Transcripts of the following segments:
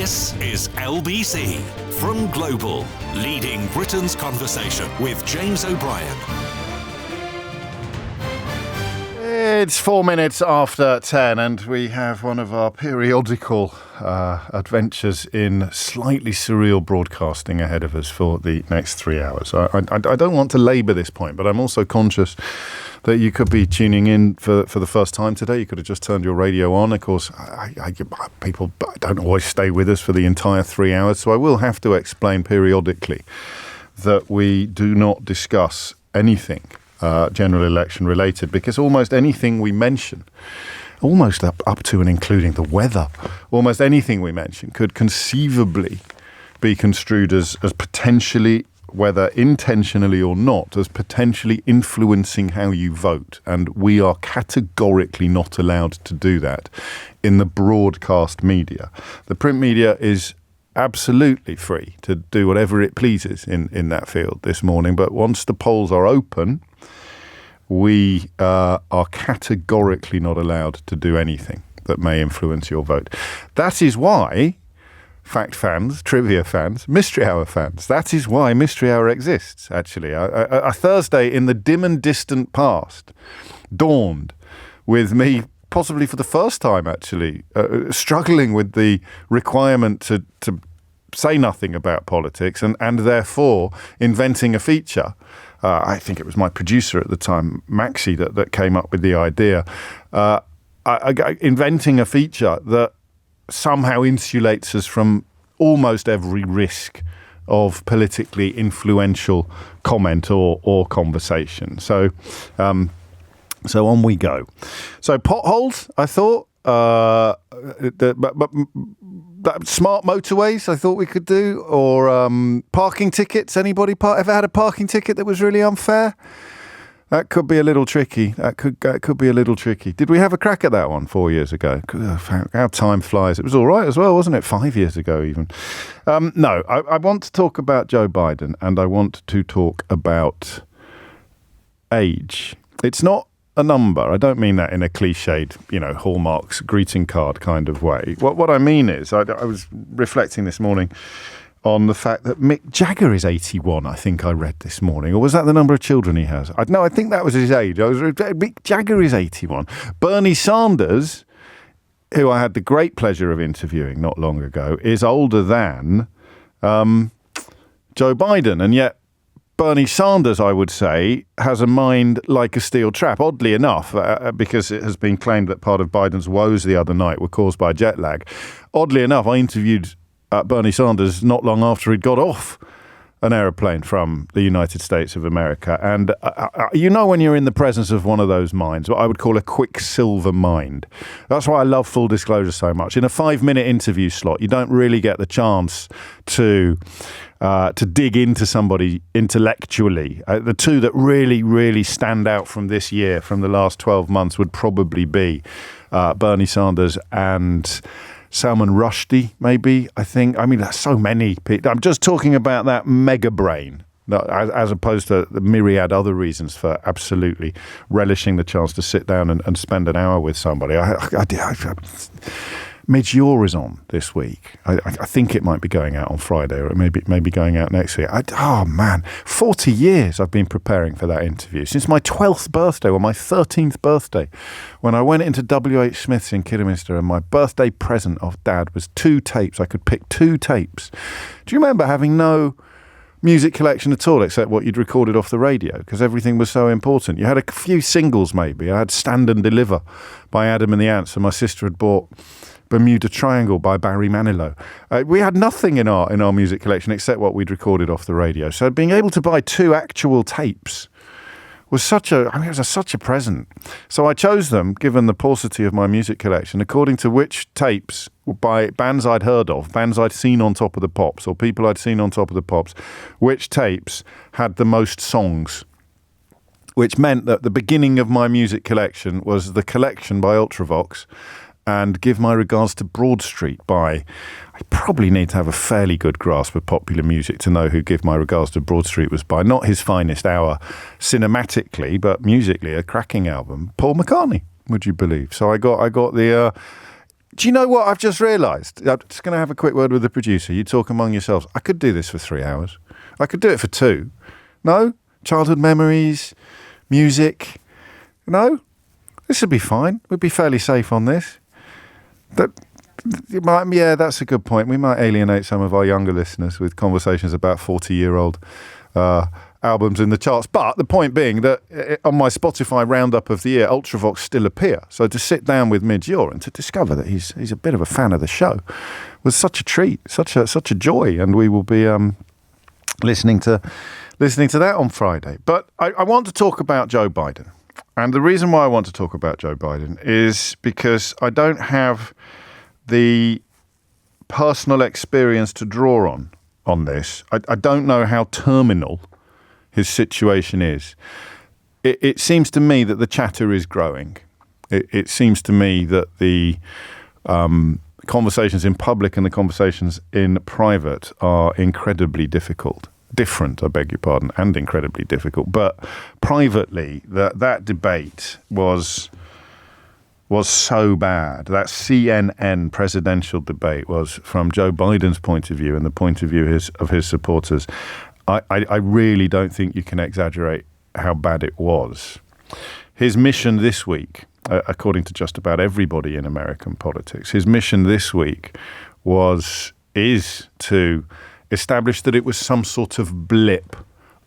This is LBC from Global, leading Britain's conversation with James O'Brien. It's 4 minutes after 10 and we have one of our periodical adventures in slightly surreal broadcasting ahead of us for the next 3 hours. I don't want to labour this point, but I'm also conscious that you could be tuning in for the first time today. You could have just turned your radio on. Of course, people don't always stay with us for the entire 3 hours, so I will have to explain periodically that we do not discuss anything general election related, because almost anything we mention, almost up to and including the weather, almost anything we mention could conceivably be construed as potentially, whether intentionally or not, as potentially influencing how you vote. And we are categorically not allowed to do that in the broadcast media. The print media is absolutely free to do whatever it pleases in that field this morning. But once the polls are open, we are categorically not allowed to do anything that may influence your vote. That is why fact fans, trivia fans, Mystery Hour fans, that is why Mystery Hour exists, actually. A Thursday in the dim and distant past dawned with me, possibly for the first time, actually, struggling with the requirement to say nothing about politics and therefore inventing a feature. I think it was my producer at the time, Maxi, that came up with the idea. Inventing a feature that somehow insulates us from almost every risk of politically influential comment or conversation. So on we go. So potholes, I thought. Smart motorways, I thought we could do, or parking tickets. Anybody ever had a parking ticket that was really unfair? That could be a little tricky. That could be a little tricky. Did we have a crack at that one 4 years ago? How time flies. It was all right as well, wasn't it? 5 years ago even. No, I want to talk about Joe Biden, and I want to talk about age. It's not a number. I don't mean that in a cliched, Hallmark's greeting card kind of way. What I mean is, I was reflecting this morning on the fact that Mick Jagger is 81, I think I read this morning. Or was that the number of children he has? No, I think that was his age. Mick Jagger is 81. Bernie Sanders, who I had the great pleasure of interviewing not long ago, is older than Joe Biden. And yet Bernie Sanders, I would say, has a mind like a steel trap, oddly enough, because it has been claimed that part of Biden's woes the other night were caused by jet lag. Oddly enough, I interviewed Bernie Sanders not long after he'd got off an aeroplane from the United States of America. And when you're in the presence of one of those minds, what I would call a quicksilver mind. That's why I love full disclosure so much. In a 5-minute interview slot, you don't really get the chance to dig into somebody intellectually. The two that really, really stand out from this year, from the last 12 months, would probably be Bernie Sanders and Salman Rushdie, maybe, I think. I mean, there's so many people. I'm just talking about that mega brain, as opposed to the myriad other reasons for absolutely relishing the chance to sit down and spend an hour with somebody. Midge-Ure is on this week. I think it might be going out on Friday, or it may be going out next week. 40 years I've been preparing for that interview. Since my 12th birthday, or my 13th birthday, when I went into W.H. Smith's in Kidderminster, and my birthday present of Dad was 2 tapes. I could pick 2 tapes. Do you remember having no music collection at all, except what you'd recorded off the radio, because everything was so important? You had a few singles, maybe. I had Stand and Deliver by Adam and the Ants, and my sister had bought Bermuda Triangle by Barry Manilow. We had nothing in our music collection except what we'd recorded off the radio. So being able to buy 2 actual tapes was such a present. So I chose them, given the paucity of my music collection, according to which tapes by bands I'd heard of, bands I'd seen on Top of the Pops, or people I'd seen on Top of the Pops, which tapes had the most songs. Which meant that the beginning of my music collection was The Collection by Ultravox, and Give My Regards to Broad Street by, I probably need to have a fairly good grasp of popular music to know who Give My Regards to Broad Street was by. Not his finest hour cinematically, but musically a cracking album. Paul McCartney, would you believe? So I got the Do you know what I've just realised? I'm just going to have a quick word with the producer. You talk among yourselves. I could do this for 3 hours. I could do it for 2. No? Childhood memories, music. No? This would be fine. We'd be fairly safe on this. That's a good point. We might alienate some of our younger listeners with conversations about 40-year-old albums in the charts. But the point being that on my Spotify roundup of the year, Ultravox still appear. So to sit down with Midge Ure and to discover that he's a bit of a fan of the show was such a treat, such a joy. And we will be listening to that on Friday. But I want to talk about Joe Biden. And the reason why I want to talk about Joe Biden is because I don't have the personal experience to draw on this. I don't know how terminal his situation is. It seems to me that the chatter is growing. It seems to me that the conversations in public and the conversations in private are incredibly difficult. Different, I beg your pardon, and incredibly difficult. But privately, that debate was so bad. That CNN presidential debate was, from Joe Biden's point of view and the point of view of his supporters, I really don't think you can exaggerate how bad it was. His mission this week, according to just about everybody in American politics, his mission this week is to establish that it was some sort of blip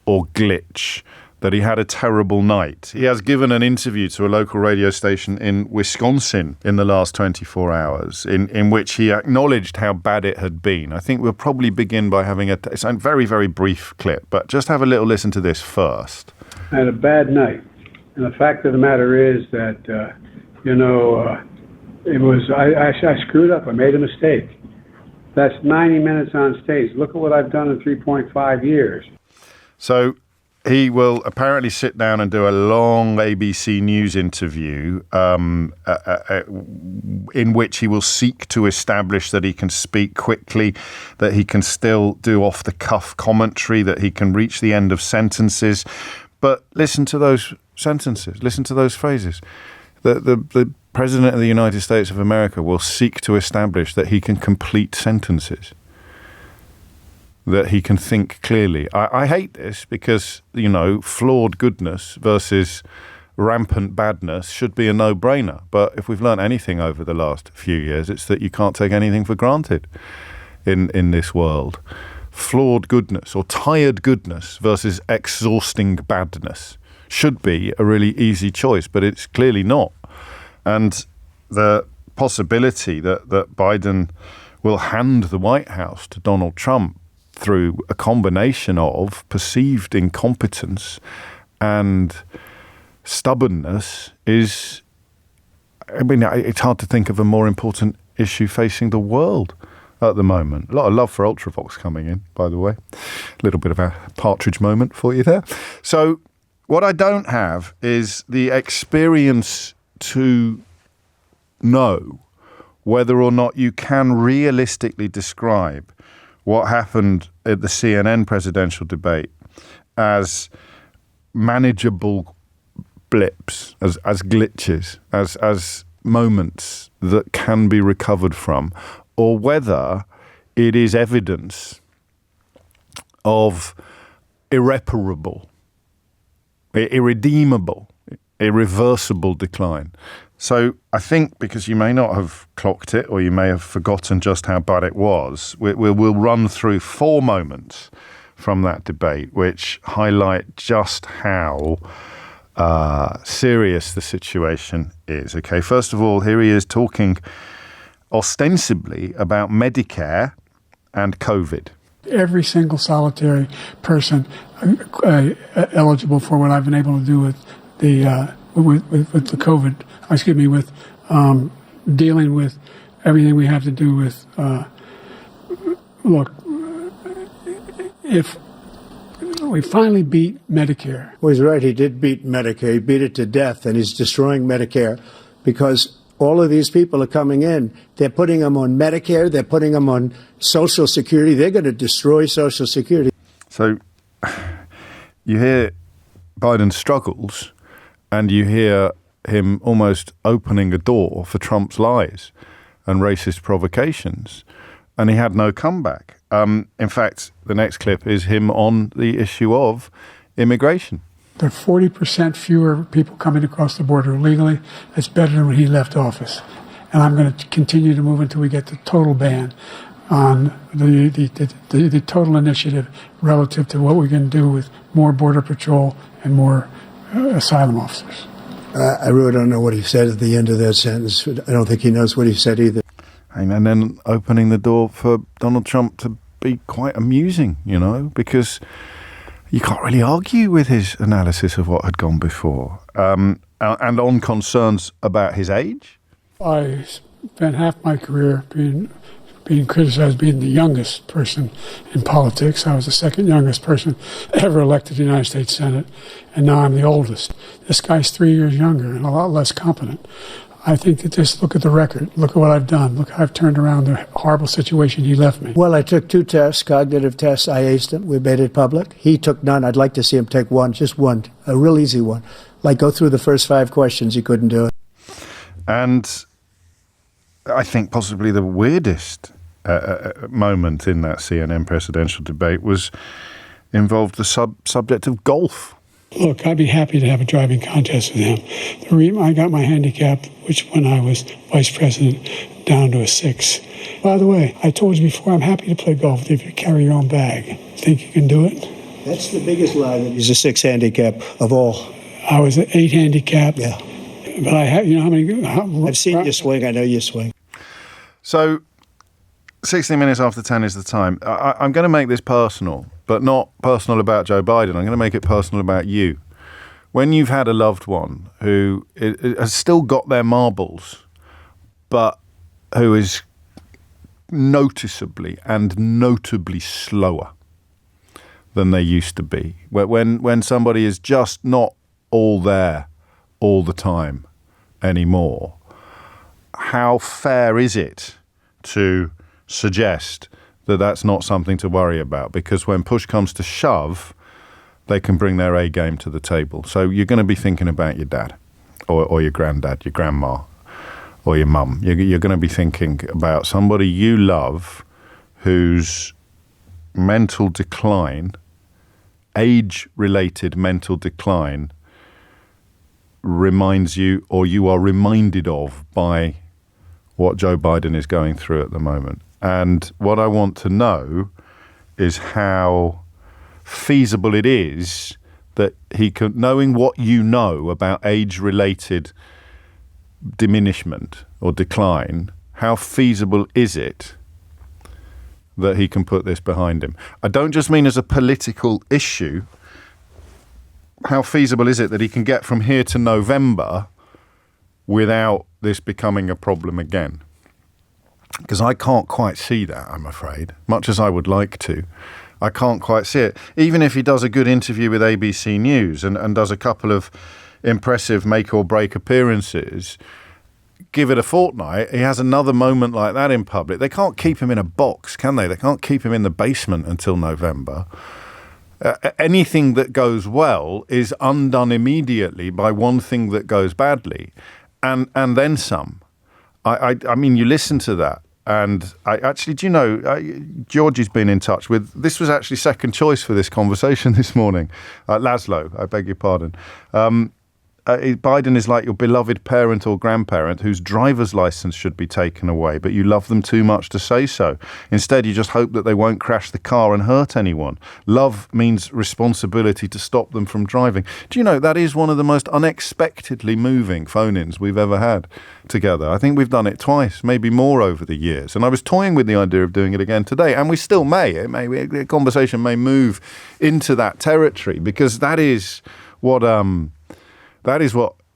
or glitch, that he had a terrible night. He has given an interview to a local radio station in Wisconsin in the last 24 hours in which he acknowledged how bad it had been. I think we'll probably begin by having it's a very, very brief clip, but just have a little listen to this first. I had a bad night. And the fact of the matter is that, I screwed up. I made a mistake. That's 90 minutes on stage. Look at what I've done in 3.5 years. So he will apparently sit down and do a long ABC News interview in which he will seek to establish that he can speak quickly, that he can still do off-the-cuff commentary, that he can reach the end of sentences. But listen to those sentences. Listen to those phrases. The President of the United States of America will seek to establish that he can complete sentences, that he can think clearly. I hate this because, flawed goodness versus rampant badness should be a no-brainer. But if we've learned anything over the last few years, it's that you can't take anything for granted in this world. Flawed goodness or tired goodness versus exhausting badness should be a really easy choice, but it's clearly not. And the possibility that Biden will hand the White House to Donald Trump through a combination of perceived incompetence and stubbornness is, it's hard to think of a more important issue facing the world at the moment. A lot of love for Ultravox coming in, by the way. A little bit of a Partridge moment for you there. So what I don't have is the experience to know whether or not you can realistically describe what happened at the CNN presidential debate as manageable blips, as glitches, as moments that can be recovered from, or whether it is evidence of irreparable, irredeemable, irreversible decline. So I think, because you may not have clocked it or you may have forgotten just how bad it was, we'll run through 4 moments from that debate which highlight just how serious the situation is. Okay, first of all, here he is talking ostensibly about Medicare and COVID. Every single solitary person eligible for what I've been able to do with the with the COVID, with dealing with everything we have to do with, look, if we finally beat Medicare. Well, he's right. He did beat Medicare. He beat it to death, and he's destroying Medicare because all of these people are coming in. They're putting them on Medicare. They're putting them on Social Security. They're going to destroy Social Security. So you hear Biden's struggles, and you hear him almost opening a door for Trump's lies. and racist provocations, and he had no comeback. In fact, the next clip is him on the issue of immigration. There are 40% fewer people coming across the border illegally. That's better than when he left office. And I'm going to continue to move until we get the total ban on the total initiative relative to what we're going to do with more Border Patrol and more asylum officers. I really don't know what he said at the end of that sentence. I don't think he knows what he said either. And then opening the door for Donald Trump to be quite amusing, because you can't really argue with his analysis of what had gone before. And on concerns about his age. I spent half my career being criticized being the youngest person in politics. I was the second youngest person ever elected to the United States Senate, and now I'm the oldest. This guy's 3 years younger and a lot less competent. I think that just look at the record. Look at what I've done. Look how I've turned around the horrible situation he left me. Well, I took 2 tests, cognitive tests. I aced them. We made it public. He took none. I'd like to see him take one, just one, a real easy one. Like go through the first 5 questions. He couldn't do it. And I think possibly the weirdest moment in that CNN presidential debate involved the subject of golf. Look, I'd be happy to have a driving contest with him. The reason I got my handicap, which when I was vice president, down to a 6. By the way, I told you before, I'm happy to play golf if you carry your own bag. Think you can do it? That's the biggest lie, that he's a 6 handicap of all. I was an 8 handicap. Yeah. But I have, how many... I've seen you swing. I know you swing. So, 16 minutes after 10 is the time. I'm going to make this personal, but not personal about Joe Biden. I'm going to make it personal about you. When you've had a loved one who has still got their marbles, but who is noticeably and notably slower than they used to be, when somebody is just not all there all the time anymore, how fair is it to suggest that that's not something to worry about? Because when push comes to shove, they can bring their A game to the table. So you're going to be thinking about your dad or your granddad, your grandma or your mum. You're going to be thinking about somebody you love whose mental decline, age-related mental decline, reminds you, or you are reminded of, by what Joe Biden is going through at the moment. And what I want to know is how feasible it is that he can, knowing what you know about age-related diminishment or decline, how feasible is it that he can put this behind him? I don't just mean as a political issue. How feasible is it that he can get from here to November without this becoming a problem again? Because I can't quite see that, I'm afraid, much as I would like to. I can't quite see it. Even if he does a good interview with ABC News and does a couple of impressive make or break appearances, give it a fortnight, he has another moment like that in public. They can't keep him in a box, can they? They can't keep him in the basement until November. Anything that goes well is undone immediately by one thing that goes badly, and then some. I mean, you listen to that, and I actually, do you know, Georgie's been in touch with, this was actually second choice for this conversation this morning. Laszlo, I beg your pardon. Biden is like your beloved parent or grandparent whose driver's license should be taken away, but you love them too much to say so. Instead, you just hope that they won't crash the car and hurt anyone. Love means responsibility to stop them from driving. Do you know, that is one of the most unexpectedly moving phone-ins we've ever had together. I think we've done it twice, maybe more over the years. And I was toying with the idea of doing it again today, and we still may. The conversation may move into that territory, because that is what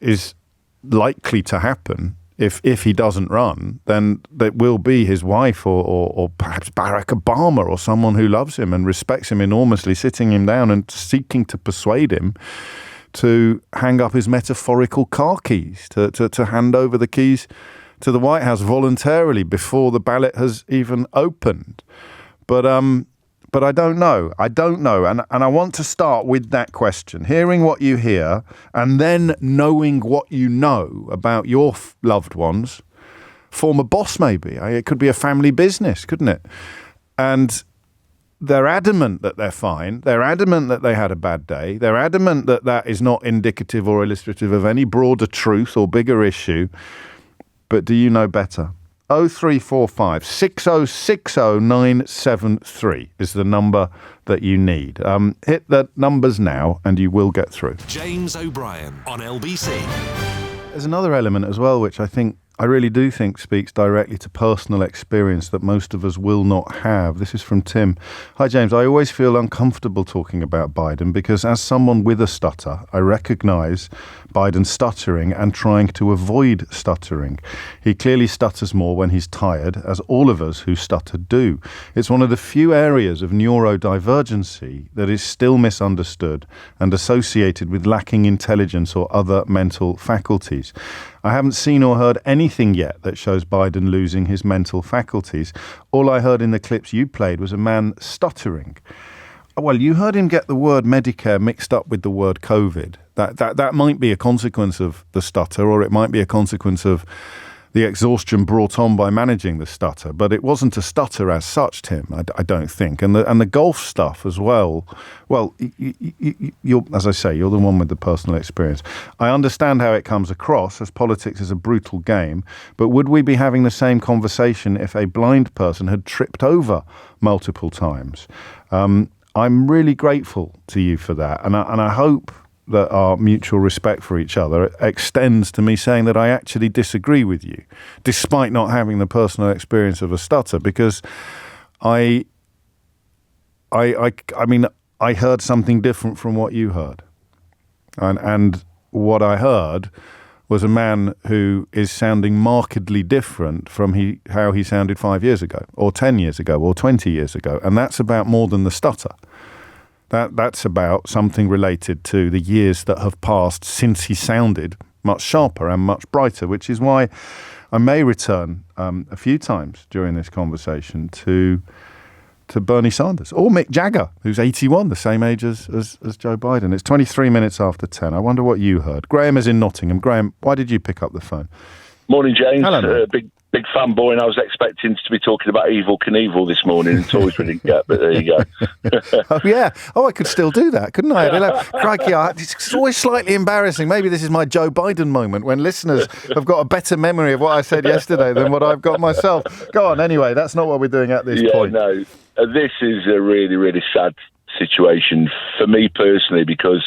is likely to happen if he doesn't run. Then that will be his wife or perhaps Barack Obama or someone who loves him and respects him enormously, sitting him down and seeking to persuade him to hang up his metaphorical car keys, to hand over the keys to the White House voluntarily before the ballot has even opened. But I don't know. And I want to start with that question, hearing what you hear and then knowing what you know about your loved ones. former boss, maybe. It could be a family business, couldn't it? And they're adamant that they're fine. They're adamant that they had a bad day. They're adamant that that is not indicative or illustrative of any broader truth or bigger issue. But do you know better? 0345 6060 973 is the number that you need. Hit the numbers now and you will get through. James O'Brien on LBC. There's another element as well, which I really do think speaks directly to personal experience that most of us will not have. This is from Tim. Hi, James. I always feel uncomfortable talking about Biden because as someone with a stutter, I recognise Biden stuttering and trying to avoid stuttering. He clearly stutters more when he's tired, as all of us who stutter do. It's one of the few areas of neurodivergency that is still misunderstood and associated with lacking intelligence or other mental faculties. I haven't seen or heard anything yet that shows Biden losing his mental faculties. All I heard in the clips you played was a man stuttering. Well, you heard him get the word Medicare mixed up with the word COVID. That might be a consequence of the stutter, or it might be a consequence of the exhaustion brought on by managing the stutter. But it wasn't a stutter as such, Tim, I don't think. And the golf stuff as well. Well, you're, as I say, you're the one with the personal experience. I understand how it comes across, as politics is a brutal game. But would we be having the same conversation if a blind person had tripped over multiple times? I'm really grateful to you for that. And I hope that our mutual respect for each other extends to me saying that I actually disagree with you, despite not having the personal experience of a stutter, because I mean, I heard something different from what you heard. And what I heard was a man who is sounding markedly different from how he sounded 5 years ago, or 10 years ago, or 20 years ago. And that's about more than the stutter. That's about something related to the years that have passed since he sounded much sharper and much brighter, which is why I may return a few times during this conversation to Bernie Sanders or Mick Jagger, who's 81, the same age as Joe Biden. It's 23 minutes after 10. I wonder what you heard. Graham is in Nottingham. Graham, why did you pick up the phone? Morning, James. Hello, big fanboy, and I was expecting to be talking about Evel Knievel this morning and toys we didn't get, but there you go. Oh, yeah. Oh, I could still do that, couldn't I? Crikey, it's always slightly embarrassing. Maybe this is my Joe Biden moment when listeners have got a better memory of what I said yesterday than what I've got myself. Go on, anyway. That's not what we're doing at this point. No, this is a really, really sad situation for me personally, because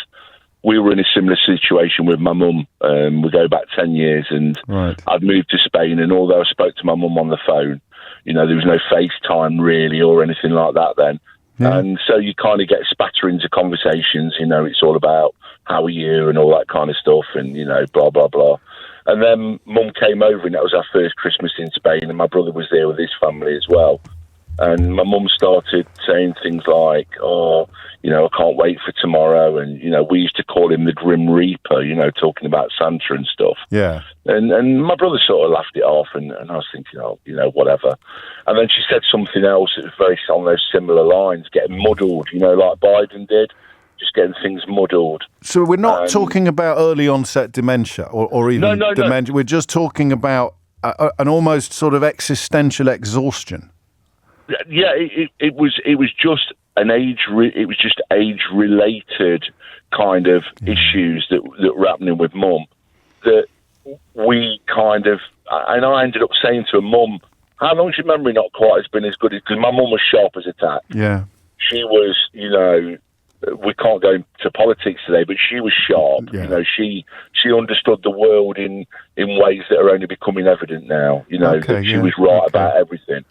we were in a similar situation with my mum. We go back 10 years, and right. I'd moved to Spain, and although I spoke to my mum on the phone, there was no FaceTime really or anything like that then. Yeah. And so you kind of get spatterings of conversations, it's all about how are you and all that kind of stuff, and, blah, blah, blah. And then mum came over, and that was our first Christmas in Spain, and my brother was there with his family as well. And my mum started saying things like, I can't wait for tomorrow. And, we used to call him the Grim Reaper, talking about Santa and stuff. Yeah. And my brother sort of laughed it off, and I was thinking, whatever. And then she said something else that was very on those similar lines, getting muddled, like Biden did, just getting things muddled. So we're not talking about early onset dementia or even dementia. No. We're just talking about an almost sort of existential exhaustion. Yeah, it was just it was just age-related kind of issues that were happening with mum, that we kind of, and I ended up saying to her, Mum, how long's your memory not quite has been as good as, because my mum was sharp as a tack. Yeah. She was, we can't go into politics today, but she was sharp. Yeah. She understood the world in ways that are only becoming evident now. She was right about everything.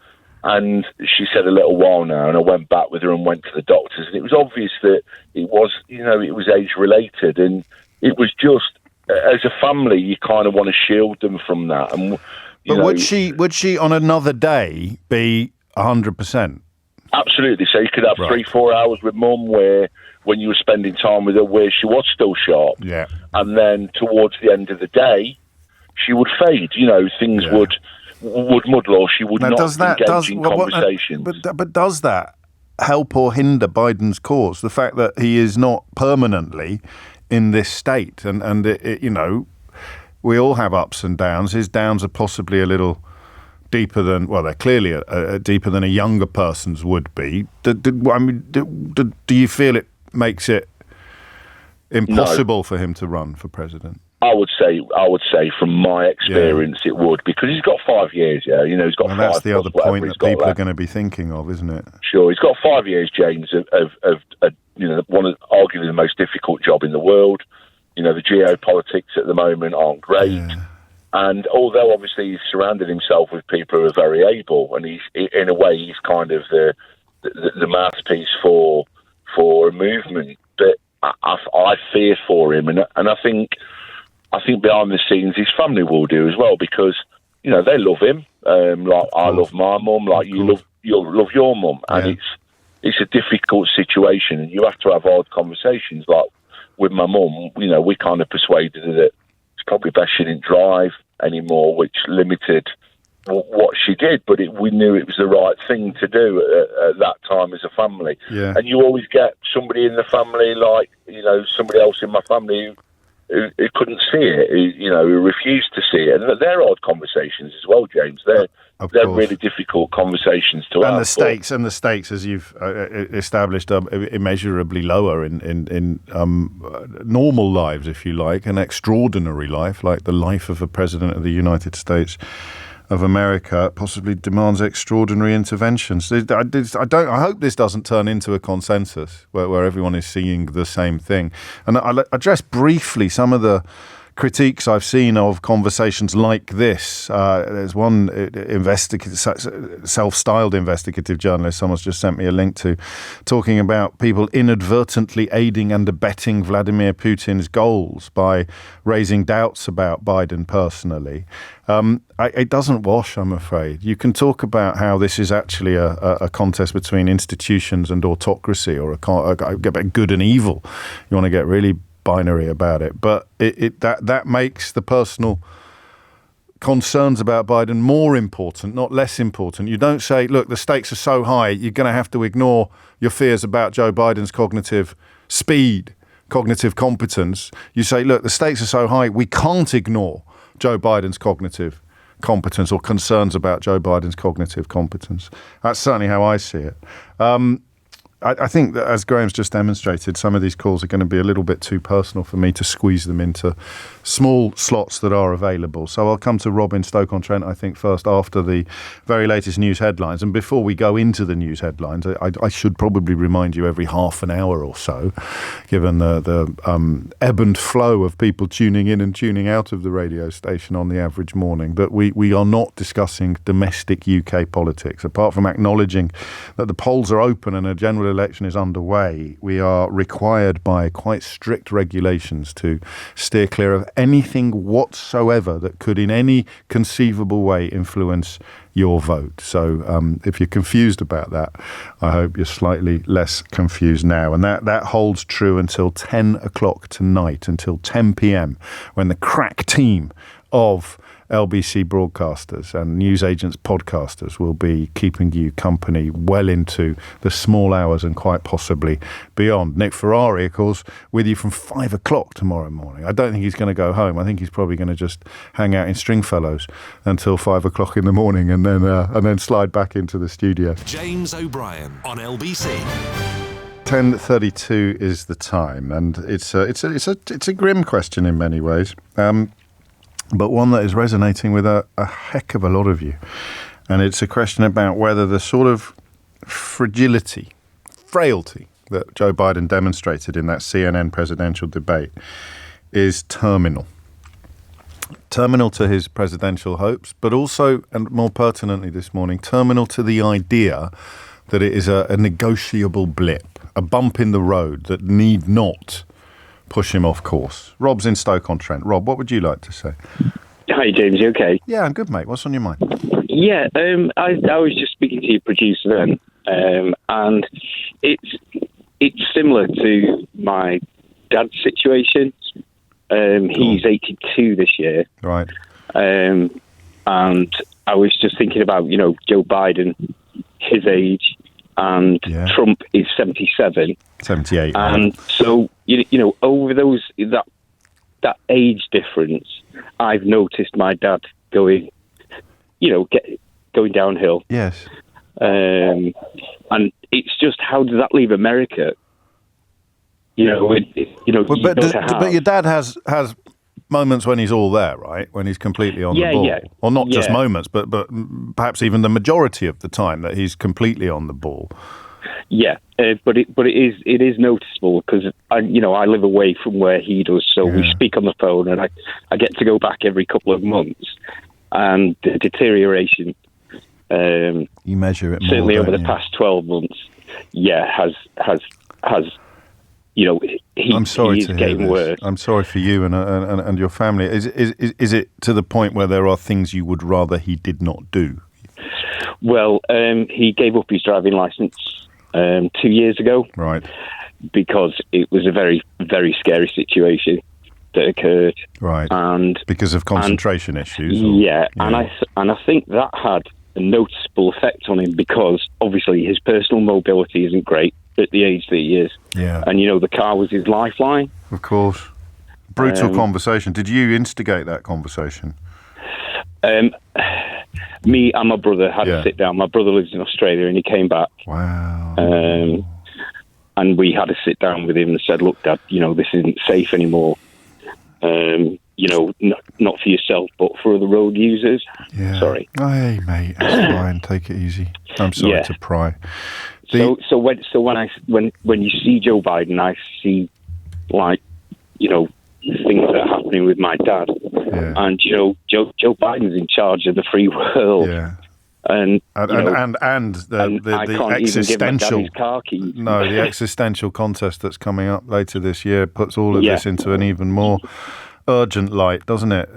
And she said a little while now, and I went back with her and went to the doctors, and it was obvious that it was, it was age-related, and it was just, as a family, you kind of want to shield them from that. And but would she on another day be 100%? Absolutely. So you could have 3-4 hours with mum where, when you were spending time with her, where she was still sharp. Yeah. And then towards the end of the day, she would fade. Things would muddle, or she would now, not engage in conversations. But does that help or hinder Biden's cause? The fact that he is not permanently in this state, and it, we all have ups and downs. His downs are possibly a little deeper than, well, they're clearly deeper than a younger person's would be. Do you feel it makes it impossible for him to run for president? I would say from my experience it would, because he's got 5 years, he's got 5. That's the other point that people are going to be thinking of, isn't it? Sure, he's got 5 years, James, of one of arguably the most difficult job in the world. The geopolitics at the moment aren't great. Yeah. And although obviously he's surrounded himself with people who are very able, and he's in a way he's kind of the mouthpiece for a movement, but I fear for him, and I think behind the scenes his family will do as well, because they love him, like I love my mum, like you love your mum, and it's a difficult situation, and you have to have hard conversations. Like with my mum, we kind of persuaded her that it's probably best she didn't drive anymore, which limited what she did, but we knew it was the right thing to do at that time as a family. Yeah. And you always get somebody in the family, like somebody else in my family who couldn't see it, who refused to see it, and they're odd conversations as well, James. They're really difficult conversations to have. And the stakes, as you've established, are immeasurably lower in normal lives, if you like. An extraordinary life, like the life of a president of the United States of America, possibly demands extraordinary interventions. I hope this doesn't turn into a consensus where everyone is seeing the same thing. And I'll address briefly some of the critiques I've seen of conversations like this. There's one self-styled investigative journalist, someone's just sent me a link to, talking about people inadvertently aiding and abetting Vladimir Putin's goals by raising doubts about Biden personally. It doesn't wash, I'm afraid. You can talk about how this is actually a contest between institutions and autocracy, or a good and evil. You want to get really binary about it, but that makes the personal concerns about Biden more important, not less important. You don't say, look, the stakes are so high, you're going to have to ignore your fears about Joe Biden's cognitive speed, cognitive competence. You say, look, the stakes are so high, we can't ignore Joe Biden's cognitive competence or concerns about Joe Biden's cognitive competence. That's certainly how I see it. I think that, as Graham's just demonstrated, some of these calls are going to be a little bit too personal for me to squeeze them into small slots that are available. So I'll come to Rob in Stoke-on-Trent, I think, first, after the very latest news headlines. And before we go into the news headlines, I should probably remind you every half an hour or so, given the ebb and flow of people tuning in and tuning out of the radio station on the average morning, that we are not discussing domestic UK politics. Apart from acknowledging that the polls are open and a general election is underway, we are required by quite strict regulations to steer clear of anything whatsoever that could in any conceivable way influence your vote. So if you're confused about that, I hope you're slightly less confused now. And that holds true until 10 o'clock tonight, until 10 p.m, when the crack team of LBC broadcasters and newsagents podcasters will be keeping you company well into the small hours and quite possibly beyond. Nick Ferrari, of course, with you from 5 o'clock tomorrow morning. I don't think he's going to go home. I think he's probably going to just hang out in Stringfellows until 5 o'clock in the morning and then slide back into the studio. James O'Brien on LBC. 10:32 is the time, and it's a grim question in many ways. But one that is resonating with a heck of a lot of you. And it's a question about whether the sort of frailty that Joe Biden demonstrated in that CNN presidential debate is terminal. Terminal to his presidential hopes, but also, and more pertinently this morning, terminal to the idea that it is a negotiable blip, a bump in the road that need not push him off course. Rob's in Stoke-on-Trent. Rob, what would you like to say? Hi, James. You okay? Yeah, I'm good, mate. What's on your mind? Yeah, I was just speaking to your producer then, and it's similar to my dad's situation. He's 82 this year. Right. And I was just thinking about, Joe Biden, his age, and Trump is 77. 78. And so, over that age difference, I've noticed my dad going, going downhill. Yes. And it's just, how does that leave America? But your dad has moments when he's all there, right? When he's completely on the ball. Yeah. Or not just moments, but perhaps even the majority of the time that he's completely on the ball. Yeah, but it is noticeable because I live away from where he does, so we speak on the phone, and I get to go back every couple of months, and the deterioration. You measure it more, certainly over the past 12 months. Yeah, has. I'm sorry he's to hear getting this. worse. I'm sorry for you and your family. Is it to the point where there are things you would rather he did not do? Well, he gave up his driving license 2 years ago, right? Because it was a very, very scary situation that occurred, right? And because of concentration issues. And I think that had a noticeable effect on him because obviously his personal mobility isn't great at the age that he is. Yeah. And the car was his lifeline. Of course. Brutal conversation. Did you instigate that conversation? Me and my brother had a sit down. My brother lives in Australia and he came back. Wow. And we had a sit down with him and said, look, Dad, this isn't safe anymore. Not for yourself, but for other road users. Yeah. Sorry. Hey, mate, that's fine. Take it easy. I'm sorry to pry. So when you see Joe Biden, I see things that are happening with my dad, and Joe Biden's in charge of the free world. Yeah. And the existential the existential contest that's coming up later this year puts all of this into an even more urgent light, doesn't it?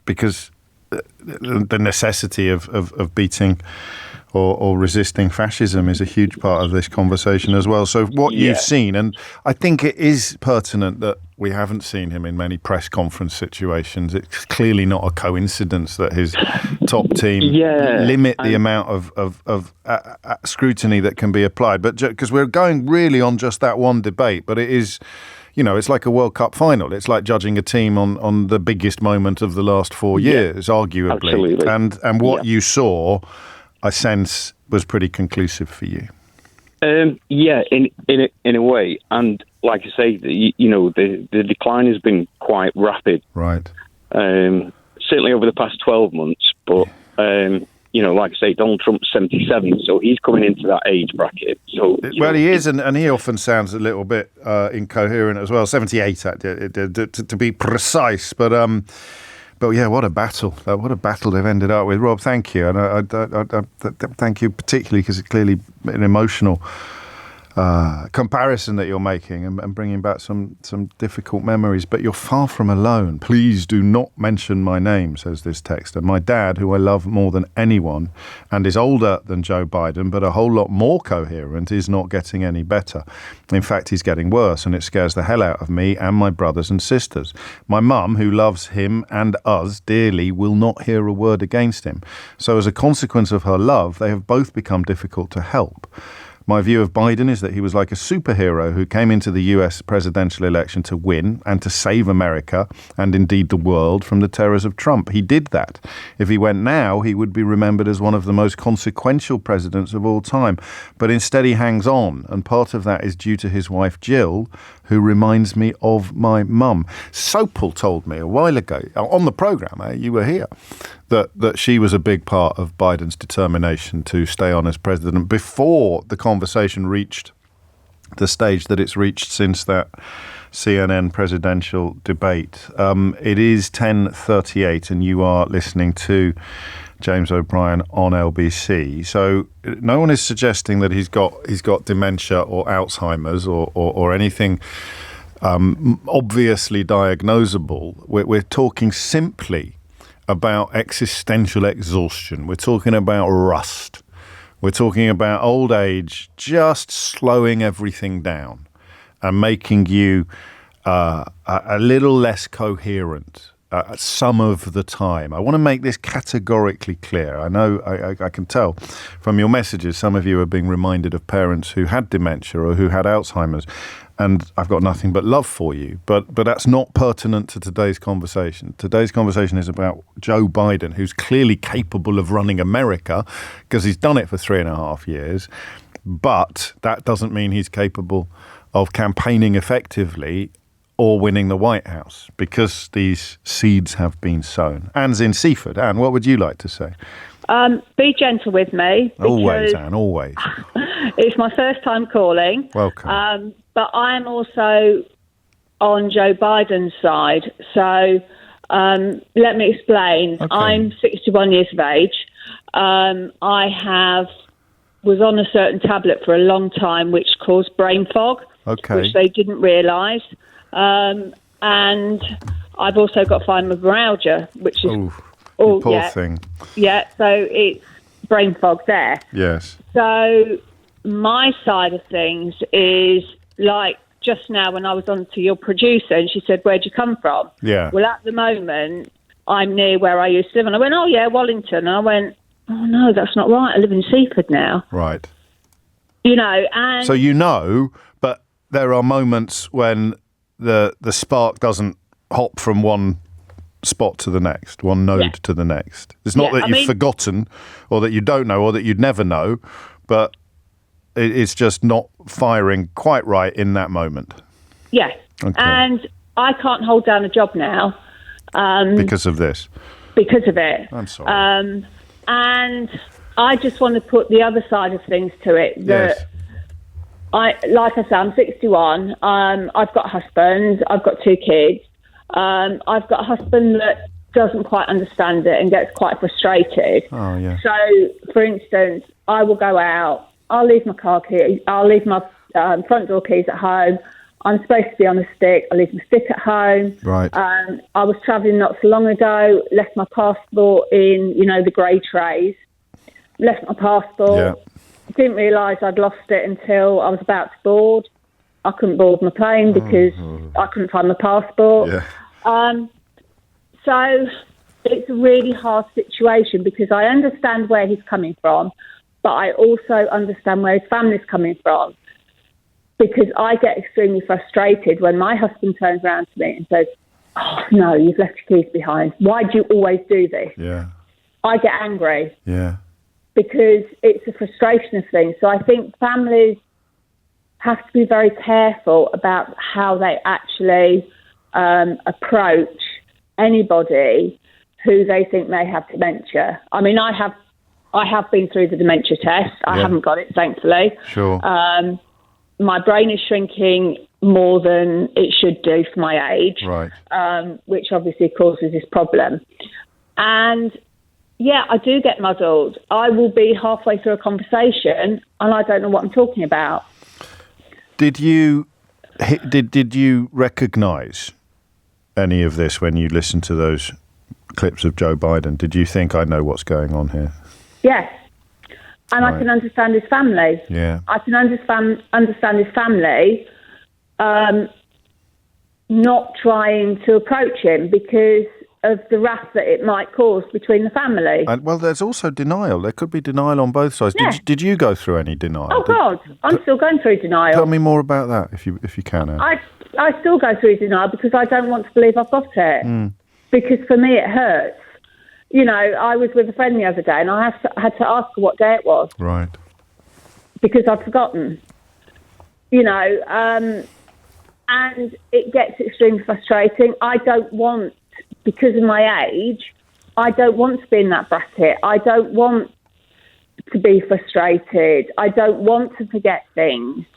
Because the necessity of beating or resisting fascism is a huge part of this conversation as well. So what you've seen, and I think it is pertinent that we haven't seen him in many press conference situations. It's clearly not a coincidence that his top team limit the amount of scrutiny that can be applied. But because we're going really on just that one debate, but it is, it's like a World Cup final. It's like judging a team on the biggest moment of the last 4 years, arguably. Absolutely. And what you saw, I sense, was pretty conclusive for you. In a way, and like I say, the decline has been quite rapid. Right. Certainly over the past 12 months, but like I say, Donald Trump's 77, so he's coming into that age bracket. So he is, and he often sounds a little bit incoherent as well. 78, to be precise, but yeah, what a battle! What a battle they've ended up with. Rob, thank you, and I thank you particularly because it's clearly an emotional comparison that you're making and bringing back some difficult memories. But you're far from alone. Please do not mention my name, says this texter. My dad, who I love more than anyone and is older than Joe Biden, but a whole lot more coherent, is not getting any better. In fact, he's getting worse, and it scares the hell out of me and my brothers and sisters. My mum, who loves him and us dearly, will not hear a word against him. So as a consequence of her love, they have both become difficult to help. My view of Biden is that he was like a superhero who came into the US presidential election to win and to save America and indeed the world from the terrors of Trump. He did that. If he went now, he would be remembered as one of the most consequential presidents of all time. But instead he hangs on, and part of that is due to his wife Jill, who reminds me of my mum. Sopel told me a while ago on the programme, you were here, that she was a big part of Biden's determination to stay on as president before the conversation reached the stage that it's reached since that CNN presidential debate. It is 10:38 and you are listening to James O'Brien on LBC. So no one is suggesting that he's got dementia or Alzheimer's or anything obviously diagnosable. We're talking simply about existential exhaustion. We're talking about rust. We're talking about old age just slowing everything down and making you a little less coherent some of the time. I want to make this categorically clear. I know I can tell from your messages, some of you are being reminded of parents who had dementia or who had Alzheimer's, and I've got nothing but love for you. But that's not pertinent to today's conversation. Today's conversation is about Joe Biden, who's clearly capable of running America because he's done it for 3.5 years. But that doesn't mean he's capable of campaigning effectively or winning the White House, because these seeds have been sown. Anne's in Seaford. Anne, what would you like to say? Be gentle with me. Always, Anne, always. It's my first time calling. Welcome. But I'm also on Joe Biden's side. So let me explain. Okay. I'm 61 years of age. I was on a certain tablet for a long time, which caused brain fog, which they didn't realise. And I've also got fibromyalgia, which is poor thing. Yeah, so it's brain fog there. Yes. So my side of things is like just now when I was on to your producer and she said, "Where'd you come from?" Yeah. Well, at the moment, I'm near where I used to live. And I went, "Oh, yeah, Wallington." And I went, "Oh, no, that's not right. I live in Seaford now." Right. And... So but there are moments when the spark doesn't hop from one spot to the next, one node to the next. It's not that you've forgotten or that you don't know or that you'd never know, but it's just not firing quite right in that moment. Yes. Okay. And I can't hold down a job now. Because of this? Because of it. I'm sorry. And I just want to put the other side of things to it. That like I said, I'm 61. I've got a husband. I've got 2 kids. I've got a husband that doesn't quite understand it and gets quite frustrated. Oh, yeah. So, for instance, I will go out. I'll leave my car key. I'll leave my front door keys at home. I'm supposed to be on a stick. I leave my stick at home. Right. I was travelling not so long ago. Left my passport in, the grey trays. Left my passport. Yeah. Didn't realise I'd lost it until I was about to board. I couldn't board my plane because I couldn't find my passport. Yeah. So it's a really hard situation because I understand where he's coming from, but I also understand where his family's coming from, because I get extremely frustrated when my husband turns around to me and says, "Oh, no, you've left your keys behind. Why do you always do this?" Yeah. I get angry. Yeah. Because it's a frustration of things. So I think families have to be very careful about how they actually approach anybody who they think may have dementia. I mean, I have been through the dementia test. I haven't got it, thankfully. Sure. My brain is shrinking more than it should do for my age, right? Which obviously causes this problem. And yeah, I do get muddled. I will be halfway through a conversation and I don't know what I'm talking about. Did you recognise any of this when you listened to those clips of Joe Biden? Did you think, I know what's going on here? Yes. And right. I can understand his family. Yeah. I can understand his family not trying to approach him because of the wrath that it might cause between the family. And, well, there's also denial. There could be denial on both sides. Yeah. Did you go through any denial? Oh, God. I'm still going through denial. Tell me more about that, if you can, Anne. I still go through denial because I don't want to believe I've got it. Mm. Because for me, it hurts. I was with a friend the other day and I had to ask her what day it was. Right. Because I'd forgotten. And it gets extremely frustrating. I don't want, because of my age, I don't want to be in that bracket. I don't want to be frustrated. I don't want to forget things.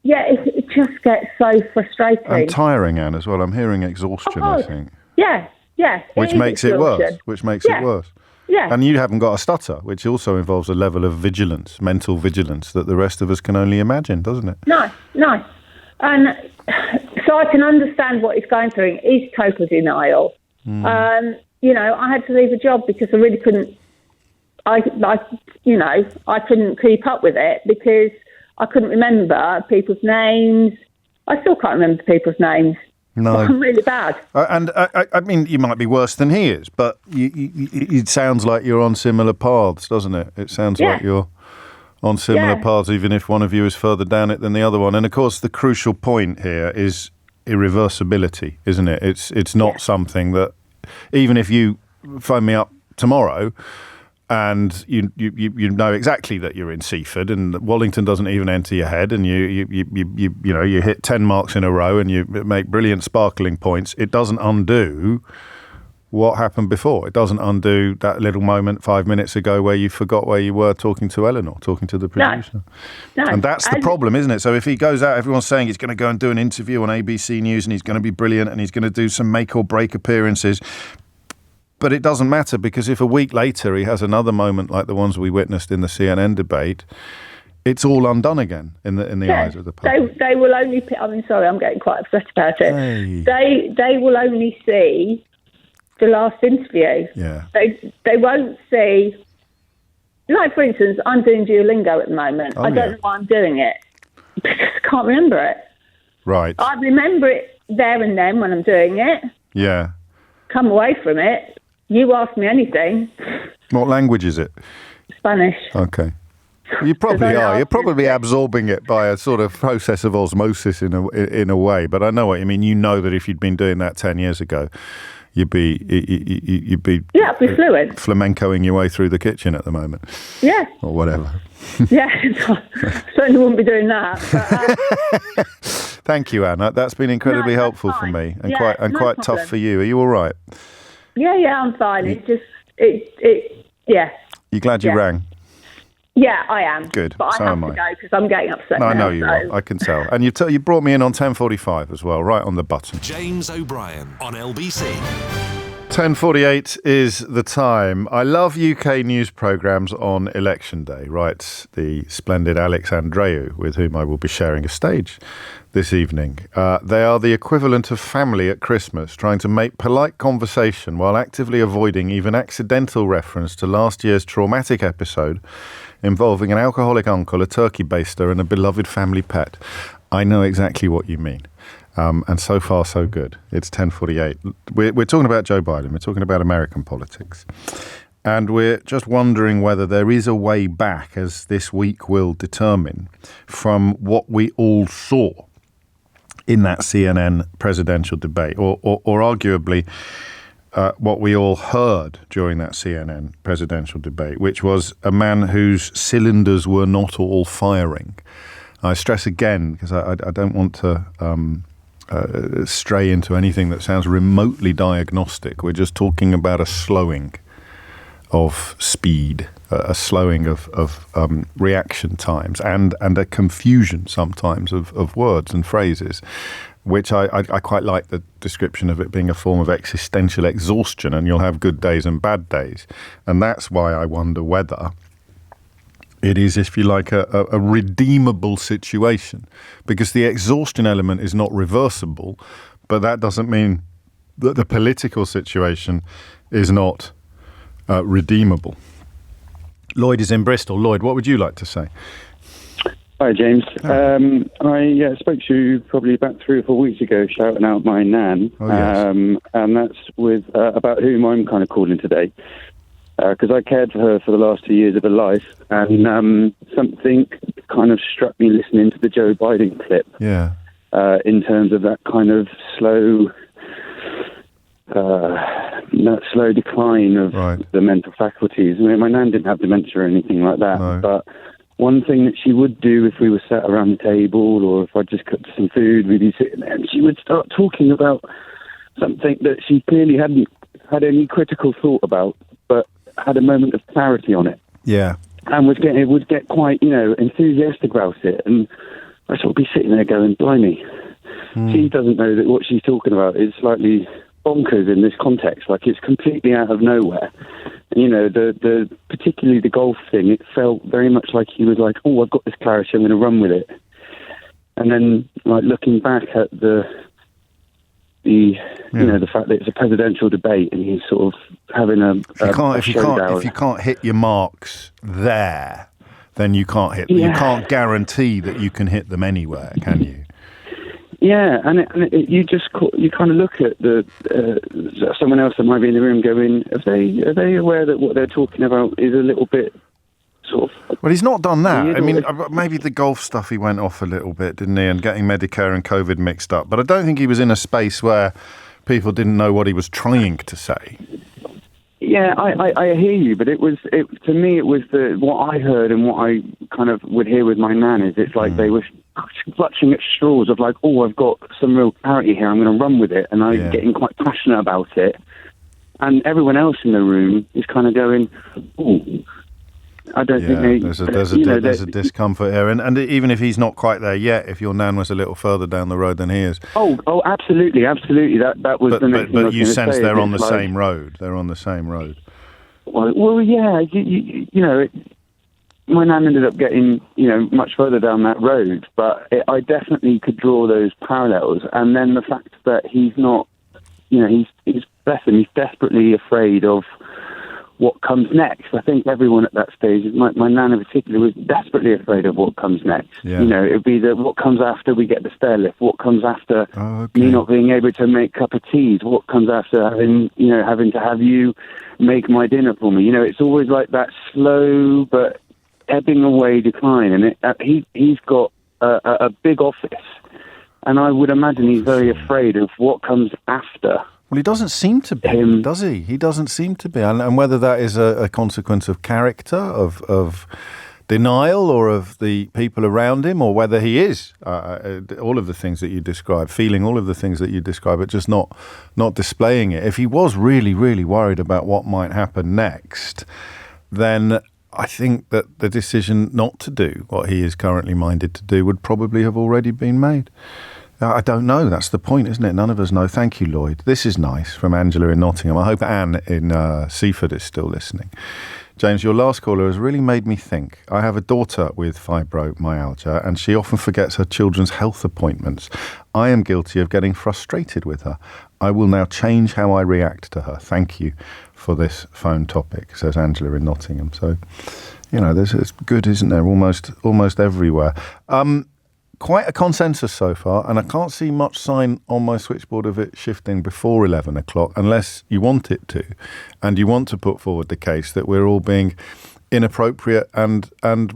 It just gets so frustrating. And tiring, Anne, as well. I'm hearing exhaustion, I think. Yes. Which makes it worse. It worse. Yeah. And you haven't got a stutter, which also involves a level of vigilance, mental vigilance, that the rest of us can only imagine, doesn't it? No. And so I can understand what he's going through. He's total denial. Mm. I had to leave a job because I really couldn't. I couldn't keep up with it because I couldn't remember people's names. I still can't remember people's names. No. I'm really bad. And I mean, you might be worse than he is, but it sounds like you're on similar paths, doesn't it? It sounds like you're on similar paths, even if one of you is further down it than the other one. And of course, the crucial point here is irreversibility, isn't it? It's not something that, even if you phone me up tomorrow and you know exactly that you're in Seaford and Wallington doesn't even enter your head, and you hit 10 marks in a row and you make brilliant sparkling points, it doesn't undo what happened before. It doesn't undo that little moment 5 minutes ago where you forgot where you were talking to Eleanor, talking to the producer. No. And that's the problem, isn't it? So if he goes out, everyone's saying he's going to go and do an interview on ABC News and he's going to be brilliant and he's going to do some make or break appearances. But it doesn't matter, because if a week later he has another moment like the ones we witnessed in the CNN debate, it's all undone again in the eyes of the public. They will only... sorry, I'm getting quite upset about it. Hey. They will only see the last interview. Yeah. They won't see... Like, for instance, I'm doing Duolingo at the moment. I don't know why I'm doing it, because I can't remember it. Right. I remember it there and then when I'm doing it. Yeah. Come away from it. You ask me anything. What language is it? Spanish. Okay. You probably are. You're probably absorbing it by a sort of process of osmosis in a way. But I know what you mean. You know that if you'd been doing that 10 years ago, you'd be I'd be fluent. Flamencoing your way through the kitchen at the moment. Yeah. Or whatever. Yeah. Certainly wouldn't be doing that. But, thank you, Anna. That's been incredibly helpful for me and quite tough for you. Are you all right? Yeah, I'm fine. Yeah. You glad you rang? Yeah, I am. Good. But so I have am to I. go because I'm getting upset. No, I know you are. I can tell. And you brought me in on 10:45 as well, right on the button. James O'Brien on LBC. 10:48 is the time. I love UK news programmes on Election Day, writes the splendid Alex Andreou, with whom I will be sharing a stage this evening. They are the equivalent of family at Christmas, trying to make polite conversation while actively avoiding even accidental reference to last year's traumatic episode involving an alcoholic uncle, a turkey baster and a beloved family pet. I know exactly what you mean. And so far, so good. It's 10:48. We're talking about Joe Biden. We're talking about American politics. And we're just wondering whether there is a way back, as this week will determine, from what we all saw in that CNN presidential debate, or arguably what we all heard during that CNN presidential debate, which was a man whose cylinders were not all firing. I stress again, because I don't want to stray into anything that sounds remotely diagnostic. We're just talking about a slowing of speed, a slowing of reaction times, and a confusion sometimes of words and phrases, which I quite like the description of it being a form of existential exhaustion, and you'll have good days and bad days. And that's why I wonder whether it is, if you like, a redeemable situation, because the exhaustion element is not reversible, but that doesn't mean that the political situation is not redeemable. Lloyd is in Bristol. Lloyd, what would you like to say? Hi, James. I spoke to you probably about 3 or 4 weeks ago, shouting out my nan, and that's with about whom I'm kind of calling today, because I cared for her for the last 2 years of her life, and something kind of struck me listening to the Joe Biden clip. Yeah. In terms of that kind of slow decline of the mental faculties. I mean, my nan didn't have dementia or anything like that, but one thing that she would do if we were sat around the table, or if I just cooked some food, we'd be sitting there, and she would start talking about something that she clearly hadn't had any critical thought about, but had a moment of clarity on it. Yeah. And would get quite, enthusiastic about it. And I sort of be sitting there going, blimey, she doesn't know that what she's talking about is slightly bonkers in this context. Like, it's completely out of nowhere. And, the particularly the golf thing, it felt very much like he was like, oh, I've got this clarity, I'm going to run with it. And then, like, looking back at the fact that it's a presidential debate and he's sort of having if you can't hit your marks there, then you can't hit them. You can't guarantee that you can hit them anywhere, can you? Yeah, and you kind of look at the someone else that might be in the room going, are they aware that what they're talking about is a little bit sort of... Well, he's not done that. I mean, maybe the golf stuff he went off a little bit, didn't he, and getting Medicare and COVID mixed up. But I don't think he was in a space where people didn't know what he was trying to say. Yeah, I hear you, but to me, it was what I heard and what I kind of would hear with my nan is it's like they were clutching at straws of like, oh, I've got some real clarity here, I'm going to run with it, and I'm getting quite passionate about it. And everyone else in the room is kind of going, oh, I don't think there's a discomfort here, and even if he's not quite there yet, if your nan was a little further down the road than he is. Oh, absolutely. That was the next thing I was you sense say, they're on the same road. They're on the same road. Well, yeah. You know, my nan ended up getting much further down that road, but I definitely could draw those parallels. And then the fact that he's not, he's bless him, he's desperately afraid of what comes next. I think everyone at that stage, my nan in particular, was desperately afraid of what comes next. Yeah. It would be what comes after we get the stair lift, what comes after me not being able to make a cup of tea, what comes after having to have you make my dinner for me. It's always like that slow but ebbing away decline. And he's got a big office, and I would imagine he's very afraid of what comes after. Well, he doesn't seem to be, does he? He doesn't seem to be. And whether that is a consequence of character, of denial, or of the people around him, or whether he is all of the things that you describe, feeling all of the things that you describe, but just not displaying it. If he was really, really worried about what might happen next, then I think that the decision not to do what he is currently minded to do would probably have already been made. I don't know. That's the point, isn't it? None of us know. Thank you, Lloyd. This is nice from Angela in Nottingham. I hope Anne in Seaford is still listening. James, your last caller has really made me think. I have a daughter with fibromyalgia, and she often forgets her children's health appointments. I am guilty of getting frustrated with her. I will now change how I react to her. Thank you for this phone topic, says Angela in Nottingham. So, it's good, isn't there? Almost everywhere. Quite a consensus so far, and I can't see much sign on my switchboard of it shifting before 11 o'clock, unless you want it to, and you want to put forward the case that we're all being inappropriate and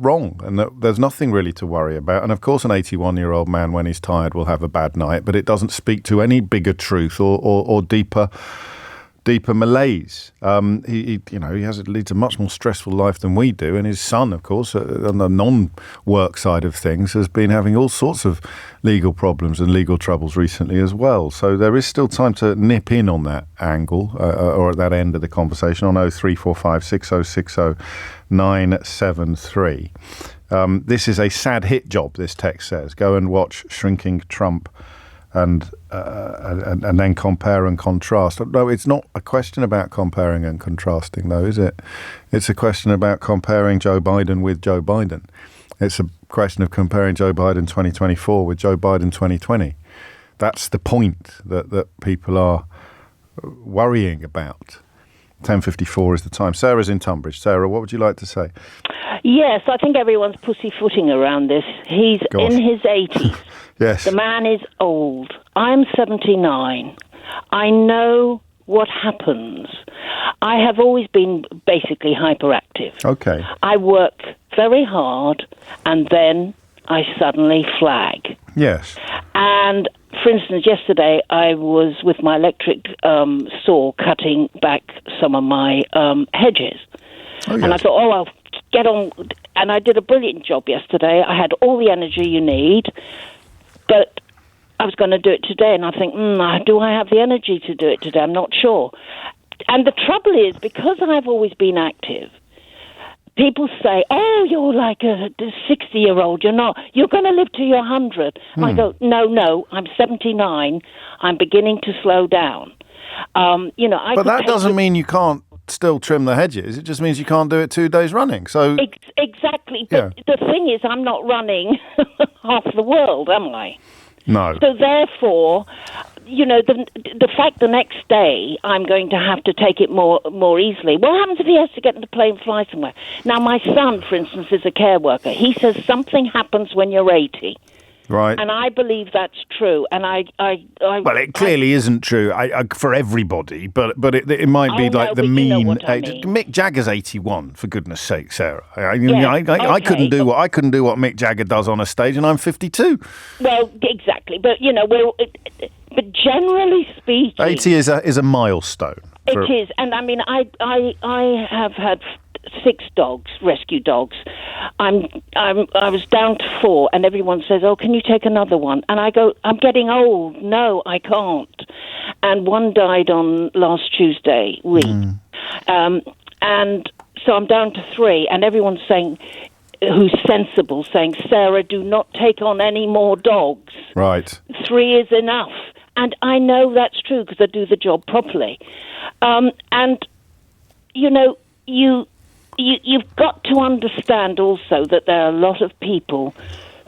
wrong, and that there's nothing really to worry about. And of course, an 81-year-old man, when he's tired, will have a bad night, but it doesn't speak to any bigger truth or deeper malaise. He leads a much more stressful life than we do, and his son, of course, on the non-work side of things, has been having all sorts of legal problems and legal troubles recently as well. So there is still time to nip in on that angle or at that end of the conversation on 0345 6060 973. This is a sad hit job, this text says. Go and watch Shrinking Trump and then compare and contrast. No, it's not a question about comparing and contrasting, though, is it? It's a question about comparing Joe Biden with Joe Biden. It's a question of comparing Joe Biden 2024 with Joe Biden 2020. That's the point that people are worrying about. 10:54 is the time. Sarah's in Tunbridge. Sarah, what would you like to say? Yes, I think everyone's pussyfooting around this. He's in his 80s. Yes. The man is old. I'm 79. I know what happens. I have always been basically hyperactive. Okay. I work very hard, and then I suddenly flag. Yes. And, for instance, yesterday I was with my electric saw cutting back some of my hedges. Oh, yes. And I thought, I'll get on. And I did a brilliant job yesterday. I had all the energy you need, but I was going to do it today. And I think, do I have the energy to do it today? I'm not sure. And the trouble is, because I've always been active, people say, oh, you're like a 60-year-old. You're not. You're going to live to your 100. I go, no, I'm 79. I'm beginning to slow down. But that doesn't mean you can't still trim the hedges. It just means you can't do it 2 days running. So exactly. But the thing is, I'm not running half the world, am I? No. So therefore, the fact the next day I'm going to have to take it more easily. What happens if he has to get in the plane and fly somewhere? Now, my son, for instance, is a care worker. He says something happens when you're 80. Right. And I believe that's true. And well, it clearly isn't true for everybody, but it might be like the mean. You know what I mean. Mick Jagger's 81, for goodness sake, Sarah. I okay. couldn't do what Mick Jagger does on a stage, and I'm 52. Well, exactly. But but generally speaking, 80 is a milestone. It is, and I mean, I have had 6 dogs, rescue dogs. I was down to 4, and everyone says, "Oh, can you take another one?" And I go, "I'm getting old. No, I can't." And one died on last Tuesday week, and so I'm down to 3, and everyone's saying, who's sensible, saying, "Sarah, do not take on any more dogs. Right, 3 is enough." And I know that's true because I do the job properly. And you've got to understand also that there are a lot of people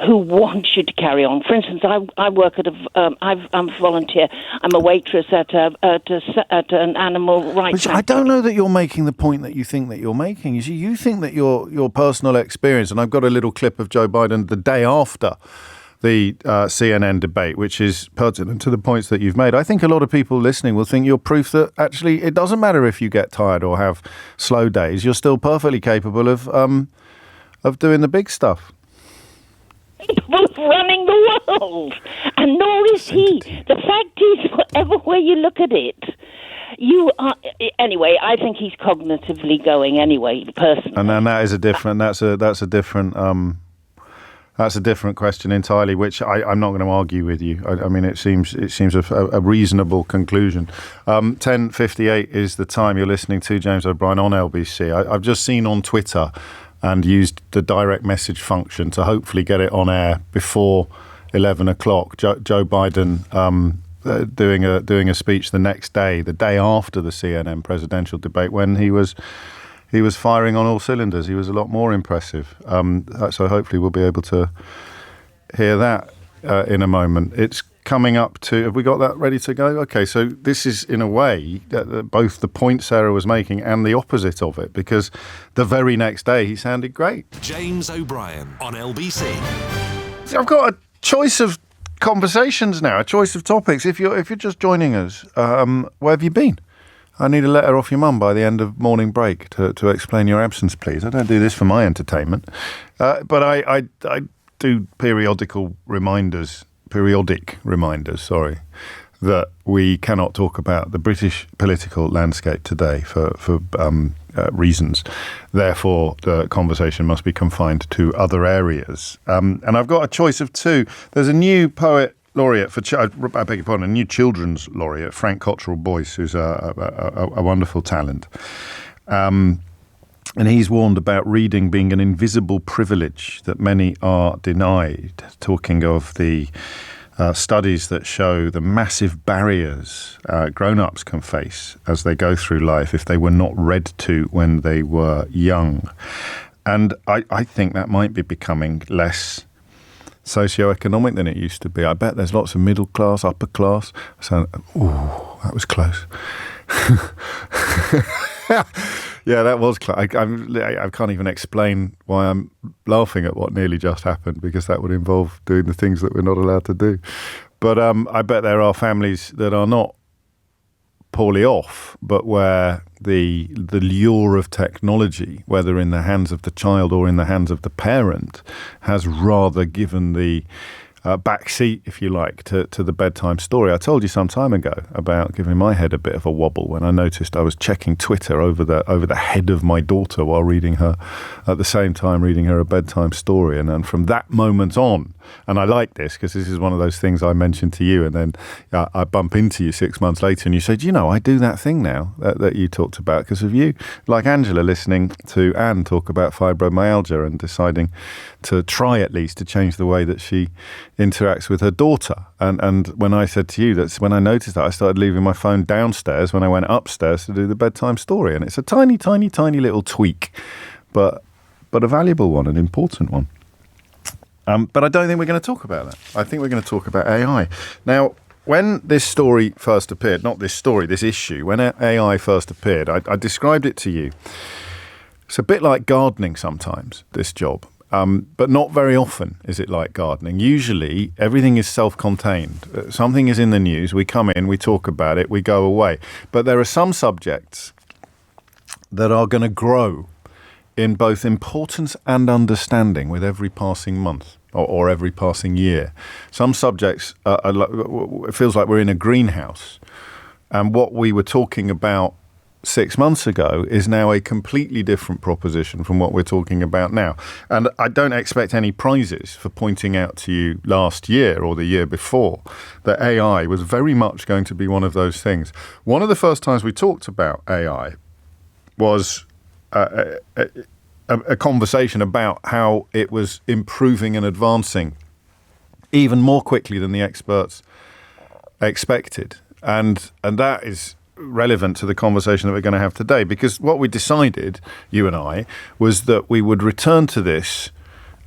who want you to carry on. For instance, I work at I'm a volunteer. I'm a waitress at an animal rights. I don't know that you're making the point that you think that you're making. You think that your personal experience, and I've got a little clip of Joe Biden the day after the CNN debate, which is pertinent to the points that you've made. I think a lot of people listening will think you're proof that actually it doesn't matter if you get tired or have slow days. You're still perfectly capable of doing the big stuff. Both running the world, and nor is he. The fact is, whatever way you look at it, you are anyway. I think he's cognitively going anyway, personally. And then that is a different. That's a different. That's a different question entirely, which I'm not going to argue with you. I mean, it seems a reasonable conclusion. 10:58 is the time. You're listening to James O'Brien on LBC. I've just seen on Twitter and used the direct message function to hopefully get it on air before 11 o'clock. Joe Biden doing a speech the next day, the day after the CNN presidential debate, when he was firing on all cylinders. He was a lot more impressive. So hopefully we'll be able to hear that in a moment. It's coming up to... Have we got that ready to go? Okay, so this is, in a way, both the point Sarah was making and the opposite of it, because the very next day he sounded great. James O'Brien on LBC. So I've got a choice of conversations now, a choice of topics. If you're just joining us, where have you been? I need a letter off your mum by the end of morning break to explain your absence, please. I don't do this for my entertainment, but I do periodic reminders, that we cannot talk about the British political landscape today for reasons. Therefore, the conversation must be confined to other areas. And I've got a choice of 2. There's a new poet laureate a new children's laureate, Frank Cottrell Boyce, who's a wonderful talent. And he's warned about reading being an invisible privilege that many are denied, talking of the studies that show the massive barriers grown-ups can face as they go through life if they were not read to when they were young. And I think that might be becoming less socioeconomic than it used to be. I bet there's lots of middle class, upper class. So, that was close. Yeah, that was close. I can't even explain why I'm laughing at what nearly just happened, because that would involve doing the things that we're not allowed to do. But I bet there are families that are not poorly off, but where the lure of technology, whether in the hands of the child or in the hands of the parent, has rather given the back seat, if you like, to the bedtime story. I told you some time ago about giving my head a bit of a wobble when I noticed I was checking Twitter over the head of my daughter while reading her, at the same time reading her a bedtime story. And then from that moment on, and I like this because this is one of those things I mentioned to you, and then I bump into you 6 months later and you said, I do that thing now that you talked about because of you. Like Angela listening to Anne talk about fibromyalgia and deciding to try at least to change the way that she interacts with her daughter. And when I said to you, that's when I noticed that, I started leaving my phone downstairs when I went upstairs to do the bedtime story. And it's a tiny, tiny, tiny little tweak, but a valuable one, an important one. But I don't think we're going to talk about that. I think we're going to talk about AI. Now, when this story first appeared, not this story, this issue, when AI first appeared, I described it to you. It's a bit like gardening sometimes, this job. But not very often is it like gardening. Usually everything is self-contained. Something is in the news, we come in, we talk about it, we go away. But there are some subjects that are going to grow in both importance and understanding with every passing month or every passing year. Some subjects, it feels like we're in a greenhouse. And what we were talking about 6 months ago is now a completely different proposition from what we're talking about now. And I don't expect any prizes for pointing out to you last year or the year before that AI was very much going to be one of those things. One of the first times we talked about AI was a conversation about how it was improving and advancing even more quickly than the experts expected. And that is relevant to the conversation that we're going to have today, because what we decided, you and I, was that we would return to this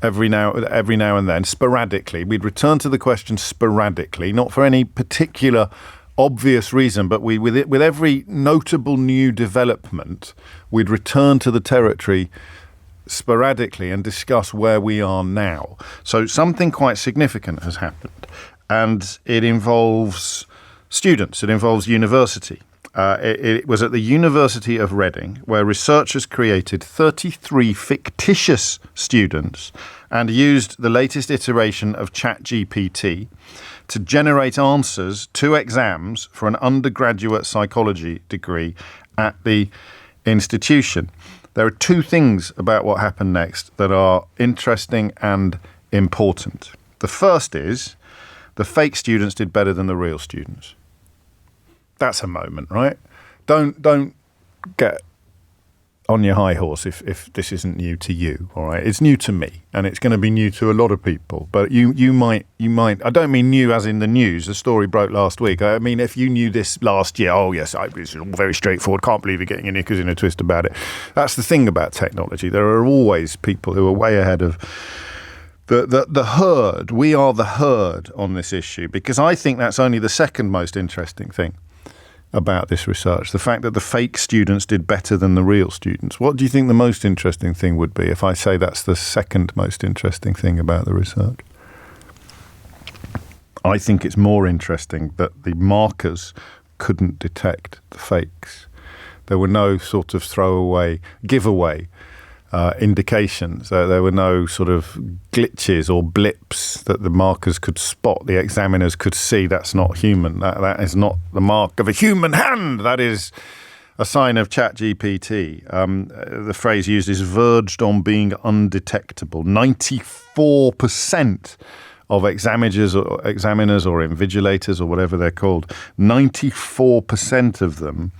every now and then, sporadically. We'd return to the question sporadically, not for any particular obvious reason, but with every notable new development, we'd return to the territory sporadically and discuss where we are now. So something quite significant has happened, and it involves students. It involves university. It was at the University of Reading, where researchers created 33 fictitious students and used the latest iteration of ChatGPT to generate answers to exams for an undergraduate psychology degree at the institution. There are two things about what happened next that are interesting and important. The first is the fake students did better than the real students. That's a moment, right? Don't get on your high horse if this isn't new to you, all right? It's new to me, and it's going to be new to a lot of people. But you might. I don't mean new as in the news. The story broke last week. I mean, if you knew this last year, oh yes, it's all very straightforward. Can't believe you're getting your knickers in a twist about it. That's the thing about technology. There are always people who are way ahead of the herd. We are the herd on this issue, because I think that's only the second most interesting thing about this research, the fact that the fake students did better than the real students. What do you think the most interesting thing would be if I say that's the second most interesting thing about the research? I think it's more interesting that the markers couldn't detect the fakes. There were no sort of giveaway indications. There were no sort of glitches or blips that the markers could spot. The examiners could see that's not human. That is not the mark of a human hand. That is a sign of ChatGPT. The phrase used is verged on being undetectable. 94% of examiners or invigilators or whatever they're called, 94% of them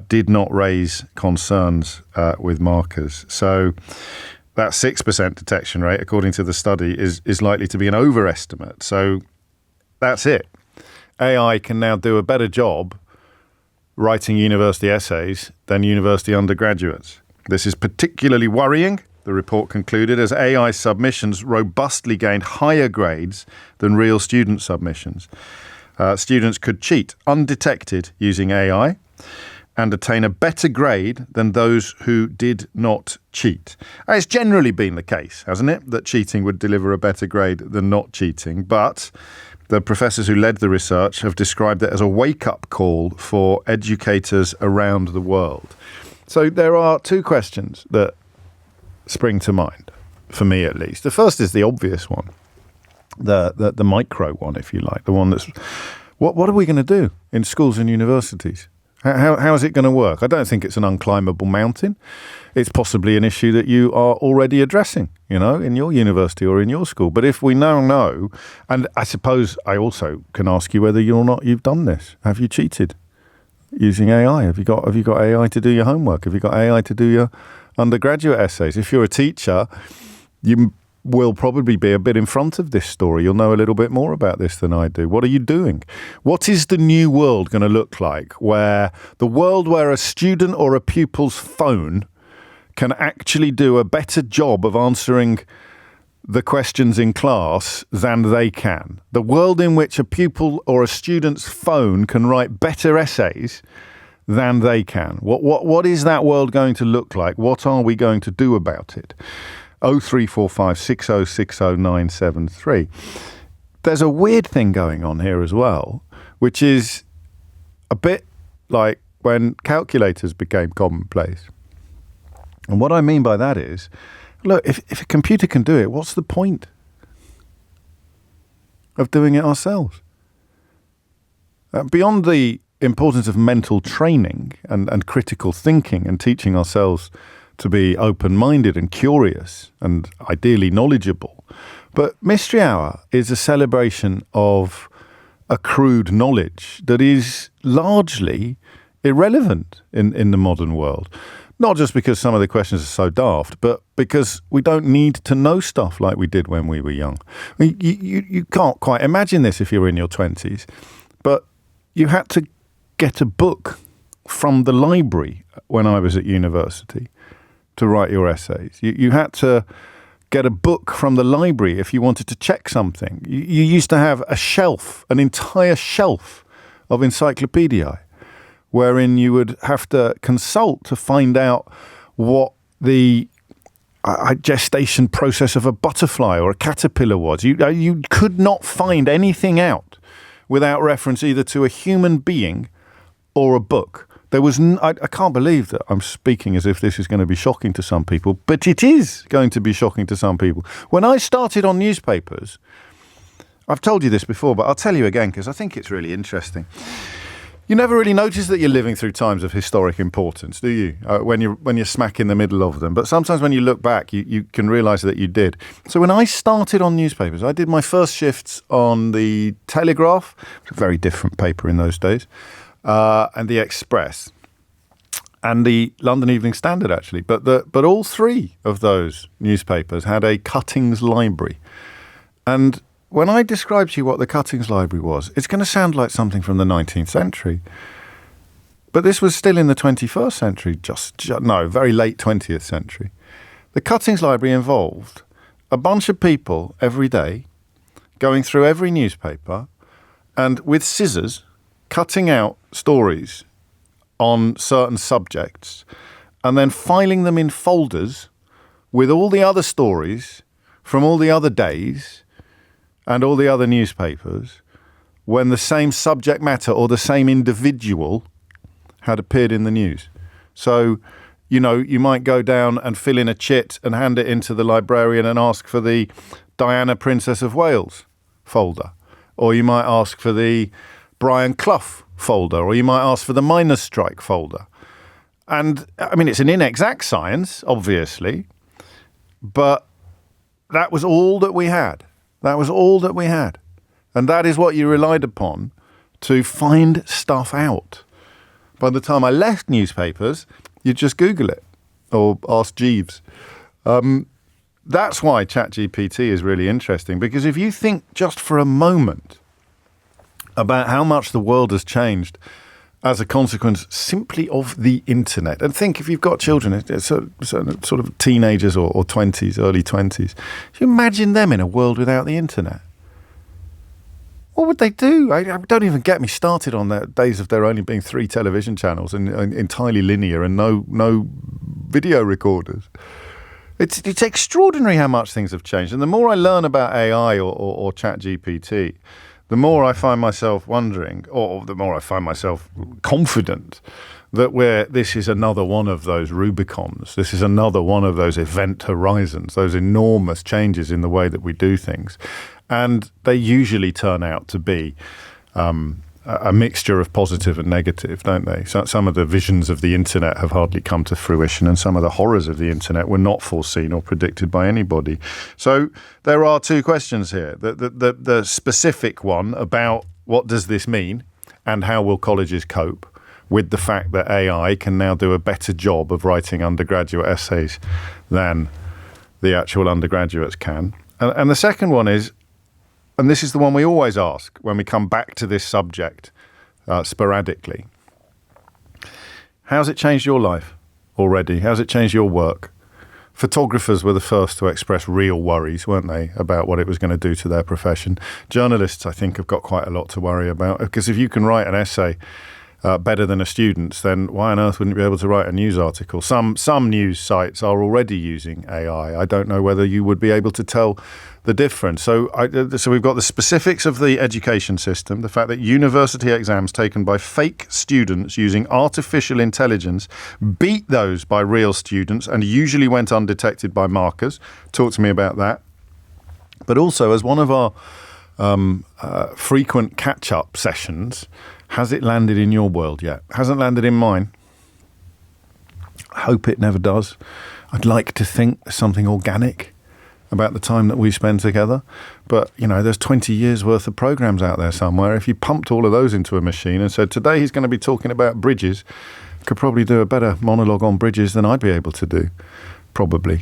did not raise concerns with markers. So that 6% detection rate, according to the study, is likely to be an overestimate. So that's it. AI can now do a better job writing university essays than university undergraduates. This is particularly worrying, the report concluded, as AI submissions robustly gained higher grades than real student submissions. Students could cheat undetected using AI and attain a better grade than those who did not cheat. It's generally been the case, hasn't it, that cheating would deliver a better grade than not cheating. But the professors who led the research have described it as a wake-up call for educators around the world. So there are two questions that spring to mind, for me at least. The first is the obvious one, the micro one, if you like, the one that's, what are we going to do in schools and universities? How is it going to work? I don't think it's an unclimbable mountain. It's possibly an issue that you are already addressing, in your university or in your school. But if we now know, and I suppose I also can ask you whether or not you've done this. Have you cheated using AI? Have you got AI to do your homework? Have you got AI to do your undergraduate essays? If you're a teacher, you will probably be a bit in front of this story. You'll know a little bit more about this than I do. What are you doing? What is the new world going to look like, where a student or a pupil's phone can actually do a better job of answering the questions in class than they can? The world in which a pupil or a student's phone can write better essays than they can. What is that world going to look like? What are we going to do about it? 0345 6060 973. There's a weird thing going on here as well, which is a bit like when calculators became commonplace. And what I mean by that is, look, if a computer can do it, what's the point of doing it ourselves? Beyond the importance of mental training and critical thinking and teaching ourselves to be open-minded and curious and ideally knowledgeable, but Mystery Hour is a celebration of accrued knowledge that is largely irrelevant in the modern world. Not just because some of the questions are so daft, but because we don't need to know stuff like we did when we were young. I mean, you can't quite imagine this if you were in your 20s, but you had to get a book from the library when I was at university to write your essays. You had to get a book from the library if you wanted to check something. You used to have a shelf, an entire shelf of encyclopediae, wherein you would have to consult to find out what the gestation process of a butterfly or a caterpillar was. You could not find anything out without reference either to a human being or a book. There was I can't believe that I'm speaking as if this is going to be shocking to some people, but it is going to be shocking to some people. When I started on newspapers, I've told you this before, but I'll tell you again because I think it's really interesting. You never really notice that you're living through times of historic importance, do you? When you're smack in the middle of them. But sometimes when you look back, you can realise that you did. So when I started on newspapers, I did my first shifts on the Telegraph, a very different paper in those days, and the Express, and the London Evening Standard, actually. But all three of those newspapers had a cuttings library. And when I describe to you what the cuttings library was, it's going to sound like something from the 19th century. But this was still in the 21st century, very late 20th century. The cuttings library involved a bunch of people every day going through every newspaper and with scissors cutting out stories on certain subjects and then filing them in folders with all the other stories from all the other days and all the other newspapers when the same subject matter or the same individual had appeared in the news. So, you might go down and fill in a chit and hand it into the librarian and ask for the Diana, Princess of Wales folder. Or you might ask for the Brian Clough folder. Or you might ask for the miners' strike folder. And, I mean, it's an inexact science, obviously, but that was all that we had. That was all that we had. And that is what you relied upon to find stuff out. By the time I left newspapers, you'd just Google it or ask Jeeves. That's why ChatGPT is really interesting, because if you think just for a moment about how much the world has changed as a consequence simply of the internet, and think if you've got children, sort of teenagers or 20s, early 20s, you imagine them in a world without the internet. What would they do? I don't even get me started on the days of there only being 3 television channels and entirely linear and no video recorders. It's extraordinary how much things have changed. And the more I learn about AI or ChatGPT, the more I find myself wondering, or the more I find myself confident that this is another one of those Rubicons. This is another one of those event horizons, those enormous changes in the way that we do things. And they usually turn out to be a mixture of positive and negative, don't they? So some of the visions of the internet have hardly come to fruition, and some of the horrors of the internet were not foreseen or predicted by anybody. So there are 2 questions here. The specific one about what does this mean and how will colleges cope with the fact that AI can now do a better job of writing undergraduate essays than the actual undergraduates can. And the second one is, and this is the one we always ask when we come back to this subject sporadically. How's it changed your life already? How's it changed your work? Photographers were the first to express real worries, weren't they, about what it was going to do to their profession. Journalists, I think, have got quite a lot to worry about, because if you can write an essay better than a student's, then why on earth wouldn't you be able to write a news article? Some news sites are already using AI. I don't know whether you would be able to tell the difference. So we've got the specifics of the education system, the fact that university exams taken by fake students using artificial intelligence beat those by real students and usually went undetected by markers. Talk to me about that. But also, as one of our frequent catch-up sessions, has it landed in your world yet? Hasn't landed in mine. I hope it never does. I'd like to think there's something organic about the time that we spend together. But, there's 20 years worth of programs out there somewhere. If you pumped all of those into a machine and said, today he's going to be talking about bridges, could probably do a better monologue on bridges than I'd be able to do. Probably.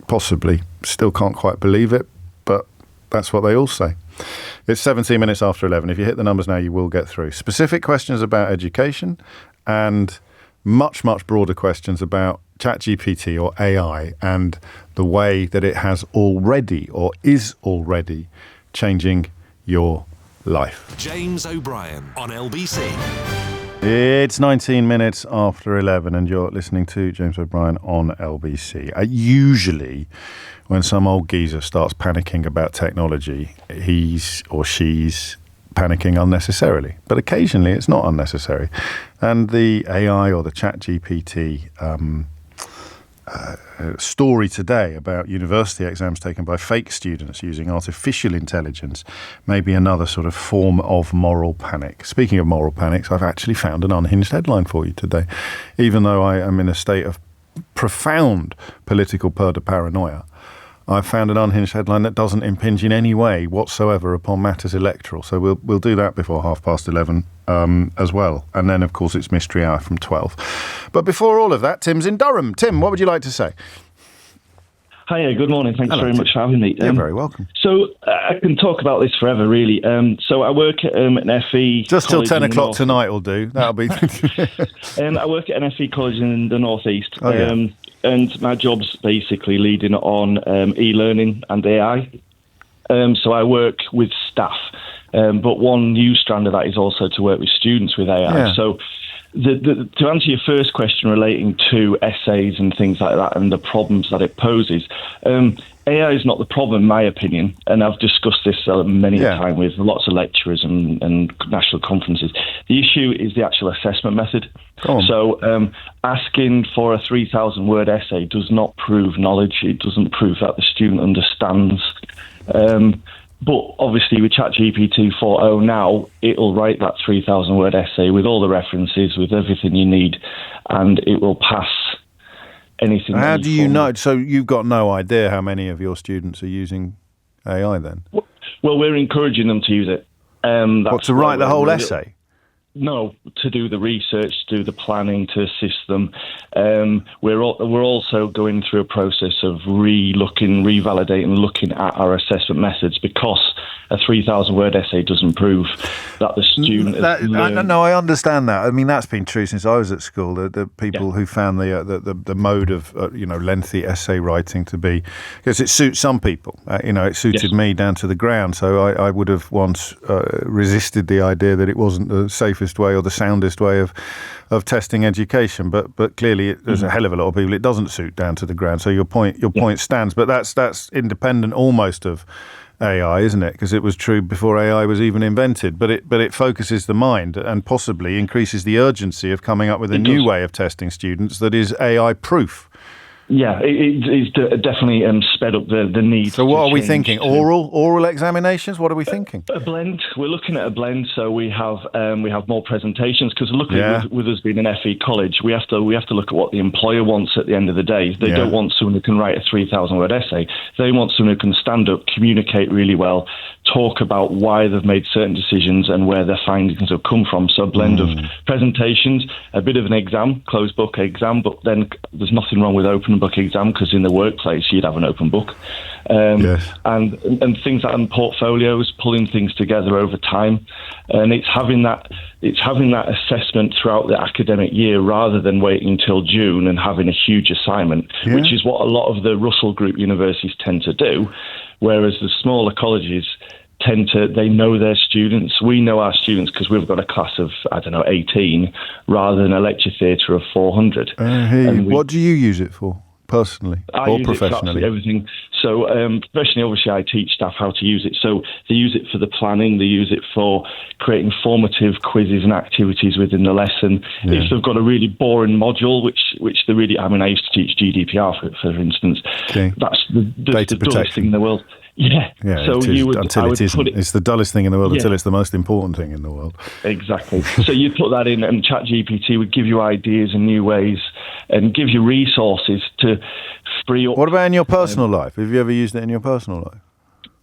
Possibly. Still can't quite believe it, but that's what they all say. It's 17 minutes after 11. If you hit the numbers now, you will get through. Specific questions about education and much, much broader questions about ChatGPT or AI and the way that it has already or is already changing your life. James O'Brien on LBC. It's 19 minutes after 11 and you're listening to James O'Brien on LBC. Usually when some old geezer starts panicking about technology, he's or she's panicking unnecessarily. But occasionally it's not unnecessary. And the AI or the ChatGPT story today about university exams taken by fake students using artificial intelligence may be another sort of form of moral panic. Speaking of moral panics, I've actually found an unhinged headline for you today. Even though I am in a state of profound political paranoia, I've found an unhinged headline that doesn't impinge in any way whatsoever upon matters electoral. So we'll do that before 11:30 as well. And then, of course, it's Mystery Hour from 12. But before all of that, Tim's in Durham. Tim, what would you like to say? Hiya, good morning. Thanks Hello, very Tim. much for having me. You're very welcome. So I can talk about this forever, really. So I work at an FE Just till college 10 in the o'clock north. tonight will do. That'll be... I work at an FE college in the northeast. Oh, yeah. And my job's basically leading on e-learning and AI. So I work with staff. But one new strand of that is also to work with students with AI. Yeah. So to answer your first question relating to essays and things like that and the problems that it poses, AI is not the problem, in my opinion, and I've discussed this many a time with lots of lecturers and national conferences. The issue is the actual assessment method. So asking for a 3,000-word essay does not prove knowledge. It doesn't prove that the student understands. But obviously with ChatGPT 4.0 now, it'll write that 3,000-word essay with all the references, with everything you need, and it will pass anything. How do you know? So you've got no idea how many of your students are using AI then? Well, we're encouraging them to use it. To write the whole essay? No, to do the research, to do the planning, to assist them. We're also going through a process of revalidating, looking at our assessment methods, because a 3,000-word essay doesn't prove that the student has learned. No, I understand that. I mean, that's been true since I was at school. The people who found the mode of lengthy essay writing to be, because it suits some people. It suited me down to the ground. So I would have once resisted the idea that it wasn't the safest way or the soundest way of testing education. But clearly, there's a hell of a lot of people it doesn't suit down to the ground. So your point stands. But that's independent almost of AI, isn't it? Because it was true before AI was even invented. But it focuses the mind and possibly increases the urgency of coming up with a new way of testing students that is AI proof. Yeah, it's definitely sped up the need. So what are we thinking? Oral examinations? What are we thinking? A blend. We're looking at a blend. So we have more presentations, because luckily with us being an FE college, we have to look at what the employer wants at the end of the day. They don't want someone who can write a 3,000-word essay. They want someone who can stand up, communicate really well, talk about why they've made certain decisions and where their findings have come from. So a blend of presentations, a bit of an exam, closed book exam, but then there's nothing wrong with open book exam, because in the workplace you'd have an open book. And things like portfolios, pulling things together over time, and it's having that assessment throughout the academic year rather than waiting until June and having a huge assignment, which is what a lot of the Russell Group universities tend to do, whereas the smaller colleges they know their students. We know our students because we've got a class of, 18, rather than a lecture theatre of 400. What do you use it for, personally or professionally? Everything. So professionally, obviously, I teach staff how to use it. So they use it for the planning. They use it for creating formative quizzes and activities within the lesson. Yeah. If they've got a really boring module, which they really, I used to teach GDPR, for instance. Okay. That's the dullest thing in the world. Yeah. So it's the dullest thing in the world until it's the most important thing in the world. Exactly. So you put that in, and ChatGPT would give you ideas and new ways, and give you resources to free up. What about in your personal life? Have you ever used it in your personal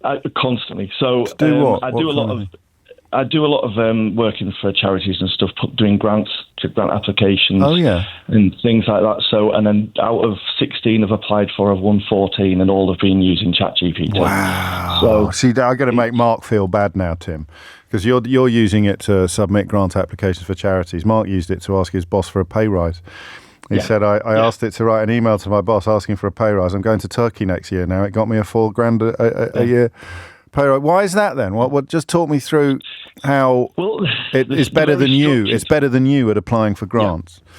life? Constantly. So I do a lot of working for charities and stuff, doing grant applications. And things like that. So, and then out of 16 I've applied for, I've won 14, and all have been using ChatGPT. Wow. So, see, I've got to make Mark feel bad now, Tim, because you're using it to submit grant applications for charities. Mark used it to ask his boss for a pay rise. He said, I asked it to write an email to my boss asking for a pay rise. I'm going to Turkey next year now. It got me a $4,000 a year. Why is that then? What? Just talk me through how it's better than you. It's better than you at applying for grants. Yeah.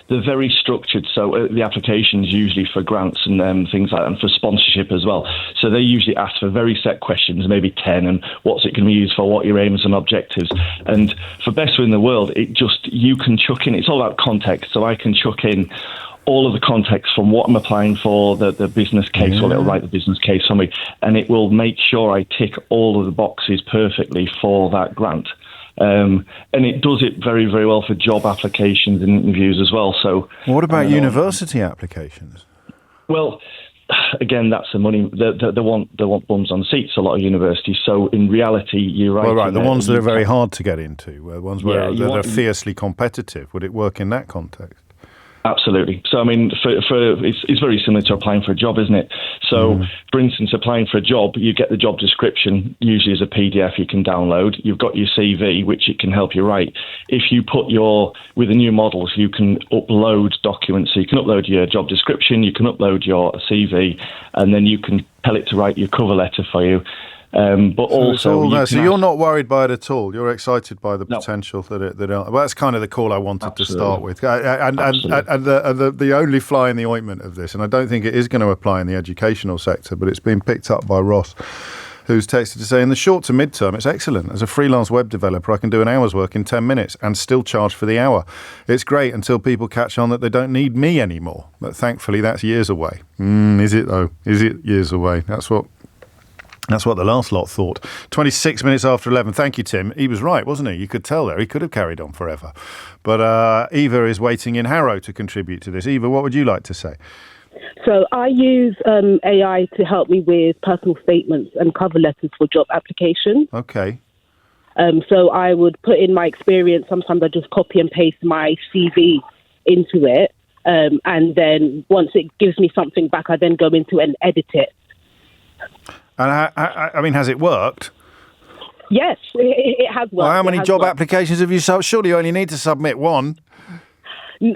They're very structured. So the applications usually for grants and things like that, and for sponsorship as well. So they usually ask for very set questions, maybe 10, and what's it going to be used for, what are your aims and objectives. And for Best Way in the World, you can chuck in, it's all about context. So I can chuck in all of the context from what I'm applying for, the business case, or it'll write the business case for me, and it will make sure I tick all of the boxes perfectly for that grant. And it does it very, very well for job applications and interviews as well. So, what about university applications? Well, again, that's the money. They want bums on seats, a lot of universities. So in reality, you're right. Well, right, the ones that are very hard to get into, ones where they're fiercely competitive. Would it work in that context? Absolutely. So, I mean, it's very similar to applying for a job, isn't it? So, for instance, applying for a job, you get the job description, usually as a PDF you can download. You've got your CV, which it can help you write. If you with the new models, you can upload documents. So you can upload your job description, you can upload your CV, and then you can tell it to write your cover letter for you. But also, so you're not worried by it at all. You're excited by the potential well, that's kind of the call I wanted to start with. And the only fly in the ointment of this, and I don't think it is going to apply in the educational sector, but it's been picked up by Ross, who's texted to say, in the short to mid-term, it's excellent. As a freelance web developer, I can do an hour's work in 10 minutes and still charge for the hour. It's great until people catch on that they don't need me anymore. But thankfully, that's years away. Is it, though? Is it years away? That's what the last lot thought. 26 minutes after 11. Thank you, Tim. He was right, wasn't he? You could tell there. He could have carried on forever. But Eva is waiting in Harrow to contribute to this. Eva, what would you like to say? So I use AI to help me with personal statements and cover letters for job applications. Okay. So I would put in my experience. Sometimes I just copy and paste my CV into it. And then once it gives me something back, I then go into and edit it. And I mean, has it worked? Yes, it has worked. Well, how many job applications have you submitted? Surely you only need to submit one.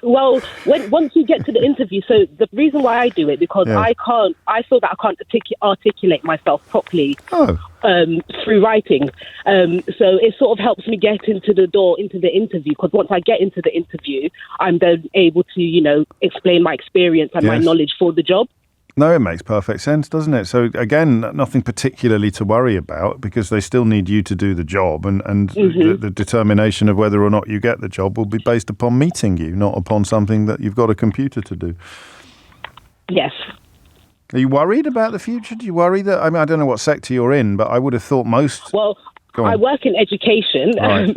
Well, once you get to the interview, so the reason why I do it, because I feel that I can't articulate myself properly through writing. So it sort of helps me get into the door, into the interview, because once I get into the interview, I'm then able to, explain my experience and my knowledge for the job. No, it makes perfect sense, doesn't it? So, again, nothing particularly to worry about, because they still need you to do the job, and the determination of whether or not you get the job will be based upon meeting you, not upon something that you've got a computer to do. Yes. Are you worried about the future? Do you worry that, I don't know what sector you're in, but I would have thought most... Well, I work in education, right.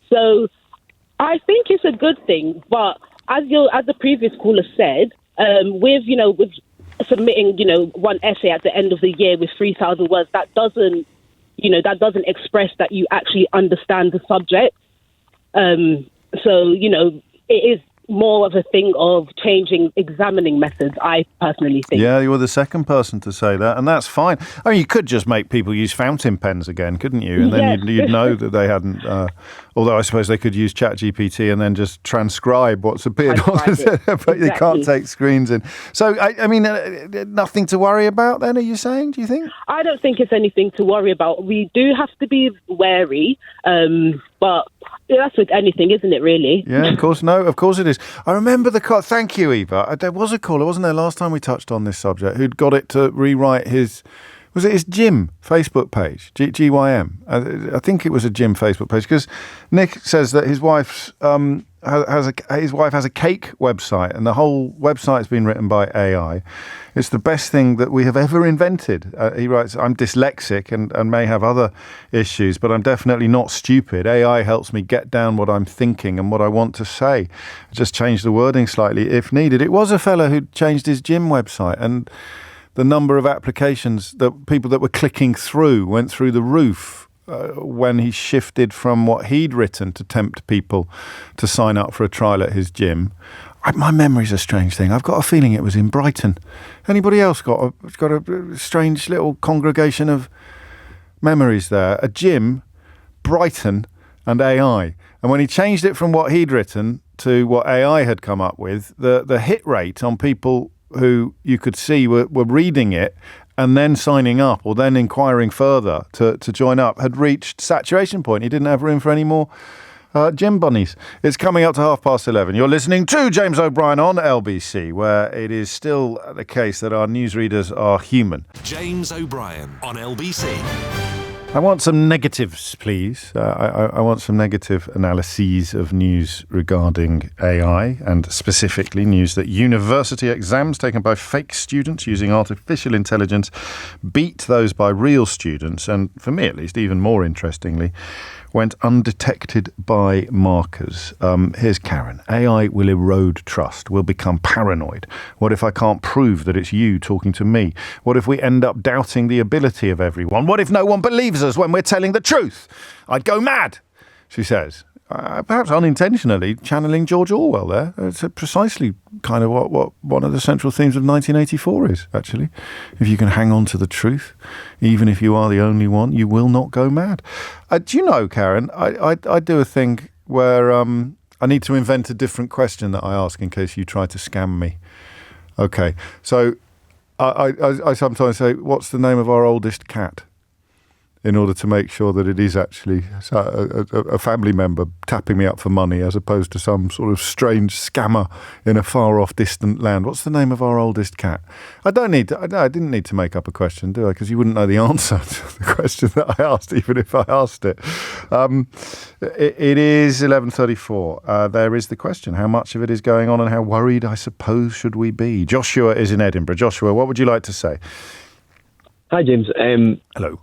So I think it's a good thing, but as the previous caller said, with submitting, one essay at the end of the year with 3,000 words, that doesn't express that you actually understand the subject. So, it is more of a thing of changing examining methods, I personally think. Yeah, you were the second person to say that, and that's fine. I mean, you could just make people use fountain pens again, couldn't you? And then you'd know that they hadn't Although I suppose they could use ChatGPT and then just transcribe what's appeared on it, but they can't take screens in. So, I mean, nothing to worry about then, are you saying, do you think? I don't think it's anything to worry about. We do have to be wary, but that's with anything, isn't it, really? Yeah, of course. No, of course it is. I remember the call. Thank you, Eva. There was a caller, wasn't there, last time we touched on this subject, who'd got it to rewrite his gym Facebook page, GYM? I think it was a gym Facebook page, because Nick says that his wife's has a cake website, and the whole website's been written by AI. It's the best thing that we have ever invented. He writes, I'm dyslexic and may have other issues, but I'm definitely not stupid. AI helps me get down what I'm thinking and what I want to say. Just change the wording slightly if needed. It was a fella who changed his gym website, and the number of applications that people that were clicking through went through the roof when he shifted from what he'd written to tempt people to sign up for a trial at his gym. My memory's a strange thing. I've got a feeling it was in Brighton. Anybody else got a strange little congregation of memories there? A gym, Brighton, and AI. And when he changed it from what he'd written to what AI had come up with, the hit rate on people who you could see were reading it and then signing up or then inquiring further to join up had reached saturation point. He didn't have room for any more gym bunnies. It's coming up to 11:30. You're listening to James O'Brien on LBC, where it is still the case that our newsreaders are human. James O'Brien on LBC. I want some negatives, please. I want some negative analyses of news regarding AI, and specifically news that university exams taken by fake students using artificial intelligence beat those by real students, and for me at least, even more interestingly, went undetected by markers. Here's Karen. AI will erode trust. We'll become paranoid. What if I can't prove that it's you talking to me? What if we end up doubting the ability of everyone? What if no one believes us when we're telling the truth? I'd go mad, she says. Perhaps unintentionally channeling George Orwell there. It's precisely kind of what one of the central themes of 1984 is, actually. If you can hang on to the truth, even if you are the only one, you will not go mad. Do you know, Karen, I do a thing where I need to invent a different question that I ask in case you try to scam me. Okay, so I sometimes say, what's the name of our oldest cat? In order to make sure that it is actually a family member tapping me up for money as opposed to some sort of strange scammer in a far-off distant land. What's the name of our oldest cat? I didn't need to make up a question, do I? Because you wouldn't know the answer to the question that I asked, even if I asked it. It is 11:34. There is the question. How much of it is going on and how worried, I suppose, should we be? Joshua is in Edinburgh. Joshua, what would you like to say? Hi, James. Hello.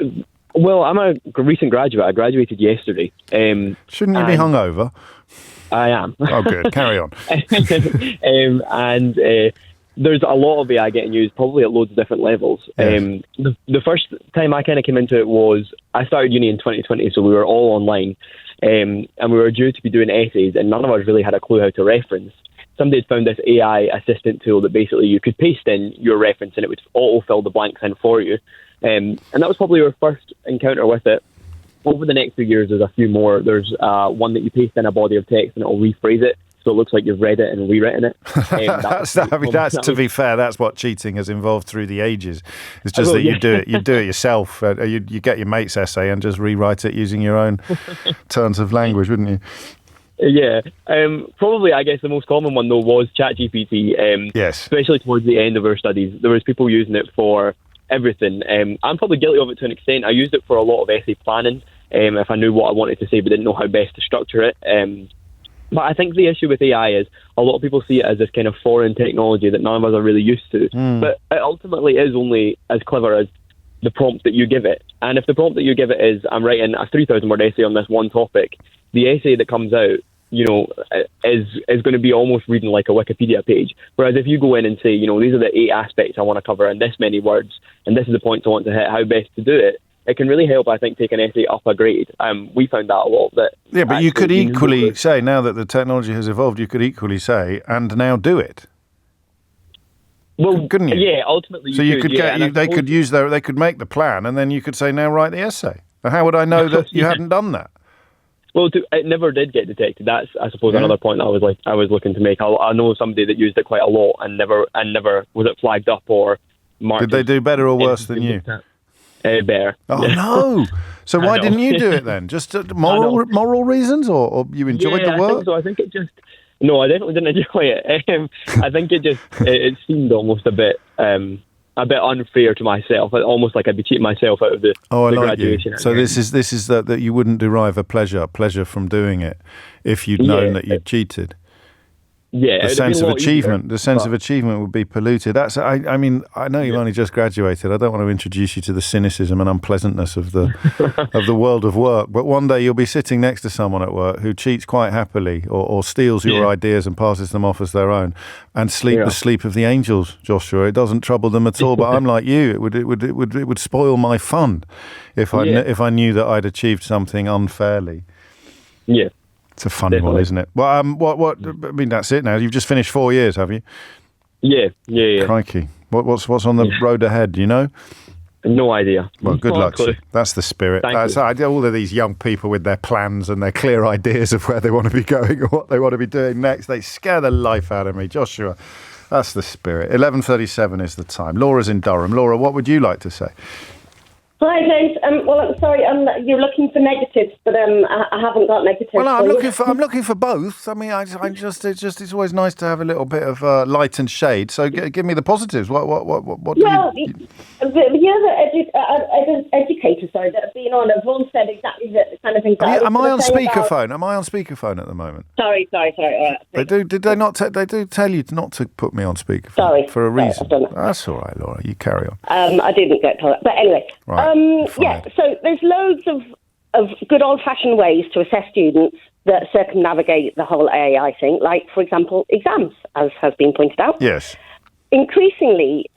Well, I'm a recent graduate. I graduated yesterday. Shouldn't you be hungover? I am. Oh, good. Carry on. There's a lot of AI getting used, probably at loads of different levels. Yes. The first time I kind of came into it was, I started uni in 2020, so we were all online, and we were due to be doing essays, and none of us really had a clue how to reference. Somebody had found this AI assistant tool that basically you could paste in your reference and it would auto-fill the blanks in for you. And that was probably our first encounter with it. Over the next few years, there's a few more. There's one that you paste in a body of text and it'll rephrase it, so it looks like you've read it and rewritten it. That's to be fair, that's what cheating has involved through the ages. It's just that you do it yourself. You get your mate's essay and just rewrite it using your own turns of language, wouldn't you? Yeah, probably I guess the most common one though was ChatGPT. Yes, especially towards the end of our studies, there was people using it for everything. I'm probably guilty of it to an extent. I used it for a lot of essay planning, if I knew what I wanted to say but didn't know how best to structure it. But I think the issue with AI is a lot of people see it as this kind of foreign technology that none of us are really used to. But it ultimately is only as clever as the prompt that you give it. And if the prompt that you give it is, I'm writing a 3,000 word essay on this one topic, the essay that comes out, is going to be almost reading like a Wikipedia page. Whereas if you go in and say, these are the 8 aspects I want to cover in this many words, and this is the points I want to hit, how best to do it, it can really help, I think, take an essay up a grade. We found that a lot. Yeah, but you could equally say, now that the technology has evolved, you could equally say, and now do it. Well, couldn't you? Yeah, ultimately. They could make the plan, and then you could say, now write the essay. And how would I know that you hadn't done that? Well, it never did get detected. That's, I suppose, another point I was looking to make. I know somebody that used it quite a lot and never was it flagged up or marked. Did they do better or worse than you? Better. Oh no! So why didn't you do it then? Just moral reasons, or you enjoyed the work? I think so. I think it just. No, I definitely didn't enjoy it. I think it just it seemed almost a bit unfair to myself. Almost like I'd be cheating myself out of the graduation. You. So this is that you wouldn't derive a pleasure from doing it if you'd known that you'd cheated. Yeah, the sense of achievement would be polluted. I mean, I know you've only just graduated. I don't want to introduce you to the cynicism and unpleasantness of the of the world of work. But one day you'll be sitting next to someone at work who cheats quite happily, or steals your ideas and passes them off as their own, and sleep the sleep of the angels. Joshua, it doesn't trouble them at all. But I'm like you. It would spoil my fun if I knew that I'd achieved something unfairly. Yeah. It's a funny one, isn't it? Well, what? I mean, that's it now. You've just finished 4 years, have you? Yeah. Crikey. What's on the road ahead, do you know? No idea. Well, good luck to you. That's the spirit. All of these young people with their plans and their clear ideas of where they want to be going or what they want to be doing next, they scare the life out of me. Joshua, that's the spirit. 11:37 is the time. Laura's in Durham. Laura, what would you like to say? Hi, James. Well, I'm sorry. You're looking for negatives, but I haven't got negatives. Well, I'm looking for both. I mean, it's always nice to have a little bit of light and shade. So give me the positives. What? The other educators, that have been on have all said exactly the kind of things. Am I on speakerphone? Am I on speakerphone at the moment? Sorry. They do. Did they not? They do tell you not to put me on speakerphone. Sorry, for a reason. I've done it. That's all right, Laura. You carry on. I didn't get to it, but anyway. Right. So there's loads of good old-fashioned ways to assess students that circumnavigate the whole AI thing, like, for example, exams, as has been pointed out. Yes. Increasingly,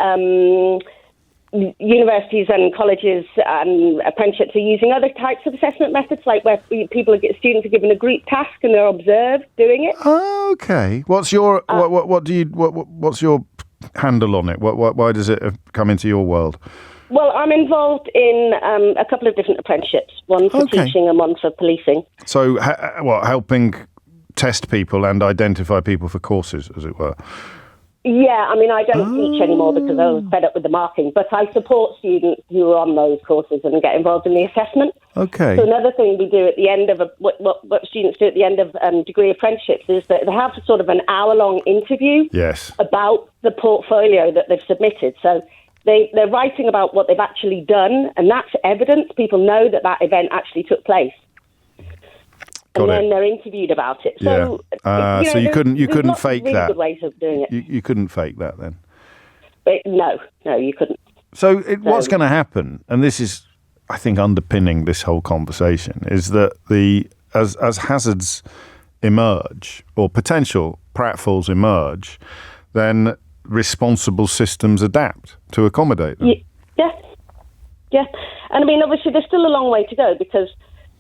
universities and colleges and apprenticeships are using other types of assessment methods, like where students are given a group task and they're observed doing it. Okay. What's your what's your handle on it? Why does it come into your world? Well, I'm involved in a couple of different apprenticeships, one for teaching and one for policing. So, helping test people and identify people for courses, as it were? Yeah, I mean, I don't teach anymore because I was fed up with the marking, but I support students who are on those courses and get involved in the assessment. Okay. So another thing we do at the end of what students do at the end of degree apprenticeships is that they have sort of an hour-long interview about the portfolio that they've submitted. So they're writing about what they've actually done, and that's evidence. People know that event actually took place. Then they're interviewed about it. So, so you couldn't fake really that. Good ways of doing it. You couldn't fake that then. But no, you couldn't. So what's going to happen, and this is, I think, underpinning this whole conversation, is that as hazards emerge or potential pratfalls emerge, then responsible systems adapt to accommodate them. Yeah. And I mean, obviously, there's still a long way to go because,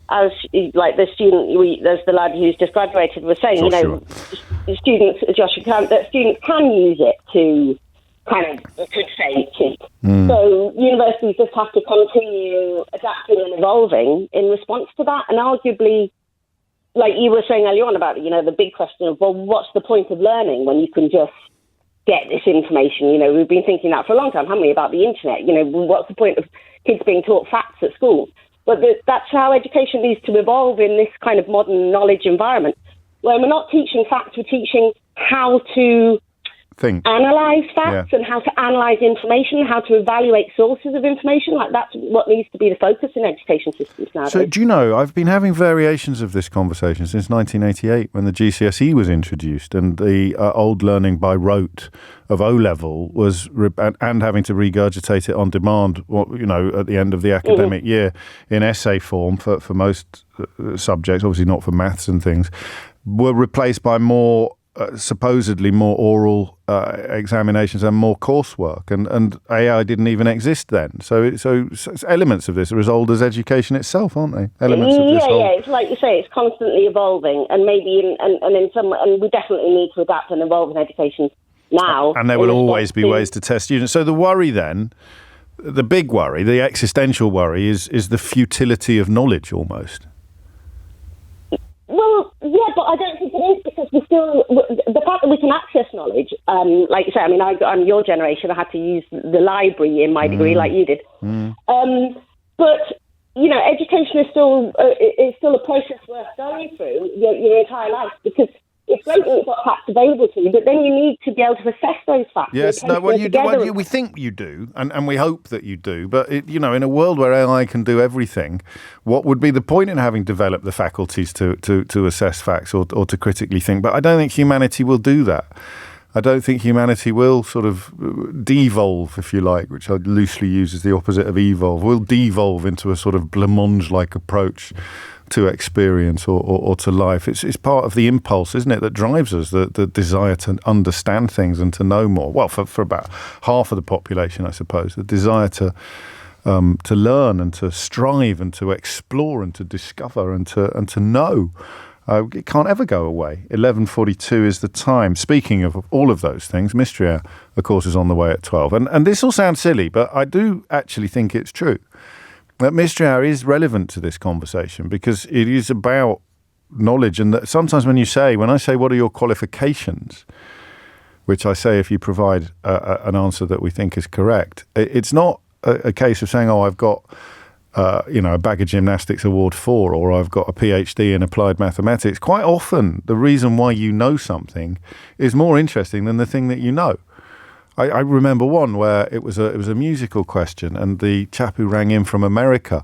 as like the student, there's the lad who's just graduated was saying, students can use it to kind of say cheat. So universities just have to continue adapting and evolving in response to that. And arguably, like you were saying earlier on about, the big question of, well, what's the point of learning when you can just get this information? We've been thinking that for a long time, haven't we, about the internet? What's the point of kids being taught facts at school? But that's how education needs to evolve in this kind of modern knowledge environment, where we're not teaching facts, we're teaching how to analyse facts and how to analyse information, how to evaluate sources of information. Like that's what needs to be the focus in education systems nowadays. So do you know, I've been having variations of this conversation since 1988 when the GCSE was introduced and the old learning by rote of O-level was, and having to regurgitate it on demand, at the end of the academic year in essay form for most subjects, obviously not for maths and things, were replaced by more supposedly more oral examinations and more coursework, and AI didn't even exist then. So elements of this are as old as education itself, aren't they? Elements of this whole... It's like you say, it's constantly evolving, and maybe and we definitely need to adapt and evolve in education now. And there will always be ways to test students. So the worry then, the big worry, the existential worry, is the futility of knowledge almost. Well, yeah, but I don't think it is, because the fact that we can access knowledge, like you say, I mean, I'm your generation, I had to use the library in my degree like you did. But, you know, education is still a process worth going through your entire life, because it's great that you've got facts available to you, but then you need to be able to assess those facts. Yes, no, well, we think you do, and we hope that you do. But, in a world where AI can do everything, what would be the point in having developed the faculties to assess facts or to critically think? But I don't think humanity will do that. I don't think humanity will sort of devolve, if you like, which I loosely use as the opposite of evolve, will devolve into a sort of blancmange-like approach to experience or to life. It's part of the impulse, isn't it, that drives us, the desire to understand things and to know more. Well, for about half of the population, I suppose, the desire to learn and to strive and to explore and to discover and to know. It can't ever go away. 11:42 is the time. Speaking of all of those things, Mystery Hour, of course, is on the way at 12. And this will sound silly, but I do actually think it's true. That Mystery Hour is relevant to this conversation because it is about knowledge. And that sometimes when I say, what are your qualifications, which I say if you provide an answer that we think is correct, it's not a case of saying, I've got a bag of gymnastics award 4, or I've got a PhD in applied mathematics. Quite often, the reason why you know something is more interesting than the thing that you know. I remember one where it was a musical question, and the chap who rang in from America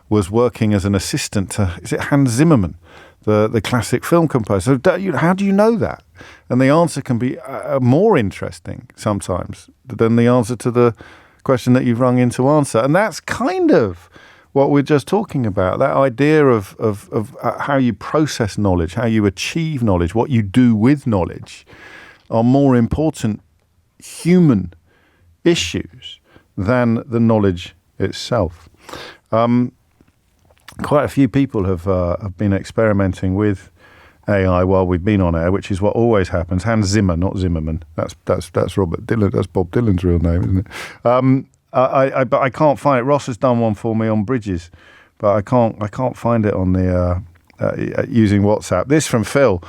was working as an assistant to, is it Hans Zimmerman, the classic film composer? So how do you know that? And the answer can be more interesting sometimes than the answer to the question that you've rung in to answer. And that's kind of what we're just talking about, that idea of how you process knowledge, how you achieve knowledge, what you do with knowledge are more important human issues than the knowledge itself. Quite a few people have been experimenting with AI while we've been on air, which is what always happens. Hans Zimmer, not Zimmerman. That's Robert Dylan. That's Bob Dylan's real name, isn't it? But I can't find it. Ross has done one for me on bridges, but I can't find it on the using WhatsApp. This from Phil.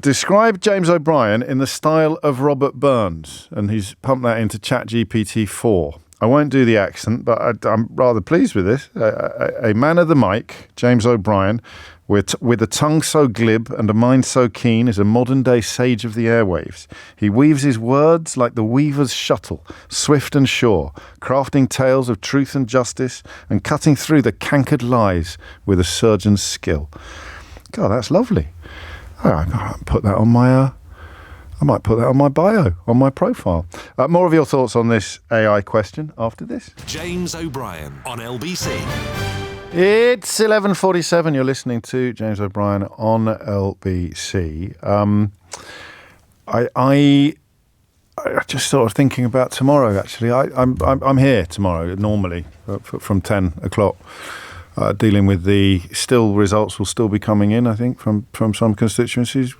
Describe James O'Brien in the style of Robert Burns, and he's pumped that into ChatGPT 4. I won't do the accent, but I'm rather pleased with this. A man of the mic, James O'Brien, with a tongue so glib and a mind so keen, is a modern-day sage of the airwaves. He weaves his words like the weaver's shuttle, swift and sure, crafting tales of truth and justice and cutting through the cankered lies with a surgeon's skill. God, that's lovely. I might put that on my bio, on my profile. More of your thoughts on this AI question after this. James O'Brien on LBC. It's 11:47. You're listening to James O'Brien on LBC. I just sort of thinking about tomorrow. Actually, I'm here tomorrow normally from 10 o'clock. Dealing with the results will still be coming in, I think, from some constituencies,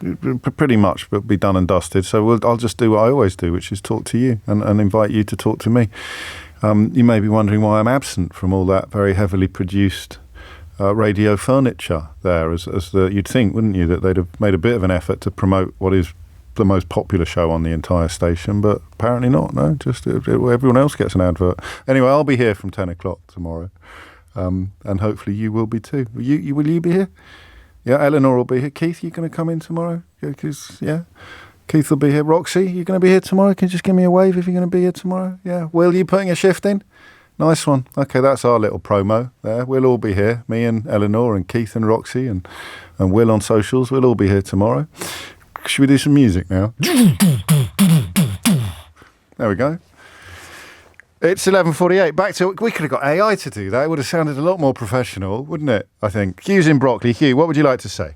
pretty much, but be done and dusted. So I'll just do what I always do, which is talk to you and invite you to talk to me. You may be wondering why I'm absent from all that very heavily produced radio furniture there, as you'd think, wouldn't you, that they'd have made a bit of an effort to promote what is the most popular show on the entire station, but apparently not. No, just everyone else gets an advert. Anyway, I'll be here from 10 o'clock tomorrow. And hopefully you will be too. Will you be here? Yeah, Eleanor will be here. Keith, you going to come in tomorrow? Yeah, Keith will be here. Roxy, you going to be here tomorrow? Can you just give me a wave if you're going to be here tomorrow? Yeah. Will, you putting a shift in? Nice one. Okay, that's our little promo there. We'll all be here. Me and Eleanor and Keith and Roxy and Will on socials. We'll all be here tomorrow. Should we do some music now? There we go. It's 11:48. Back to, we could have got AI to do that. It would have sounded a lot more professional, wouldn't it? I think. Hugh's in Brockley. Hugh, what would you like to say?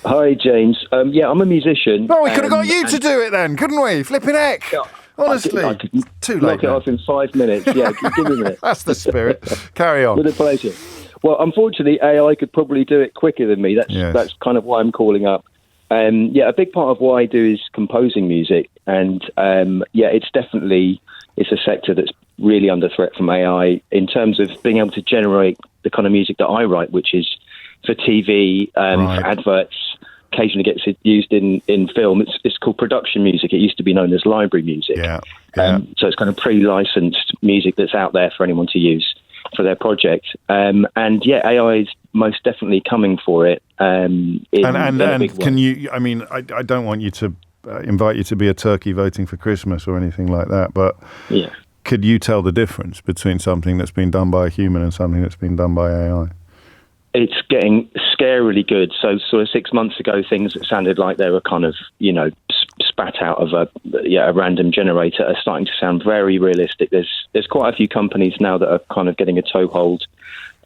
Hi, James. Yeah, I'm a musician. Oh, we could have got you to do it then, couldn't we? Flipping heck. Yeah, honestly. I could too late. Knock it off in 5 minutes. Yeah, give me a minute. That's the spirit. Carry on. With a pleasure. Well, unfortunately, AI could probably do it quicker than me. That's kind of why I'm calling up. A big part of what I do is composing music, and it's a sector that's really under threat from AI in terms of being able to generate the kind of music that I write, which is for TV, for adverts. Occasionally gets used in film. It's called production music. It used to be known as library music. So it's kind of pre-licensed music that's out there for anyone to use for their project. AI is most definitely coming for it. And can you? I mean, I don't want you to invite you to be a turkey voting for Christmas or anything like that, but could you tell the difference between something that's been done by a human and something that's been done by AI? It's getting scarily good. So sort of 6 months ago, things that sounded like they were kind of, spat out of a random generator are starting to sound very realistic. There's quite a few companies now that are kind of getting a toehold.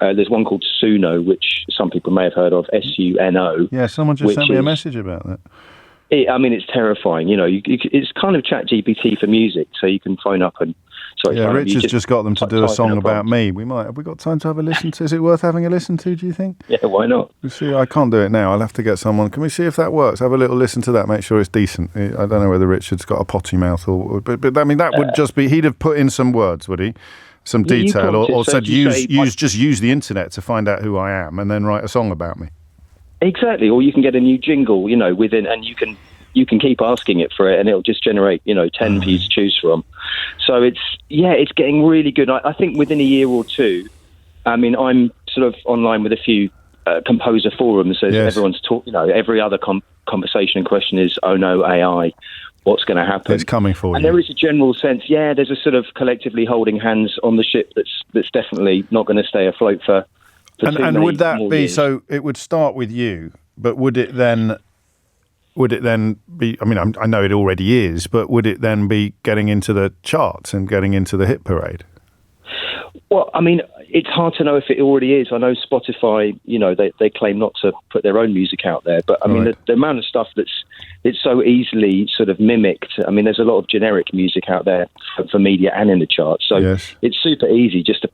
There's one called Suno, which some people may have heard of, SUNO. Yeah, someone just sent me a message about that. It's terrifying. It's kind of ChatGPT for music, so you can phone up and... Richard's just got them to do a song about me. Have we got time to have a listen to? Is it worth having a listen to, do you think? Yeah, why not? You see, I can't do it now. I'll have to get someone. Can we see if that works? Have a little listen to that, make sure it's decent. I don't know whether Richard's got a potty mouth but I mean, that would just be, he'd have put in some words, would he? Some detail, or said use the internet to find out who I am and then write a song about me. Exactly, or you can get a new jingle, within, and you can keep asking it for it, and it'll just generate, 10 for you to choose from. So it's getting really good. I think within a year or two, I mean, I'm sort of online with a few composer forums. So everyone's talking, every other conversation and question is, oh no, AI, what's going to happen? It's coming for you. And there is a general sense, there's a sort of collectively holding hands on the ship that's definitely not going to stay afloat for and would that be years. So it would start with you, but would it then be, I mean, I know it already is, but would it then be getting into the charts and getting into the hit parade? Well, I mean, it's hard to know if it already is. I know Spotify, they claim not to put their own music out there, but I mean, the amount of stuff it's so easily sort of mimicked. I mean, there's a lot of generic music out there for media and in the charts, so it's super easy just to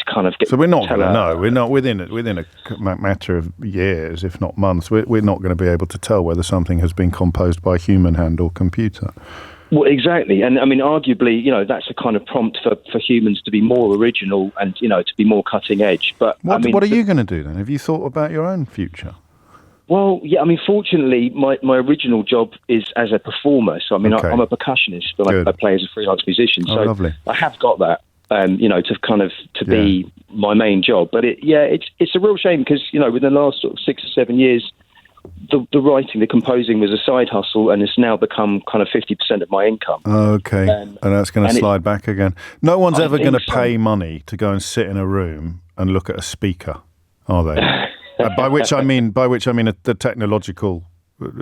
kind of get. So we're not going to know. We're not within a matter of years, if not months. We're not going to be able to tell whether something has been composed by human hand or computer. Well, exactly. And I mean, arguably, that's a kind of prompt for humans to be more original and, to be more cutting edge. But what are you going to do then? Have you thought about your own future? Well, yeah, I mean, fortunately, my original job is as a performer. So, I mean, I'm a percussionist, but I play as a freelance musician. So lovely. I have got that, to be my main job. But it's a real shame because, within the last sort of 6 or 7 years, the writing, the composing was a side hustle, and it's now become kind of 50% of my income. Okay, and that's going to slide back again. No one's ever going to pay money to go and sit in a room and look at a speaker, are they? By which I mean the technological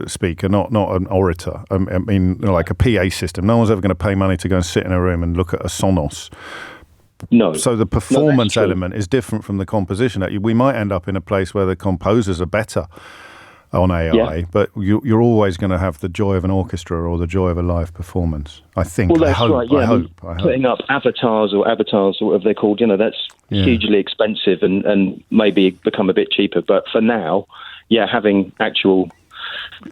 speaker, not an orator. I mean, like a PA system. No one's ever going to pay money to go and sit in a room and look at a Sonos. No. So the performance element is different from the composition. We might end up in a place where the composers are better on AI, but you're always going to have the joy of an orchestra or the joy of a live performance. I think. Well, that's I hope, right. Yeah, I hope. Putting up avatars or whatever they're called, that's hugely expensive and maybe become a bit cheaper. But for now, having actual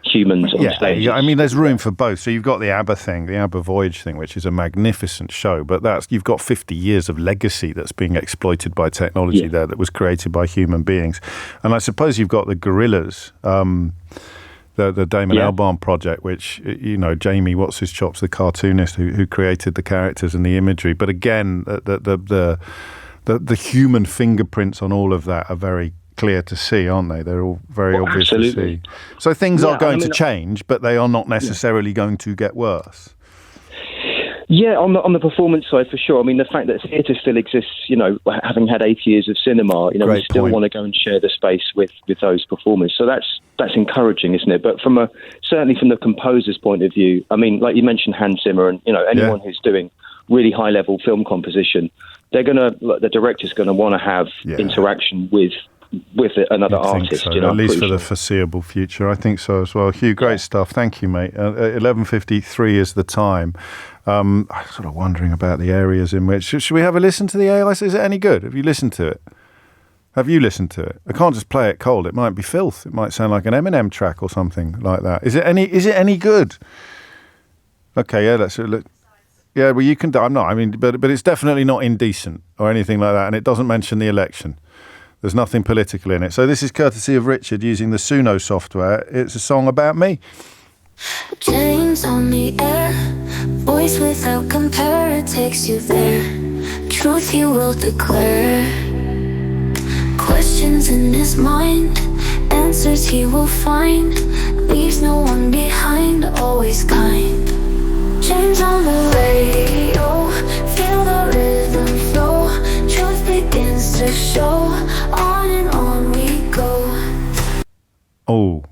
humans on stage. Yeah, I mean, there's room for both. So you've got the ABBA thing, the ABBA Voyage thing, which is a magnificent show, but you've got 50 years of legacy that's being exploited by technology there that was created by human beings. And I suppose you've got the Gorillas, the Damon Albarn project, which, Jamie What's-His-Chops, the cartoonist who created the characters and the imagery. But again, the human fingerprints on all of that are very clear to see, aren't they? They're all very obvious to see. So things are going to change, but they are not necessarily going to get worse. Yeah, on the performance side, for sure. I mean, the fact that theatre still exists, having had 80 years of cinema, we still want to go and share the space with those performers. So that's encouraging, isn't it? But certainly from the composer's point of view, I mean, like you mentioned Hans Zimmer and, anyone who's doing really high-level film composition, the director's going to want to have interaction with another artist. So, at least for the foreseeable future. I think so as well. Hugh, great stuff. Thank you, mate. 11:53 is the time. I'm sort of wondering about the areas in which... Should we have a listen to the AI? Is it any good? Have you listened to it? Have you listened to it? I can't just play it cold. It might be filth. It might sound like an Eminem track or something like that. Is it any good? Okay, let's look. Yeah, well, you can... I'm not. I mean, but it's definitely not indecent or anything like that, and it doesn't mention the election. There's nothing political in it. So this is courtesy of Richard using the Suno software. It's a song about me. James on the air, voice without compare, takes you there. Truth he will declare. Questions in his mind, answers he will find. Leaves no one behind, always kind. James on the radio, feel the rhythm flow. Truth begins to show, on and on we go. Oh,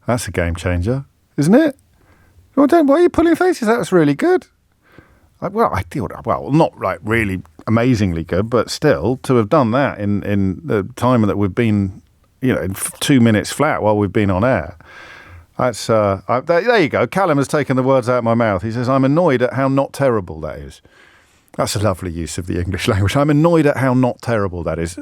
that's a game changer, isn't it? Well, why are you pulling faces? That was really good. Well, not like really amazingly good, but still, to have done that in the time that we've been, 2 minutes flat while we've been on air. That's there you go. Callum has taken the words out of my mouth. He says, I'm annoyed at how not terrible that is. That's a lovely use of the English language. I'm annoyed at how not terrible that is.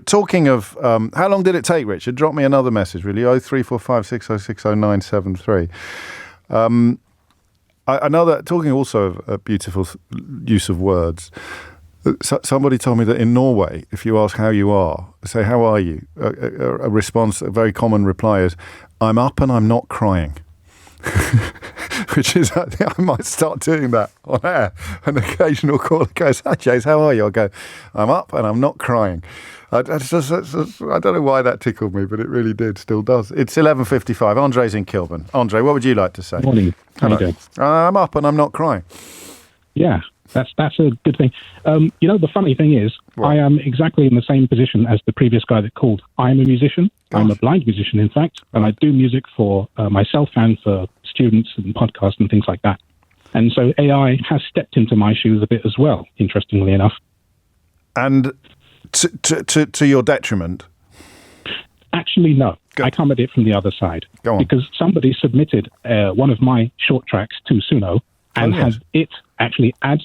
Talking of, how long did it take, Richard? Drop me another message, really. 03456060973. I know that, talking also of a beautiful use of words, somebody told me that in Norway, if you ask how you are, say, how are you? A response, a very common reply is, I'm up and I'm not crying. Which is, I might start doing that on air. An occasional caller goes, hi, James, how are you? I go, I'm up and I'm not crying. I don't know why that tickled me, but it really did, still does. It's 11:55. Andre's in Kilburn. Andre, what would you like to say? Morning. How are you doing? I'm up and I'm not crying. Yeah, that's a good thing. The funny thing is, I am exactly in the same position as the previous guy that called. I'm a musician. Gosh. I'm a blind musician, in fact, and I do music for myself and for students and podcasts and things like that. And so AI has stepped into my shoes a bit as well, interestingly enough. And to your detriment? Actually, no. Good. I come at it from the other side. Go on. Because somebody submitted one of my short tracks to Suno and has it actually add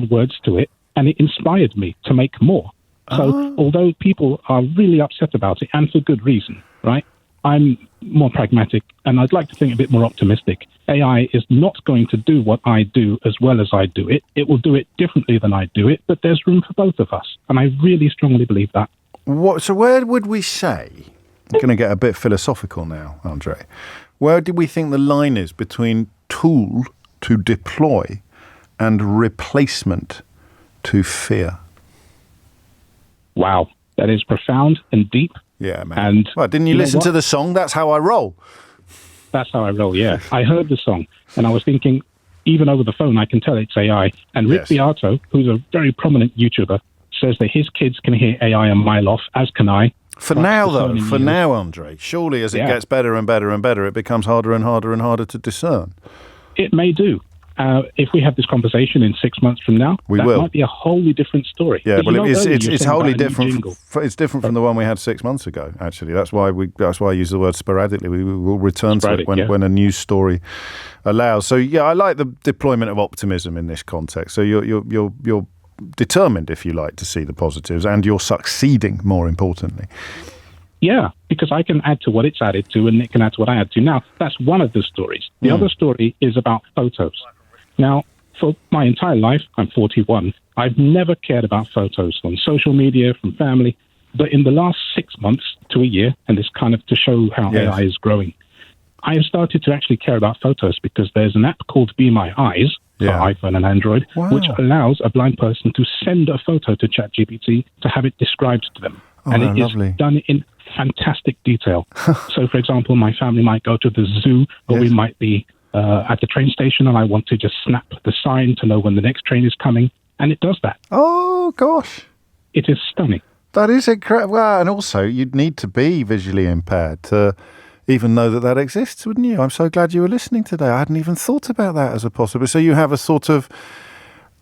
words to it, and it inspired me to make more. So although people are really upset about it, and for good reason, right, I'm more pragmatic, and I'd like to think a bit more optimistic. AI is not going to do what I do as well as I do it. It will do it differently than I do it, but there's room for both of us, and I really strongly believe that. So where would we say, I'm going to get a bit philosophical now, Andre, where do we think the line is between tool to deploy and replacement to fear? Wow, that is profound and deep. Yeah, man. And didn't you listen to the song? That's how I roll. That's how I roll, yeah. I heard the song, and I was thinking, even over the phone, I can tell it's AI. And Rick Beato, who's a very prominent YouTuber, says that his kids can hear AI a mile off, as can I. For now, Andre, surely as it gets better and better and better, it becomes harder and harder and harder to discern. It may do. If we have this conversation in 6 months from now, that might be a wholly different story. Yeah, well, it's wholly different. It's different from the one we had 6 months ago. Actually, that's why I use the word sporadically. We will return to it when a news story allows. So yeah, I like the deployment of optimism in this context. So you're determined, if you like, to see the positives, and you're succeeding. More importantly. Yeah, because I can add to what it's added to, and it can add to what I add to. Now, that's one of the stories. The other story is about photos. Now, for my entire life, I'm 41, I've never cared about photos on social media, from family. But in the last 6 months to a year, and this kind of to show how AI is growing, I have started to actually care about photos because there's an app called Be My Eyes for iPhone and Android, which allows a blind person to send a photo to ChatGPT to have it described to them. And it is done in fantastic detail. So, for example, my family might go to the zoo, or we might be at the train station, and I want to just snap the sign to know when the next train is coming, and it does that. Oh, gosh. It is stunning. That is incredible. Well, and also, you'd need to be visually impaired to even know that exists, wouldn't you? I'm so glad you were listening today. I hadn't even thought about that as a possibility. So you have a sort of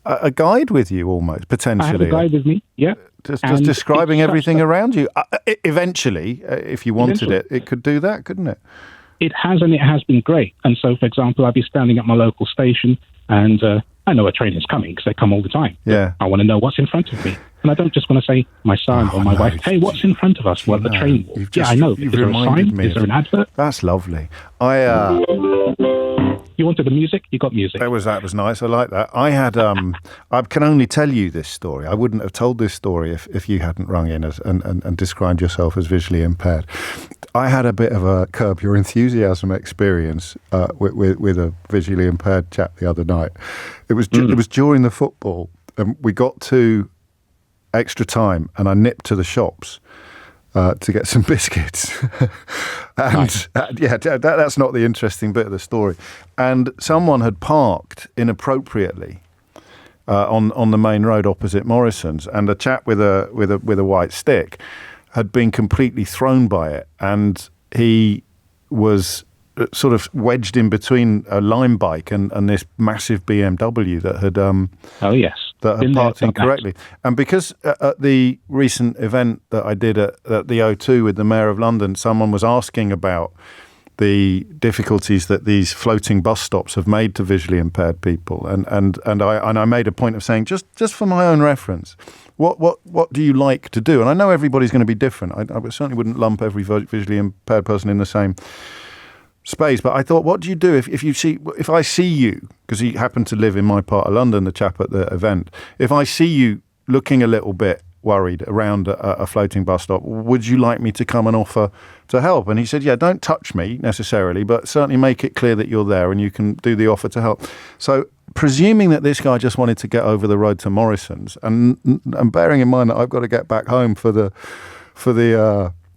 a guide with you, almost, potentially. I have a guide with me, yeah. Just describing everything around you. Eventually, if you wanted it could do that, couldn't it? It has, and it has been great. And so, for example, I'd be standing at my local station, and I know a train is coming because they come all the time. Yeah. I want to know what's in front of me. And I don't just want to say my son or my wife, hey, what's in front of us? Well, the train wall. Yeah, I know. Is there a sign? Is there an advert? That's lovely. You wanted the music? You got music. That was nice. I like that. I had. I can only tell you this story. I wouldn't have told this story if you hadn't rung in and described yourself as visually impaired. I had a bit of a Curb Your Enthusiasm experience with a visually impaired chap the other night. It was during the football, and we got to extra time, and I nipped to the shops to get some biscuits. And that's not the interesting bit of the story. And someone had parked inappropriately on the main road opposite Morrison's, and a chap with a white stick had been completely thrown by it, and he was sort of wedged in between a Lime bike and this massive BMW that had that had parked incorrectly. And because at the recent event that I did at the O2 with the Mayor of London, someone was asking about the difficulties that these floating bus stops have made to visually impaired people, and I made a point of saying, just for my own reference, what do you like to do? And I know everybody's going to be different. I certainly wouldn't lump every visually impaired person in the same space, but I thought, what do you do if I see you, because he happened to live in my part of London, the chap at the event, if I see you looking a little bit worried around a floating bus stop, would you like me to come and offer to help? And he said, yeah, don't touch me necessarily, but certainly make it clear that you're there and you can do the offer to help. So presuming that this guy just wanted to get over the road to Morrison's, and bearing in mind that I've got to get back home for the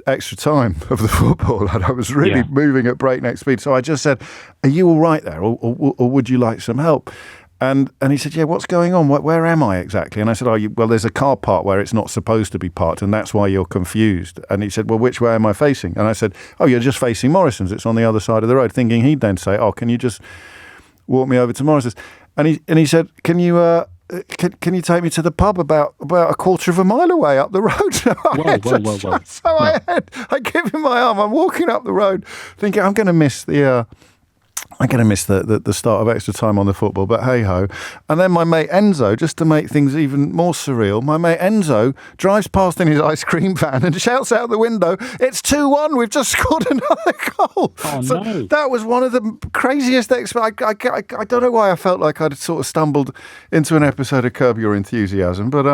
extra time of the football, and I was really moving at breakneck speed. So I just said, are you all right there, or would you like some help? And he said, yeah, what's going on? Where am I exactly? And I said, well, there's a car park where it's not supposed to be parked, and that's why you're confused. And he said, well, which way am I facing? And I said, oh, you're just facing Morrison's. It's on the other side of the road, thinking he'd then say, oh, can you just walk me over to Morrison's? And he said, can you take me to the pub about a quarter of a mile away up the road? Whoa. So I give him my arm. I'm walking up the road thinking I'm going to miss the start of extra time on the football, but hey ho. And then my mate Enzo, just to make things even more surreal, my mate Enzo drives past in his ice cream van and shouts out the window, it's 2-1, we've just scored another goal. Oh, so no. That was one of the craziest I don't know why I felt like I'd sort of stumbled into an episode of Curb Your Enthusiasm, but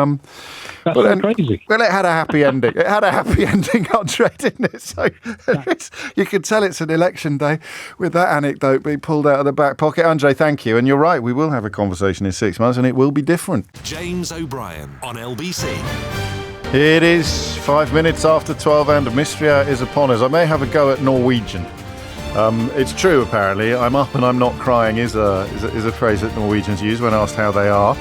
crazy. Well, it had a happy ending. Andre, didn't it? So you could tell it's an election day with that anecdote being pulled out of the back pocket. Andre, thank you. And you're right, we will have a conversation in 6 months and it will be different. James O'Brien on LBC. It is 5 minutes after 12 and Mystery Hour is upon us. I may have a go at Norwegian. It's true, apparently. I'm up and I'm not crying is a phrase that Norwegians use when asked how they are.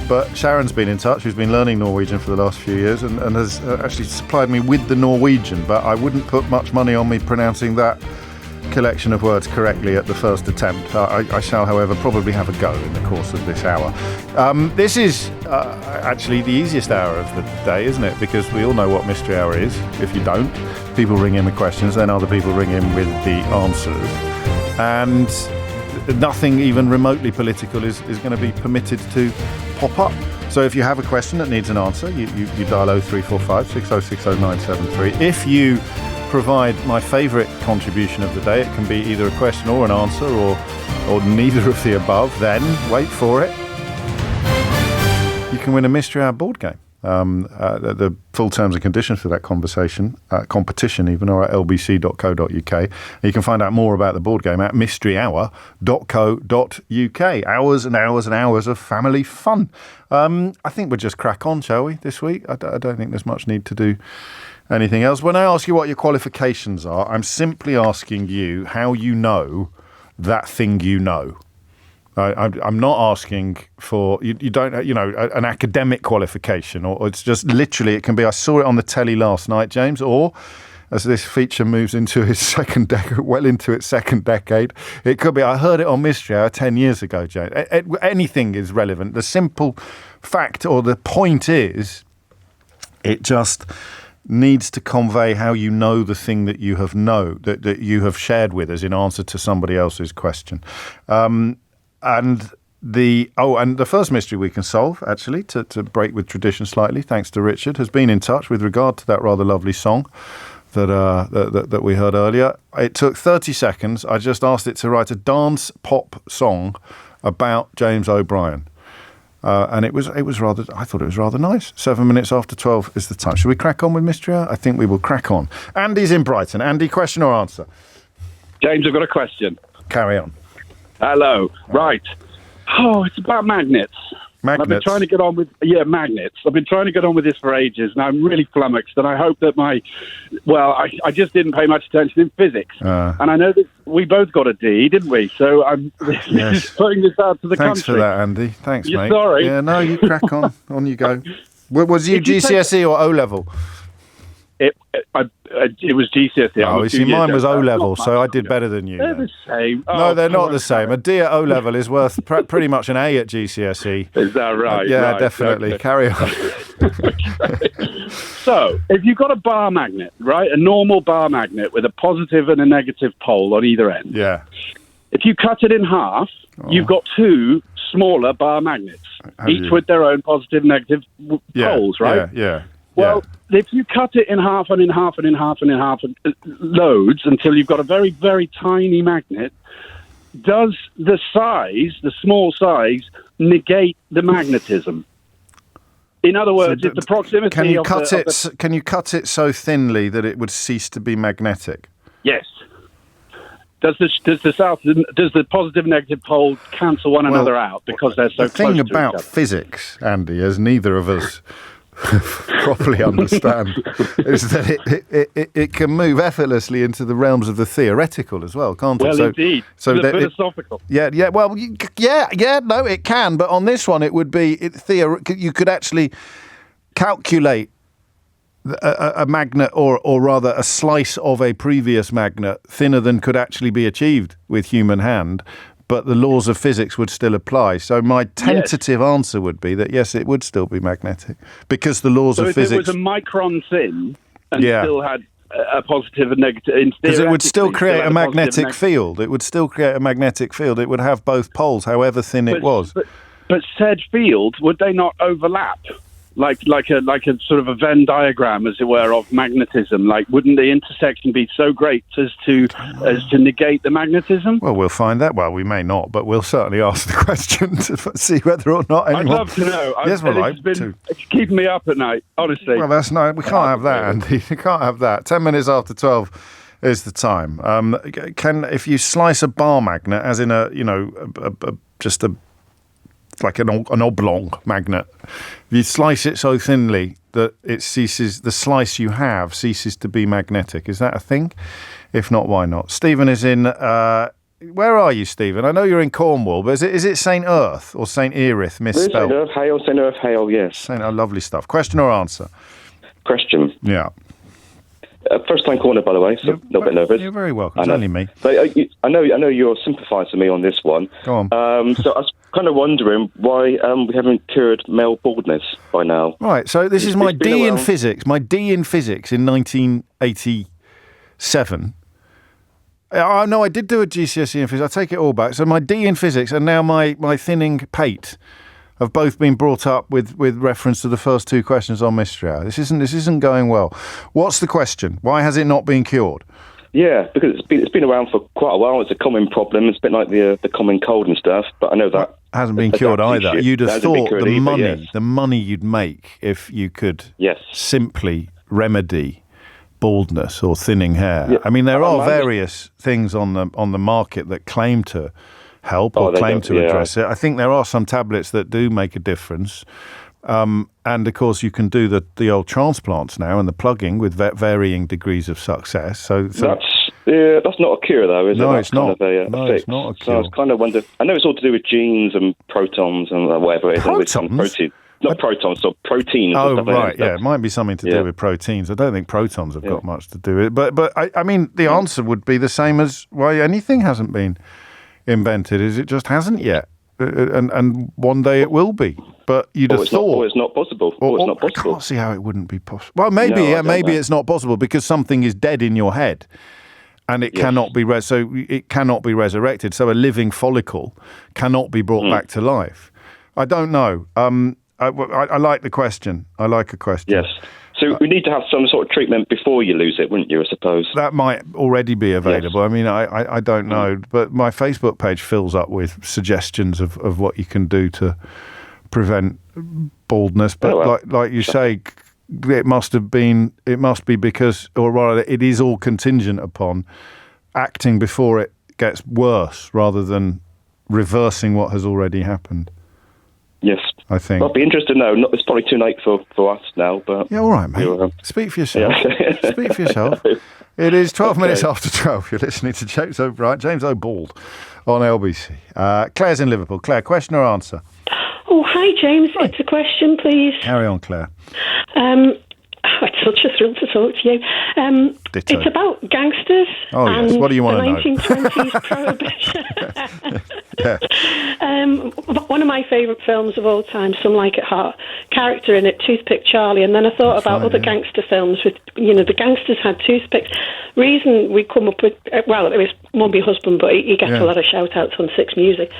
But Sharon's been in touch, who's been learning Norwegian for the last few years and has actually supplied me with the Norwegian, but I wouldn't put much money on me pronouncing that collection of words correctly at the first attempt. I shall, however, probably have a go in the course of this hour. This is actually the easiest hour of the day, isn't it? Because we all know what Mystery Hour is. If you don't, people ring in with questions, then other people ring in with the answers. And nothing even remotely political is going to be permitted to pop up. So if you have a question that needs an answer, you dial 0345 6060 973. If you provide my favourite contribution of the day, it can be either a question or an answer or neither of the above, then wait for it, you can win a Mystery Hour board game. The full terms and conditions for that competition even are at lbc.co.uk. You can find out more about the board game at mysteryhour.co.uk. Hours and hours and hours of family fun. I think we'll just crack on, shall we, this week? I don't think there's much need to do anything else. When I ask you what your qualifications are, I'm simply asking you how you know that thing you know. I'm not asking for, you don't, an academic qualification, or it's just literally, it can be, I saw it on the telly last night, James, or as this feature moves into its second decade, it could be, I heard it on Mystery Hour 10 years ago, James. Anything is relevant. The simple fact or the point is, it just needs to convey how you know the thing that you have that you have shared with us in answer to somebody else's question. And and the first mystery we can solve, actually, to break with tradition slightly, thanks to Richard, has been in touch with regard to that rather lovely song that we heard earlier. It took 30 seconds. I just asked it to write a dance pop song about James O'Brien. And I thought it was rather nice. 7 minutes after 12 is the time. Should we crack on with Mystery Hour? I think we will crack on. Andy's in Brighton. Andy, question or answer? James, I've got a question. Carry on. Hello. Right. Oh, it's about magnets. Magnets? I've been trying to get on with... Yeah, magnets. I've been trying to get on with this for ages, and I'm really flummoxed, and I hope that I just didn't pay much attention in physics. And I know that we both got a D, didn't we? So I'm Yes. putting this out to the Thanks country. for that, Andy. Thanks, You're mate. sorry. Yeah, no, you crack on. On you go. Was you If you GCSE or O-level? It was GCSE. Oh, you see, mine was O-level, so I did better than you. They're the same. No, they're not the same. A D at O-level is worth pretty much an A at GCSE. Is that right? Yeah, Right, definitely. okay. Carry on. So, if you've got a bar magnet, right, a normal bar magnet with a positive and a negative pole on either end. Yeah. If you cut it in half, you've got two smaller bar magnets, each with their own positive and negative poles, right? Yeah. Well, if you cut it in half and in half and in half and in half loads until you've got a very, very tiny magnet, does the small size, negate the magnetism? In other words, if the proximity Can you cut it so thinly that it would cease to be magnetic? Yes. Does the positive and negative pole cancel one another out because they're so The close thing to each about other? physics, Andy, as neither of us properly understand, is that it can move effortlessly into the realms of the theoretical as well, can't it? Well, indeed. So the philosophical. No, it can. But on this one, it would be you could actually calculate a magnet, or rather a slice of a previous magnet thinner than could actually be achieved with human hand, but the laws of physics would still apply. So my tentative answer would be that yes, it would still be magnetic because the laws of physics. So if it was a micron thin and still had a positive and negative, because it would still create a magnetic field. It would still create a magnetic field. It would have both poles, however thin it was. But said fields, would they not overlap? Like a sort of a Venn diagram, as it were, of magnetism. Like, wouldn't the intersection be so great as to negate the magnetism? Well, we'll find that. Well, we may not, but we'll certainly ask the question to see whether or not anyone. I'd love to know. Yes, It's keeping me up at night, honestly. Well, that's no. We can't have that, Andy. We can't have that. 10 minutes after 12 is the time. If you slice a bar magnet, as in like an oblong magnet, if you slice it so thinly that the slice you have ceases to be magnetic. Is that a thing? If not, why not? Stephen is in. Where are you, Stephen? I know you're in Cornwall, but is it St. Earth or St. Erith misspelled? St. Earth, Hale, yes. Lovely stuff. Question or answer? Question. Yeah. First time caller, by the way, so a little bit nervous. You're very welcome. It's only me. But I know you're sympathising me on this one. Go on. So I was kind of wondering why we haven't cured male baldness by now. Right. So this is my D in physics. My D in physics in 1987. Oh no, I did do a GCSE in physics. I take it all back. So my D in physics and now my thinning pate have both been brought up with reference to the first two questions on Mystery Hour. This isn't going well. What's the question? Why has it not been cured? Yeah, because it's been around for quite a while. It's a common problem. It's a bit like the common cold and stuff. But I know that hasn't been cured either. You'd have thought the money you'd make if you could simply remedy baldness or thinning hair. Yeah. I mean, there are various things on the market that claim to help or claim to address it. I think there are some tablets that do make a difference. And of course, you can do the old transplants now and the plugging with varying degrees of success. So that's not a cure, though, is it? No, it's not. It's not a cure. So I was kind of wondering. I know it's all to do with genes and protons and whatever it is. Protons? And protein. Not protons, so proteins. Oh, right, yeah. It might be something to do with proteins. I don't think protons have got much to do with it. But I mean, the answer would be the same as why anything hasn't been invented, is it just hasn't yet. And one day it will be. But you'd have thought... it's not possible. It's not possible. I can't see how it wouldn't be possible. Well, maybe it's not possible because something is dead in your head. and it cannot be it cannot be resurrected. So a living follicle cannot be brought back to life. I don't know. I like the question. I like a question. Yes. So we need to have some sort of treatment before you lose it, wouldn't you, I suppose? That might already be available. Yes. I mean, I don't know. But my Facebook page fills up with suggestions of what you can do to prevent baldness. But like you say, it must be because, or rather, it is all contingent upon acting before it gets worse rather than reversing what has already happened. Yes. I think. I'll be interested to know. It's probably too late for us now, but... Yeah, all right, mate. Speak for yourself. Yeah. Speak for yourself. It is 12 minutes after 12. You're listening to James O'Brien, James O'Bald on LBC. Claire's in Liverpool. Claire, question or answer? Oh, hi, James. Hi. It's a question, please. Carry on, Claire. It's such a thrill to talk to you. It's about gangsters. Oh, yes. What do you want to know? The 1920s prohibition. Yeah. One of my favourite films of all time, Some Like It Hot, character in it, Toothpick Charlie, and then I thought about other gangster films with, the gangsters had toothpicks. Reason we come up with, it was Mummy Husband, but he gets a lot of shout-outs on Six Music.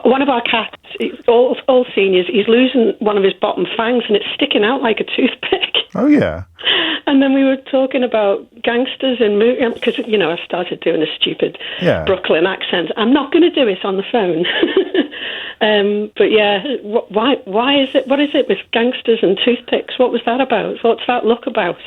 One of our cats, all seniors, he's losing one of his bottom fangs and it's sticking out like a toothpick. Oh, yeah. And then we were talking about gangsters and movies, because, I started doing a stupid Brooklyn accent. I'm not going to do it on the phone. But yeah, why is it, what is it with gangsters and toothpicks? What was that about? What's that look about?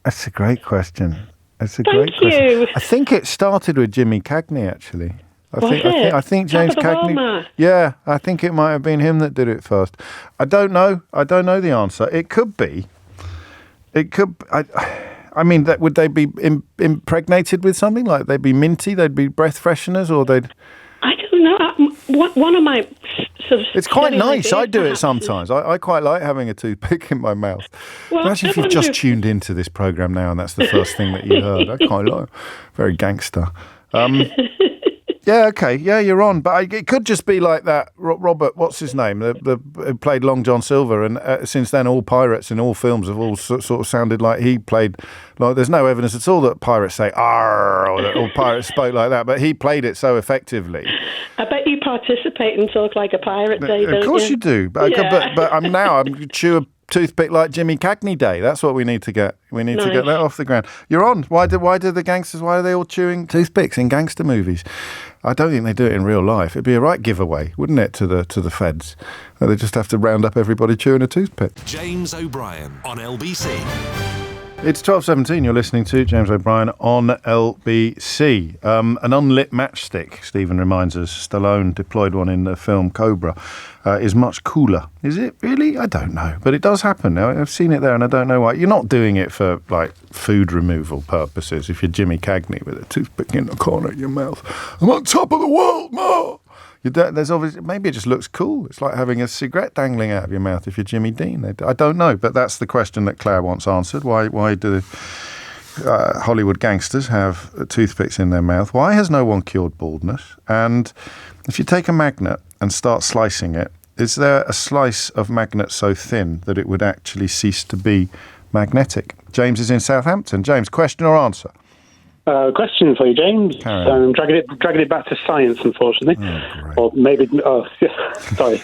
That's a great question. Thank you. I think it started with Jimmy Cagney, actually. I think James Cagney. Yeah, I think it might have been him that did it first. I don't know the answer. It could be. I mean, would they be impregnated with something? Like they'd be minty, they'd be breath fresheners, or they'd... I don't know. One of my sort of... It's quite nice. I do it sometimes. I quite like having a toothpick in my mouth. Well, imagine if you've just tuned into this programme now and that's the first thing that you heard. I quite like. Very gangster. Yeah, okay. Yeah, you're on. But it could just be like that Robert, what's his name, who played Long John Silver, and since then all pirates in all films have all sort of sounded like he played, like there's no evidence at all that pirates say "arr" or that all pirates spoke like that, but he played it so effectively. I bet you participate and talk like a pirate, Dave. Of course you do. But I'm chew a toothpick like Jimmy Cagney Day. That's what we need to get. We need to get that off the ground. You're on. Why do the gangsters? Why are they all chewing toothpicks in gangster movies? I don't think they do it in real life. It'd be a right giveaway, wouldn't it, to the feds? They just have to round up everybody chewing a toothpick. James O'Brien on LBC. It's 12:17. You're listening to James O'Brien on LBC. An unlit matchstick, Stephen reminds us, Stallone deployed one in the film Cobra, is much cooler. Is it really? I don't know. But it does happen now. I've seen it there and I don't know why. You're not doing it for, like, food removal purposes. If you're Jimmy Cagney with a toothpick in the corner of your mouth, I'm on top of the world, Ma! There's obviously, maybe it just looks cool. It's like having a cigarette dangling out of your mouth if you're Jimmy Dean. I don't know, but that's the question that Claire wants answered. Why do Hollywood gangsters have toothpicks in their mouth? Why has no one cured baldness? And if you take a magnet and start slicing it, is there a slice of magnet so thin that it would actually cease to be magnetic? James is in Southampton. James, question or answer? Question for you, James. Dragging it back to science, unfortunately. Or maybe... sorry.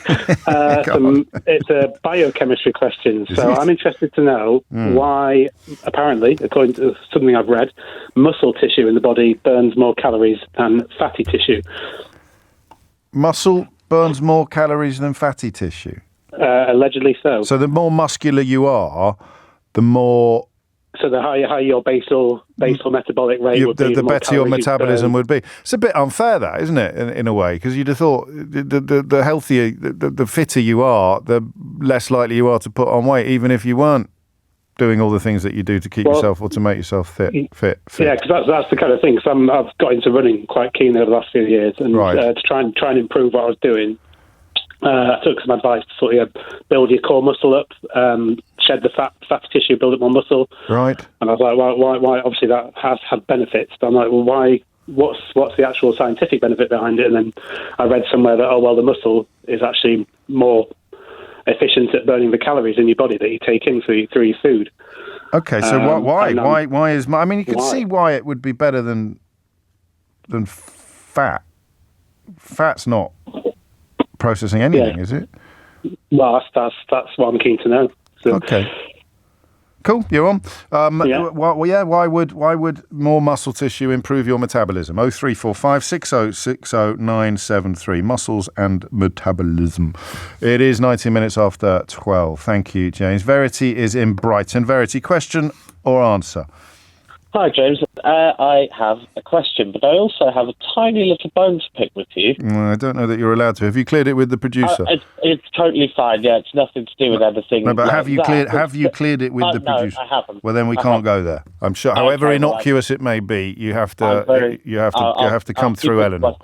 It's a biochemistry question. So I'm interested to know why, apparently, according to something I've read, muscle tissue in the body burns more calories than fatty tissue. Muscle burns more calories than fatty tissue? Allegedly so. So the more muscular you are, the more... So the higher your basal metabolic rate would be, the better your metabolism would be. It's a bit unfair, that, isn't it, in a way? Because you'd have thought the healthier, the fitter you are, the less likely you are to put on weight, even if you weren't doing all the things that you do to keep yourself or to make yourself fit. Yeah, because that's the kind of thing. Because I've got into running quite keen over the last few years, and to try and improve what I was doing. I took some advice to sort of build your core muscle up, shed the fatty tissue, build up more muscle. Right. And I was like, why? Obviously, that has had benefits. But I'm like, well, why? What's the actual scientific benefit behind it? And then I read somewhere that, the muscle is actually more efficient at burning the calories in your body that you take in through your food. Okay, so why is... I mean, you can see why it would be better than fat. Fat's not processing anything, is it? Well, that's what I'm keen to know. So. Okay. Cool, you're on. Why would more muscle tissue improve your metabolism? 0345 6060 973. Muscles and metabolism. It is 19 minutes after 12. Thank you, James. Verity is in Brighton. Verity, question or answer? Hi, James. I have a question, but I also have a tiny little bone to pick with you. I don't know that you're allowed to. Have you cleared it with the producer? It's totally fine. Yeah, it's nothing to do with anything. No, but have you cleared it with the producer? No, I haven't. Well, then we can't go there. I'm sure. However innocuous it may be, you have to come through Eleanor.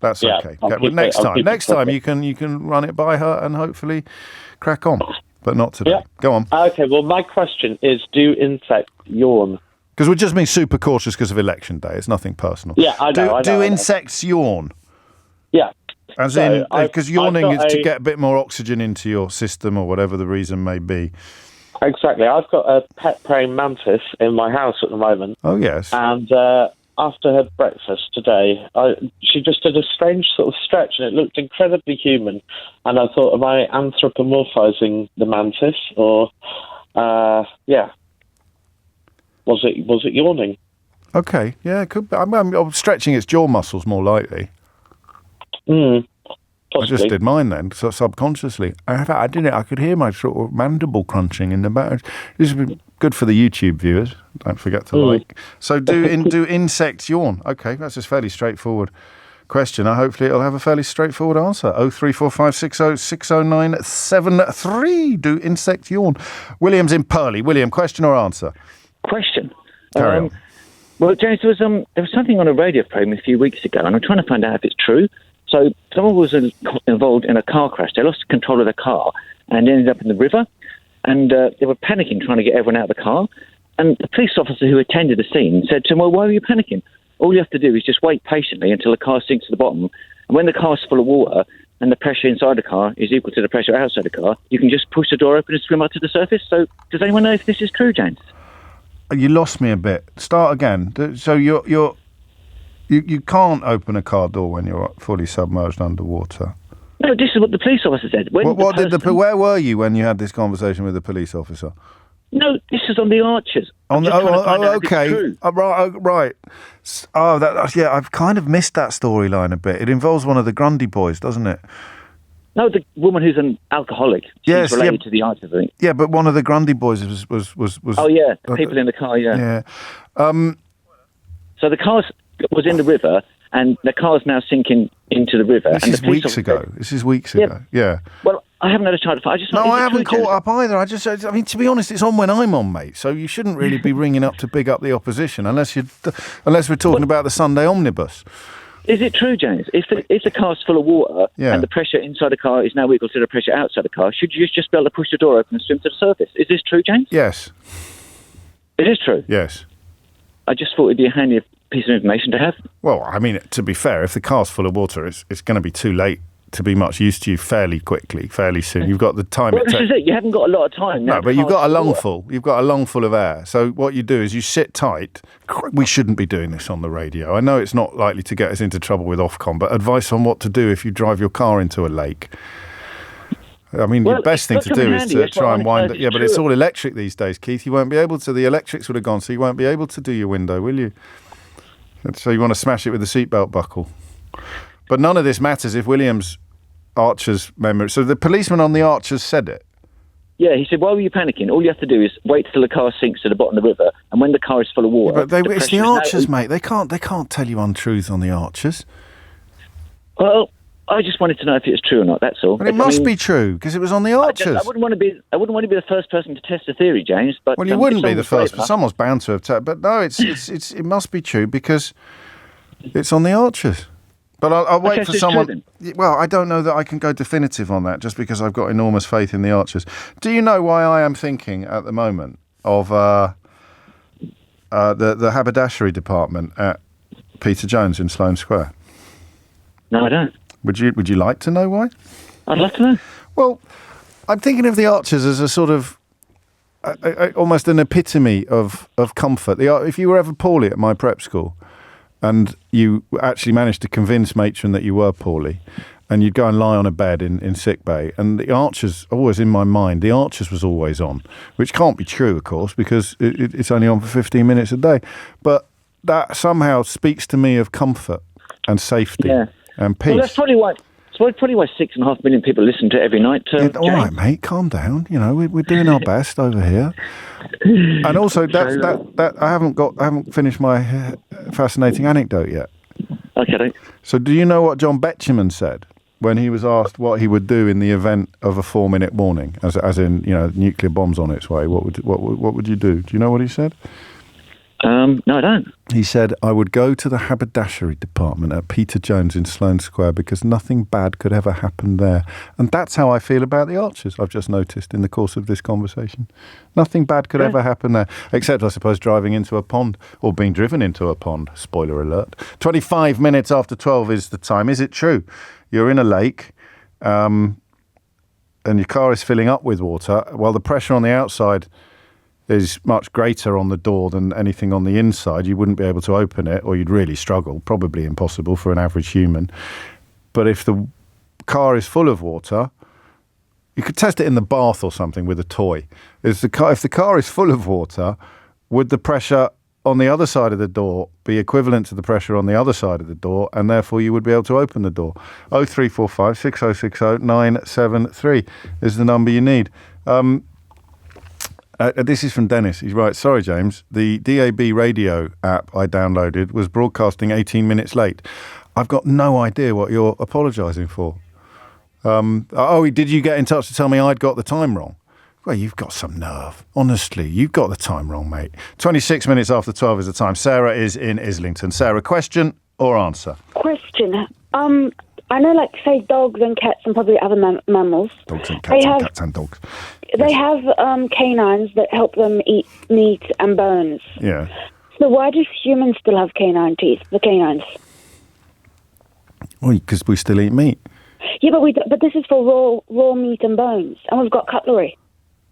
That's okay. Well, next time you can run it by her and hopefully crack on, but not today. Yeah. Go on. Okay. Well, my question is: do insects yawn? Because we're just being super cautious because of election day. It's nothing personal. Yeah, I know. Do insects yawn? Yeah. As in, because yawning is to get a bit more oxygen into your system or whatever the reason may be. Exactly. I've got a pet praying mantis in my house at the moment. Oh, yes. And after her breakfast today, she just did a strange sort of stretch and it looked incredibly human. And I thought, am I anthropomorphizing the mantis? Or, Was it yawning? Okay, yeah, it could be. I'm stretching its jaw muscles more likely. Possibly. I just did mine then, so subconsciously. I did it. I could hear my sort of mandible crunching in the back. This would be good for the YouTube viewers. Don't forget to like. So do insects yawn? Okay, that's a fairly straightforward question. Hopefully it'll have a fairly straightforward answer. 0345 60 60973. Do insects yawn? William's in Purley. William, question or answer? Question. Carry on. Well, James, there was something on a radio program a few weeks ago, and I'm trying to find out if it's true. So someone was involved in a car crash. They lost control of the car and ended up in the river, and they were panicking, trying to get everyone out of the car. And the police officer who attended the scene said to him, well, why were you panicking? All you have to do is just wait patiently until the car sinks to the bottom, and when the car's full of water and the pressure inside the car is equal to the pressure outside the car, you can just push the door open and swim up to the surface. So does anyone know if this is true, James? You lost me a bit. Start again. So you can't open a car door when you're fully submerged underwater. No, this is what the police officer said. Where were you when you had this conversation with the police officer? No, this is on the Archers. Okay. Right. I've kind of missed that storyline a bit. It involves one of the Grundy boys, doesn't it? No, the woman who's an alcoholic. She's related to the Archers, I think. Yeah, but one of the Grundy boys was. Oh yeah, the people in the car. Yeah. So the car was in the river, and the car's now sinking into the river. This is weeks ago. Yeah. Well, I haven't had a chance to find. I haven't caught up either. I mean, to be honest, it's on when I'm on, mate. So you shouldn't really be ringing up to big up the opposition unless we're talking about the Sunday omnibus. Is it true, James? If the car's full of water and the pressure inside the car is now equal to the pressure outside the car, should you just be able to push the door open and swim to the surface? Is this true, James? Yes. It is true? Yes. I just thought it'd be a handy piece of information to have. Well, I mean, to be fair, if the car's full of water, it's going to be too late to be much use to you fairly soon. You've got the time. Well, this is it. You haven't got a lot of time now. No, but you've got a lungful. You've got a lungful of air. So what you do is you sit tight. We shouldn't be doing this on the radio. I know it's not likely to get us into trouble with Ofcom, but advice on what to do if you drive your car into a lake. I mean, the best thing to do is to try and wind it. Yeah, but it's all electric these days, Keith. You won't be able to. The electrics would have gone, so you won't be able to do your window, will you? So you want to smash it with the seatbelt buckle. But none of this matters if William's Archer's memory. So the policeman on the Archers said it. Yeah, he said, why were you panicking? All you have to do is wait till the car sinks to the bottom of the river, and when the car is full of water... Yeah, but it's the Archers, mate. They can't tell you untruths on the Archers. Well, I just wanted to know if it's true or not, that's all. But it must be true, because it was on the Archers. I wouldn't want to be the first person to test the theory, James. But well, you wouldn't be the first, but someone's bound to have... But no, it must be true, because it's on the Archers. But I'll wait for someone... Well, I don't know that I can go definitive on that, just because I've got enormous faith in the Archers. Do you know why I am thinking at the moment of the haberdashery department at Peter Jones in Sloane Square? No, I don't. Would you like to know why? I'd love to know. Well, I'm thinking of the Archers as a sort of almost an epitome of comfort. If you were ever poorly at my prep school, and you actually managed to convince matron that you were poorly, and you'd go and lie on a bed in sick bay, and the Archers, always in my mind, the Archers was always on, which can't be true, of course, because it's only on for 15 minutes a day. But that somehow speaks to me of comfort and safety and peace. Well, that's probably why 6.5 million people listen to it every night. All right, mate, calm down. You know, we're doing our best over here. And also, that I haven't finished my fascinating anecdote yet. Okay. So, do you know what John Betjeman said when he was asked what he would do in the event of a 4-minute warning, as in, you know, nuclear bombs on its way? What would you do? Do you know what he said? No, I don't. He said, I would go to the haberdashery department at Peter Jones in Sloane Square because nothing bad could ever happen there. And that's how I feel about the Archers, I've just noticed in the course of this conversation. Nothing bad could ever happen there, except, I suppose, driving into a pond or being driven into a pond. Spoiler alert. 25 minutes after 12 is the time. Is it true? You're in a lake and your car is filling up with water while the pressure on the outside is much greater on the door than anything on the inside. You wouldn't be able to open it, or you'd really struggle, probably impossible for an average human. But if the car is full of water, you could test it in the bath or something with a toy. If the car is full of water, would the pressure on the other side of the door be equivalent to the pressure on the other side of the door, and therefore you would be able to open the door? 0345 6060 973 is the number you need. This is from Dennis. He's right. Sorry, James. The DAB radio app I downloaded was broadcasting 18 minutes late. I've got no idea what you're apologising for. Did you get in touch to tell me I'd got the time wrong? Well, you've got some nerve. Honestly, you've got the time wrong, mate. 26 minutes after 12 is the time. Sarah is in Islington. Sarah, question or answer? Question. I know, like, say, dogs and cats and probably other mammals. Dogs and cats and dogs. They have canines that help them eat meat and bones. Yeah. So why do humans still have canine teeth, the canines? Well, because we still eat meat. Yeah, but this is for raw meat and bones, and we've got cutlery.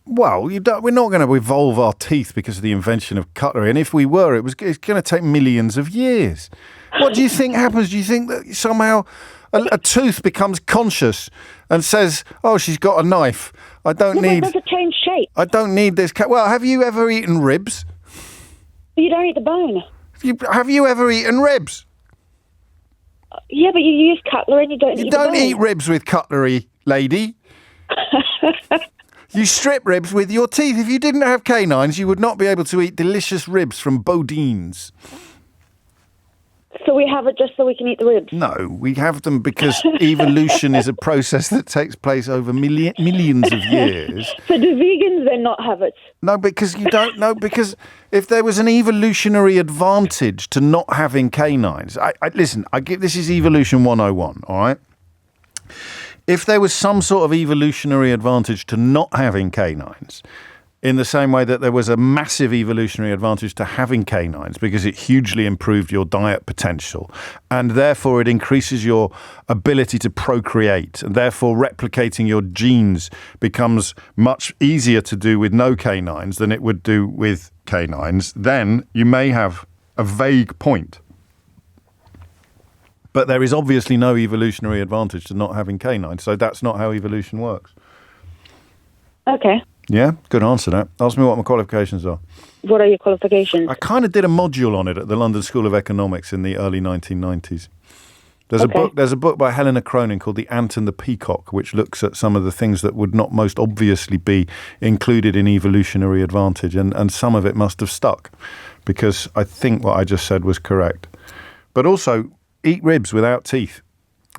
Well, we're not going to evolve our teeth because of the invention of cutlery, and if we were, it's going to take millions of years. What do you think happens? Do you think that somehow a tooth becomes conscious and says, "Oh, she's got a knife. I don't need." But it doesn't change shape. I don't need this. Well, have you ever eaten ribs? You don't eat the bone. Have you ever eaten ribs? Yeah, but you use cutlery and you don't eat the bone. You don't eat ribs with cutlery, lady. You strip ribs with your teeth. If you didn't have canines, you would not be able to eat delicious ribs from Bodine's. So we have it just so we can eat the ribs? No, we have them because evolution is a process that takes place over millions of years. So do vegans then not have it? No, because you don't know. Because if there was an evolutionary advantage to not having canines, this is evolution 101, all right? If there was some sort of evolutionary advantage to not having canines, in the same way that there was a massive evolutionary advantage to having canines because it hugely improved your diet potential, and therefore it increases your ability to procreate, and therefore replicating your genes becomes much easier to do with no canines than it would do with canines, then you may have a vague point. But there is obviously no evolutionary advantage to not having canines, so that's not how evolution works. Okay. Yeah, good answer that. Ask me what my qualifications are. What are your qualifications? I kind of did a module on it at the London School of Economics in the early 1990s. There's a book by Helena Cronin called The Ant and the Peacock, which looks at some of the things that would not most obviously be included in evolutionary advantage, and some of it must have stuck, because I think what I just said was correct. But also, eat ribs without teeth,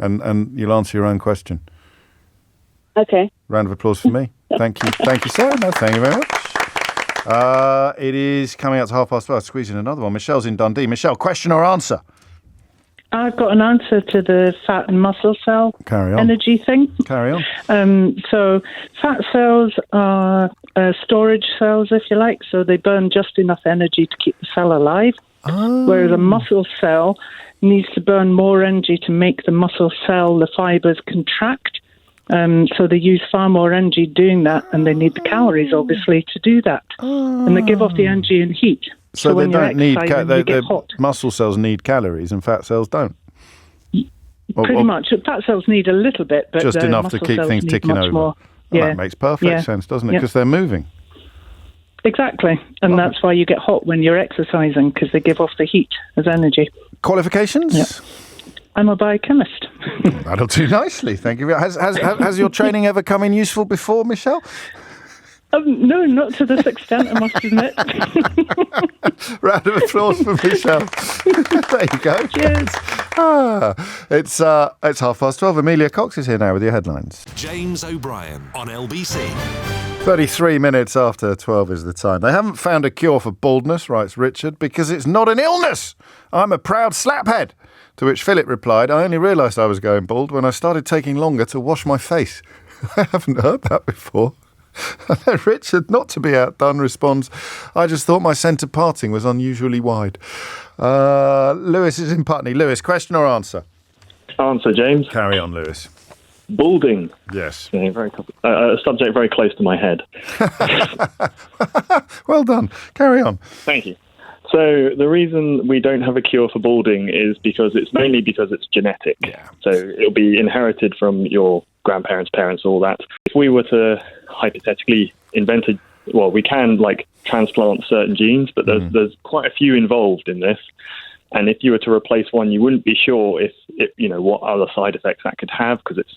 and you'll answer your own question. Okay. Round of applause for me. Thank you. Thank you, Sarah. No, thank you very much. It is coming out to 12:30. Squeeze in another one. Michelle's in Dundee. Michelle, question or answer? I've got an answer to the fat and muscle cell energy thing. Carry on. So fat cells are storage cells, if you like, so they burn just enough energy to keep the cell alive, whereas a muscle cell needs to burn more energy to make the muscle cell, the fibers, contract. So they use far more energy doing that, and they need the calories, obviously, to do that. And they give off the energy and heat. So when they don't need you get hot. Muscle cells need calories, and fat cells don't. Pretty much. Fat cells need a little bit, but just enough to keep things ticking over. More. Well, that makes perfect sense, doesn't it? Because they're moving. Exactly. And that's why you get hot when you're exercising, because they give off the heat as energy. Qualifications? Yeah. I'm a biochemist. That'll do nicely, thank you. Has your training ever come in useful before, Michelle? No, not to this extent, I must admit. Round of applause for Michelle. There you go. Cheers. It's 12:30. Amelia Cox is here now with your headlines. James O'Brien on LBC. 33 minutes after 12 is the time. They haven't found a cure for baldness, writes Richard, because it's not an illness. I'm a proud slaphead. To which Philip replied, I only realised I was going bald when I started taking longer to wash my face. I haven't heard that before. Richard, not to be outdone, responds, I just thought my centre parting was unusually wide. Lewis is in Putney. Lewis, question or answer? Answer, James. Carry on, Lewis. Balding. Yes. Yeah, a subject very close to my head. Well done. Carry on. Thank you. So the reason we don't have a cure for balding is because it's genetic. Yeah. So it'll be inherited from your grandparents, parents, all that. If we were to hypothetically invent we can transplant certain genes, but there's quite a few involved in this. And if you were to replace one, you wouldn't be sure if what other side effects that could have, because it's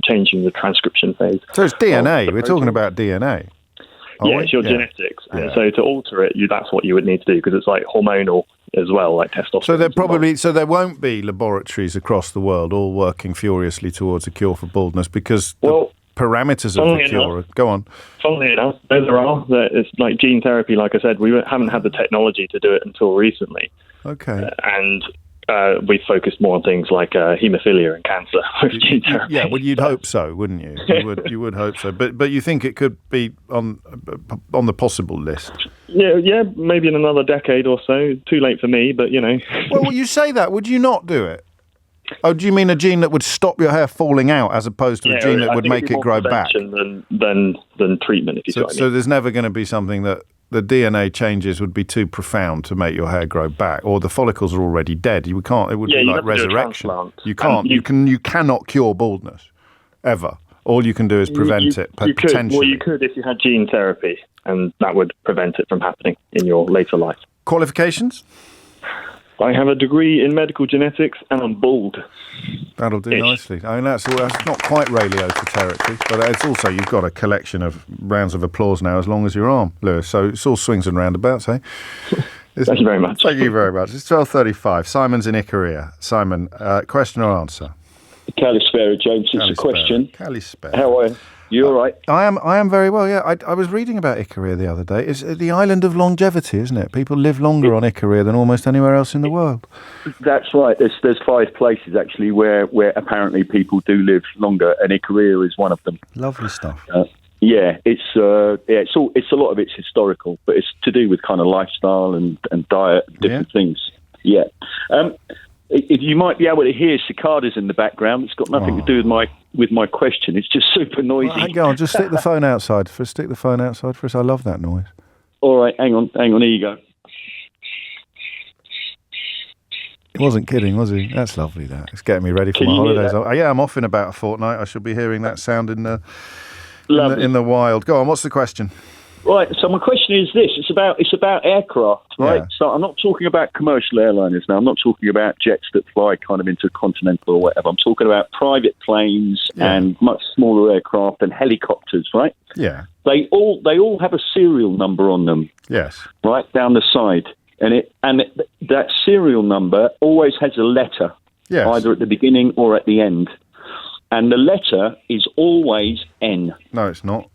changing the transcription phase. So it's DNA. We're talking about DNA. It's your genetics. And so to alter it, that's what you would need to do, because it's hormonal as well, like testosterone. So there won't be laboratories across the world all working furiously towards a cure for baldness, because the parameters of the cure. Go on. Funnily enough, there are. It's like gene therapy, like I said, we haven't had the technology to do it until recently. Okay. And we focused more on things like haemophilia and cancer with gene therapy. Yeah, well, you'd hope so, wouldn't you? You would hope so. But you think it could be on the possible list? Yeah, maybe in another decade or so. Too late for me, but Well, you say that. Would you not do it? Oh, do you mean a gene that would stop your hair falling out, as opposed to a gene that would make it grow back? Than treatment, if you see what I mean. So there's never going to be something that the DNA changes would be too profound to make your hair grow back, or the follicles are already dead. You can't. It would be like resurrection. You can't. You cannot cure baldness ever. All you can do is prevent it. Potentially. You could if you had gene therapy, and that would prevent it from happening in your later life. Qualifications? I have a degree in medical genetics, and I'm bald. That'll do nicely. I mean, that's not quite Ray Liotta territory, but it's also, you've got a collection of rounds of applause now as long as your arm, Lewis. So it's all swings and roundabouts, eh? Thank you very much. Thank you very much. It's 12:35. Simon's in Ikaria. Simon, question or answer? Kalispera, James. It's a question. Kalispera. How are you? You all right? I am very well, yeah. I was reading about Ikaria the other day. It's the island of longevity, isn't it? People live longer on Ikaria than almost anywhere else in the world. That's right. There's 5 places, actually, where apparently people do live longer, and Ikaria is one of them. Lovely stuff. It's a lot of it's historical, but it's to do with kind of lifestyle and diet, different things. Yeah. If you might be able to hear cicadas in the background, it's got nothing to do with my question. It's just super noisy. Well, hang on, just stick the phone outside. Stick the phone outside for us. I love that noise. All right, hang on. Here you go. He wasn't kidding, was he? That's lovely. That it's getting me ready for my holidays. Yeah, I'm off in about a fortnight. I should be hearing that sound in the wild. Go on. What's the question? Right, so my question is this: it's about aircraft, right? Yeah. So I'm not talking about commercial airliners now. I'm not talking about jets that fly kind of intercontinental or whatever. I'm talking about private planes and much smaller aircraft and helicopters, right? Yeah. They all have a serial number on them. Yes. Right down the side, and that serial number always has a letter, either at the beginning or at the end, and the letter is always N. No, it's not.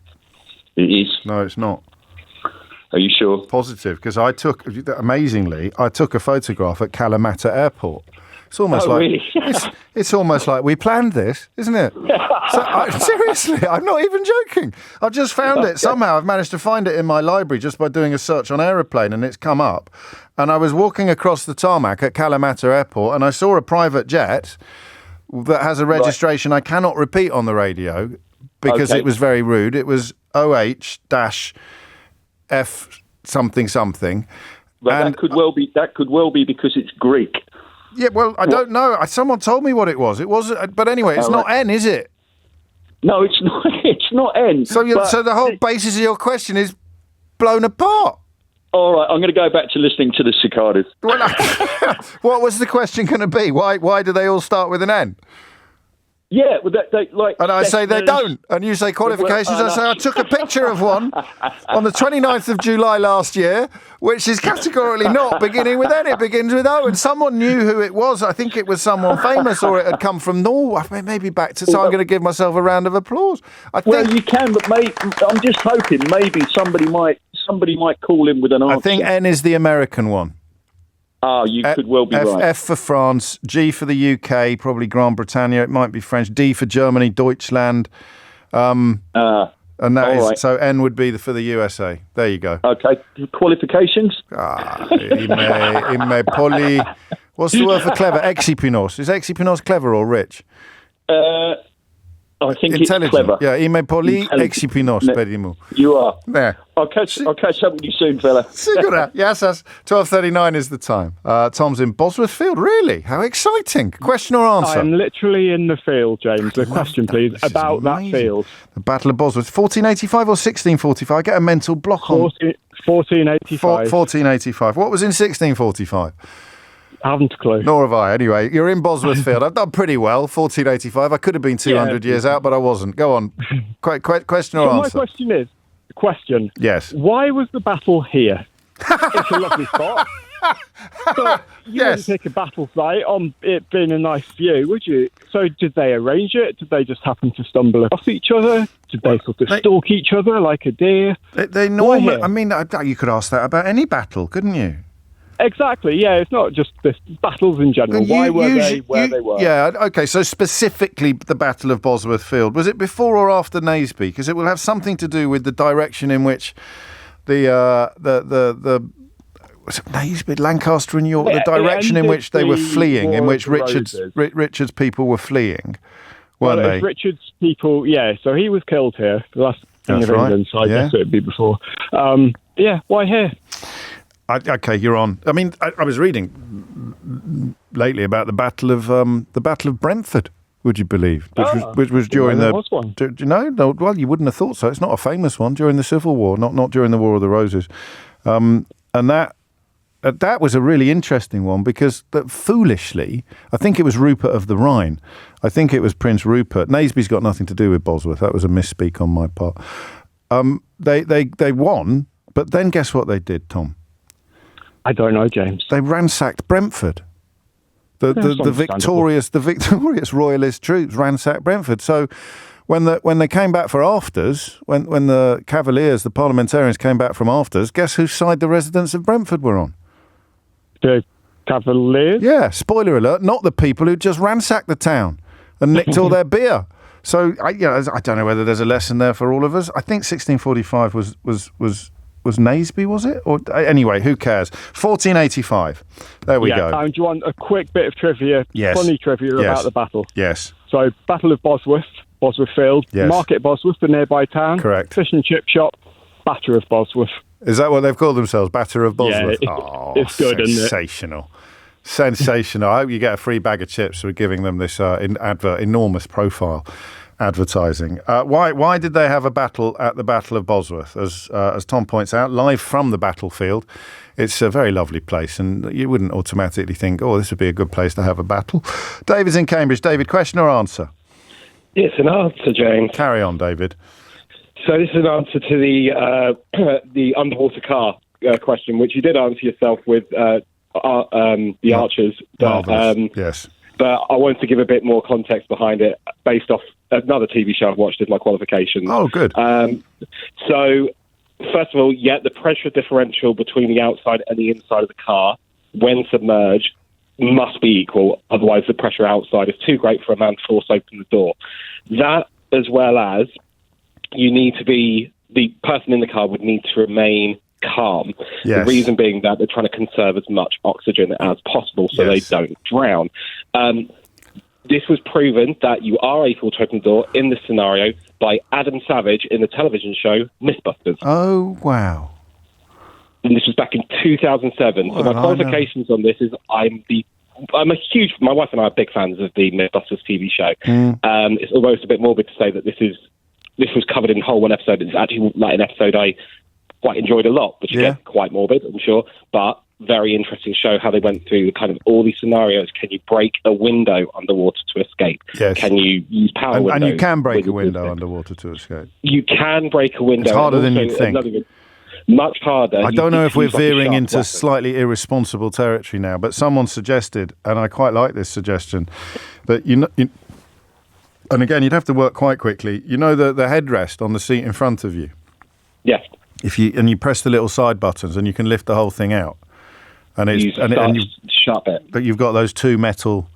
It is. No, it's not. Are you sure? Positive, because amazingly, I took a photograph at Kalamata Airport. It's almost really? it's almost like we planned this, isn't it? Seriously, I'm not even joking. I've just found it somehow. I've managed to find it in my library just by doing a search on aeroplane, and it's come up. And I was walking across the tarmac at Kalamata Airport, and I saw a private jet that has a registration I cannot repeat on the radio because it was very rude. It was OH-F something something. But that could well be because it's Greek. Yeah, well, I don't know. Someone told me what it was. It was, but anyway, it's not N, is it? No, it's not. It's not N. So the whole basis of your question is blown apart. All right, I'm going to go back to listening to the cicadas. What was the question going to be? Why do they all start with an N? Yeah, well, they and I say they don't, and you say qualifications. I say I took a picture of one on the 29th of July last year, which is categorically not beginning with N. It begins with O, and someone knew who it was. I think it was someone famous, or it had come from Norway, maybe back to. So I'm going to give myself a round of applause. Well, you can, but I'm just hoping maybe somebody might call in with an answer. I think N is the American one. Oh, you could well be right. F for France, G for the UK, probably Grand Britannia. It might be French. D for Germany, Deutschland. And that is right. So N would be for the USA. There you go. Okay, qualifications. Ime poly. What's the word for clever? Exipinos. Is exipinos clever or rich? I think intelligent. It's clever. Yeah, ime poly exipinos, perimu. You are. There. I'll catch up with you soon, fella. Sigura. Yes, 12:39 is the time. Tom's in Bosworth Field. Really? How exciting. Question or answer? I'm literally in the field, James. The question, please, about that field. The Battle of Bosworth. 1485 or 1645? I get a mental block on... 1485. 1485. What was in 1645? I haven't a clue. Nor have I. Anyway, you're in Bosworth Field. I've done pretty well, 1485. I could have been 200 years out, but I wasn't. Go on. Question or answer? My question is, yes. Why was the battle here? It's a lovely spot. But you wouldn't pick a battle site on it being a nice view, would you? So did they arrange it? Did they just happen to stumble across each other? Did they sort of stalk each other like a deer? They normally... I mean, you could ask that about any battle, couldn't you? Exactly, yeah. It's not just the battles in general. Why were they where they were? Yeah, okay. So specifically the Battle of Bosworth Field. Was it before or after Naseby? Because it will have something to do with the direction in which the was it Naseby, Lancaster and York, the direction in which they were fleeing, in which Richard's people were fleeing, weren't they? Richard's people, yeah. So he was killed here, the last king of England. So I guess it would be before. Why here? Okay, you're on. I mean, I was reading lately about the Battle of Brentford. Would you believe? Which was during the. Was one. Do you know? No, well, you wouldn't have thought so. It's not a famous one during the Civil War, not during the War of the Roses, and that was a really interesting one because foolishly, I think it was Rupert of the Rhine. I think it was Prince Rupert. Naseby's got nothing to do with Bosworth. That was a misspeak on my part. They won, but then guess what they did, Tom? I don't know, James. They ransacked Brentford. The victorious royalist troops ransacked Brentford. So when they came back for afters, when the Cavaliers, the parliamentarians came back from afters, guess whose side the residents of Brentford were on? The Cavaliers? Yeah, spoiler alert, not the people who just ransacked the town and nicked all their beer. So I don't know whether there's a lesson there for all of us. I think 1645 was Naseby, was it? Or anyway, who cares? 1485. There we go. Do you want a quick bit of trivia? Yes. Funny trivia about the battle. Yes. So, Battle of Bosworth Field, Market Bosworth, the nearby town. Correct. Fish and chip shop, Batter of Bosworth. Is that what they've called themselves? Batter of Bosworth? Yeah, it's good, isn't it? Sensational. Sensational. I hope you get a free bag of chips for giving them this enormous profile. Advertising. Why did they have a battle at the Battle of Bosworth? As Tom points out, live from the battlefield. It's a very lovely place, and you wouldn't automatically think, oh, this would be a good place to have a battle. David's in Cambridge. David, question or answer? Yes, an answer, James. Carry on, David. So this is an answer to the underwater car question, which you did answer yourself with the Archers. Yes. But I wanted to give a bit more context behind it based off another TV show I've watched as my qualifications. Oh, good. So, first of all, the pressure differential between the outside and the inside of the car when submerged must be equal. Otherwise, the pressure outside is too great for a man to force open the door. That, as well as the person in the car would need to remain calm. Yes. The reason being that they're trying to conserve as much oxygen as possible so they don't drown. this was proven that you are able to open the door in this scenario by Adam Savage in the television show Mythbusters. Oh, wow. And this was back in 2007. So my qualifications on this is my wife and I are big fans of the Mythbusters TV show. It's almost a bit morbid to say that this was covered in whole one episode. It's actually like an episode I quite enjoyed a lot, which is quite morbid, I'm sure, but very interesting show how they went through kind of all these scenarios. Can you break a window underwater to escape? Yes. Can you use power windows? And you can break a window underwater to escape. You can break a window. It's harder than you'd think. Much harder. I don't know if we're veering into slightly irresponsible territory now, but someone suggested, and I quite like this suggestion, that and again, you'd have to work quite quickly. You know the headrest on the seat in front of you? Yes. You press the little side buttons and you can lift the whole thing out. And you sharp it. But you've got those two metal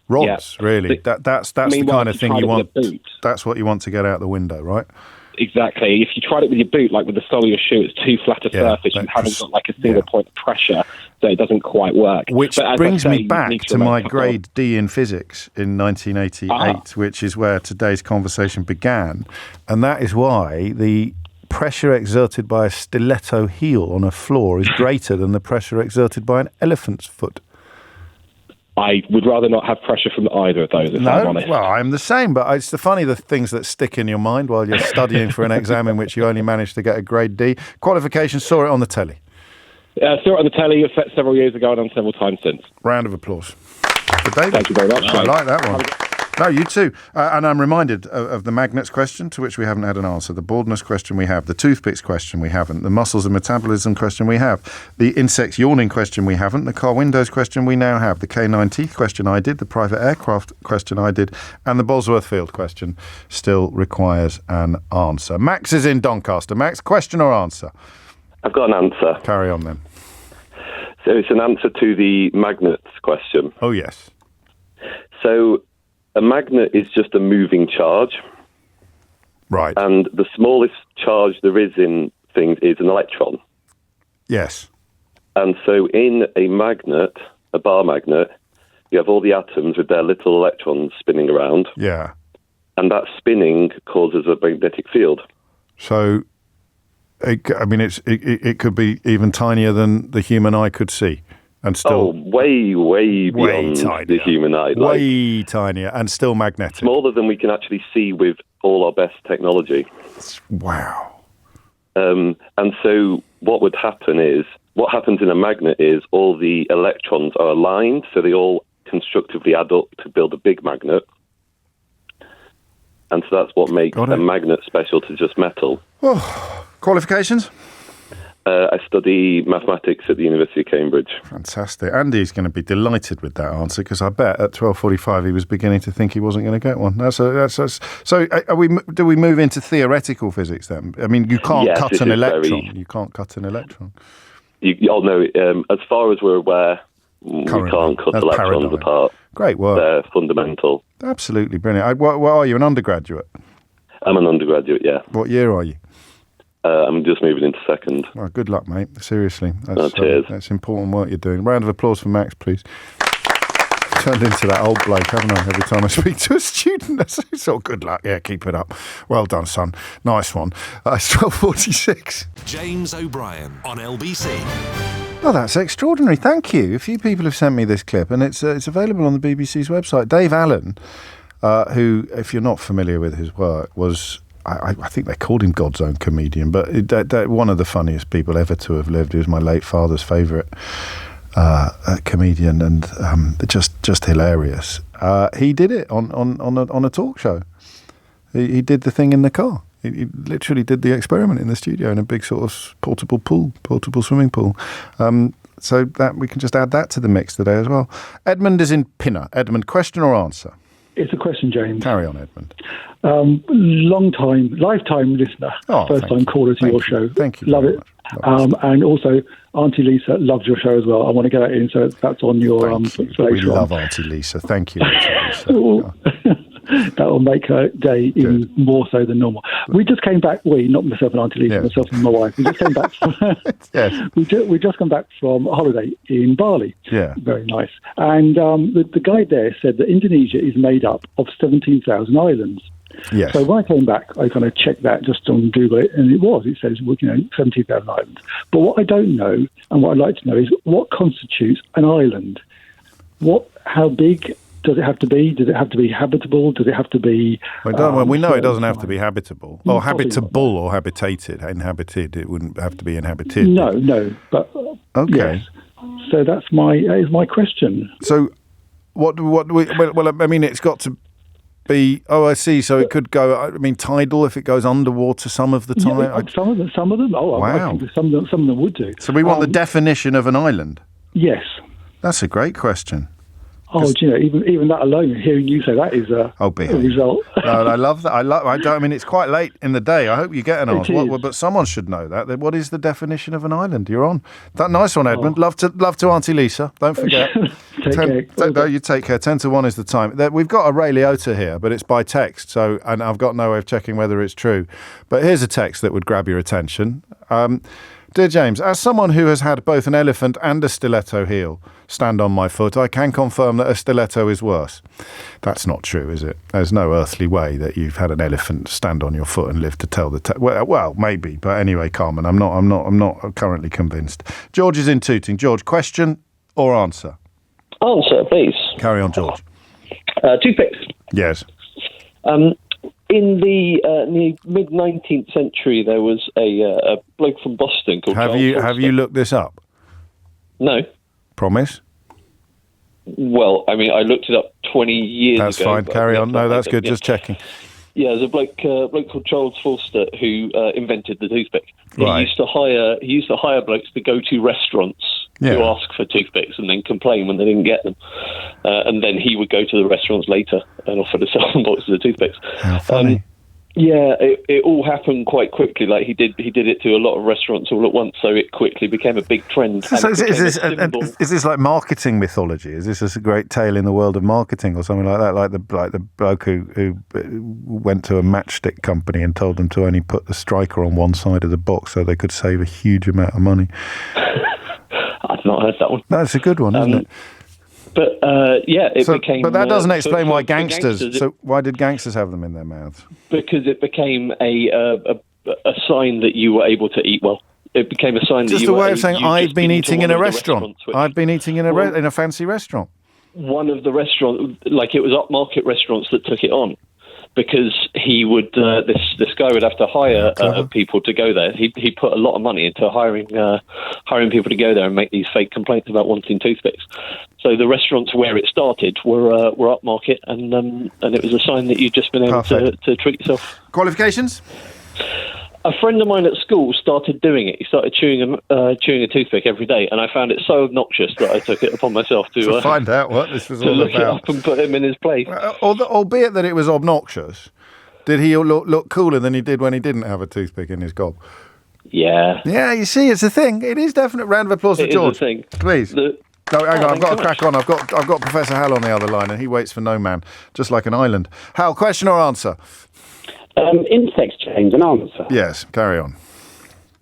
rods, really. That's the kind of thing you want. That's what you want to get out the window, right? Exactly. If you tried it with your boot, like with the sole of your shoe, it's too flat a surface. You haven't got like a single point of pressure, so it doesn't quite work. Which brings me back to my grade D in physics in 1988, which is where today's conversation began. And that is why the pressure exerted by a stiletto heel on a floor is greater than the pressure exerted by an elephant's foot. I would rather not have pressure from either of those, if I'm honest. Well, I'm the same, but it's the things that stick in your mind while you're studying for an exam in which you only managed to get a grade D. Qualifications, saw it on the telly. Saw it on the telly several years ago and on several times since. Round of applause for David. Thank you very much. I like that one. No, you too. And I'm reminded of the magnets question, to which we haven't had an answer. The baldness question we have. The toothpicks question we haven't. The muscles and metabolism question we have. The insects yawning question we haven't. The car windows question we now have. The canine teeth question I did. The private aircraft question I did. And the Bosworth Field question still requires an answer. Max is in Doncaster. Max, question or answer? I've got an answer. Carry on then. So it's an answer to the magnets question. Oh, yes. So a magnet is just a moving charge. Right. And the smallest charge there is in things is an electron. Yes. And so in a magnet, a bar magnet, you have all the atoms with their little electrons spinning around. Yeah. And that spinning causes a magnetic field. So, it could be even tinier than the human eye could see. And still way beyond tinier. the human eye. Way tinier and still magnetic. Smaller than we can actually see with all our best technology. Wow. And so what happens in a magnet is all the electrons are aligned, so they all constructively add up to build a big magnet. And so that's what makes a magnet special to just metal. Oh, qualifications? I study mathematics at the University of Cambridge. Fantastic. Andy's going to be delighted with that answer, because I bet at 12:45 he was beginning to think he wasn't going to get one. So do we move into theoretical physics then? I mean, you can't cut an electron. You can't cut an electron. As far as we're aware, we can't cut electrons apart. Great work. They're fundamental. Absolutely brilliant. What are you, an undergraduate? I'm an undergraduate, yeah. What year are you? I'm just moving into second. Well, good luck, mate. Seriously. Cheers. That's important work you're doing. Round of applause for Max, please. Turned into that old bloke, haven't I? Every time I speak to a student, it's all good luck. Yeah, keep it up. Well done, son. Nice one. It's 12:46. James O'Brien on LBC. Oh, that's extraordinary. Thank you. A few people have sent me this clip, and it's available on the BBC's website. Dave Allen, who, if you're not familiar with his work, was... I think they called him God's own comedian, but one of the funniest people ever to have lived. He was my late father's favourite comedian, and just hilarious. He did it on a talk show. He did the thing in the car. He literally did the experiment in the studio in a big sort of portable swimming pool. So that we can just add that to the mix today as well. Edmund is in Pinner. Edmund, question or answer? It's a question, James. Carry on, Edmund. Lifetime listener, first-time caller to your show. Thank you. Love it. And also, Auntie Lisa loves your show as well. I want to get that in, so that's on your We love Auntie Lisa. Thank you, Auntie Lisa. That will make her day even more so than normal. We just came back. Not myself and Auntie Lisa, myself and my wife. We just came back. We just come back from a holiday in Bali. Yeah, very nice. And the guide there said that Indonesia is made up of 17,000 islands. Yes. So when I came back, I kind of checked that just on Google, and it says 17,000 islands. But what I don't know, and what I'd like to know, is what constitutes an island. How big does it have to be? Does it have to be habitable? Does it have to be? We know it doesn't have to be habitable, or habitable, or habitated. Inhabited, it wouldn't have to be inhabited. No. But okay. Yes. So that is my question. So, it's got to be. Oh, I see. So it could go. Tidal if it goes underwater some of the time. Yeah, some of them. Oh, wow. I think some of them would do. So we want the definition of an island. Yes. That's a great question. Oh, do you know, even that alone, hearing you say that is a result. No, I love that. It's quite late in the day. I hope you get an answer. But someone should know that. What is the definition of an island? You're on. That nice one, Edmund. Love to Auntie Lisa. Don't forget. You take care. 10 to 1 is the time. We've got a Ray Liotta here, but it's by text. And I've got no way of checking whether it's true. But here's a text that would grab your attention. Dear James, as someone who has had both an elephant and a stiletto heel stand on my foot, I can confirm that a stiletto is worse. That's not true, is it? There's no earthly way that you've had an elephant stand on your foot and live to tell the tale. Well, maybe, but anyway, Carmen, I'm not currently convinced. George is in Tooting. George, question or answer? Answer, please. Carry on, George. Toothpicks. Yes. In the mid-19th century, there was a bloke from Boston called Have you looked this up? No. Promise? Well, I looked it up 20 years ago. That's fine. Carry on. No, that's good. Just checking. Yeah, there's a bloke called Charles Forster who invented the toothpick. Right. He used to hire blokes to go to restaurants to ask for toothpicks and then complain when they didn't get them. And then he would go to the restaurants later and offer to sell them boxes of toothpicks. How funny. It all happened quite quickly. Like he did it to a lot of restaurants all at once, so it quickly became a big trend. So is this like marketing mythology? Is this a great tale in the world of marketing or something like that? Like the bloke who went to a matchstick company and told them to only put the striker on one side of the box so they could save a huge amount of money. I've not heard that one. That's a good one, isn't it? But it became. But that doesn't explain why gangsters. So why did gangsters have them in their mouths? Because it became a sign that you were able to eat well. It became a sign. Just a way of saying I've been eating in a restaurant. I've been eating in a fancy restaurant. One of the restaurants, it was upmarket restaurants that took it on. Because he would, this guy would have to hire people to go there. He put a lot of money into hiring people to go there and make these fake complaints about wanting toothpicks. So the restaurants where it started were upmarket, and it was a sign that you'd just been able to treat yourself. Qualifications? A friend of mine at school started doing it. He started chewing a toothpick every day, and I found it so obnoxious that I took it upon myself to find out what this was all look about. it up and put him in his place. Albeit that it was obnoxious, did he look cooler than he did when he didn't have a toothpick in his gob? Yeah. Yeah, you see, it's a thing. It is definite. Round of applause for George. It is a thing. Please. No, hang on. I've got to crack on. I've got Professor Hal on the other line, and he waits for no man, just like an island. Hal, question or answer? Insects, James, an answer. Yes, carry on.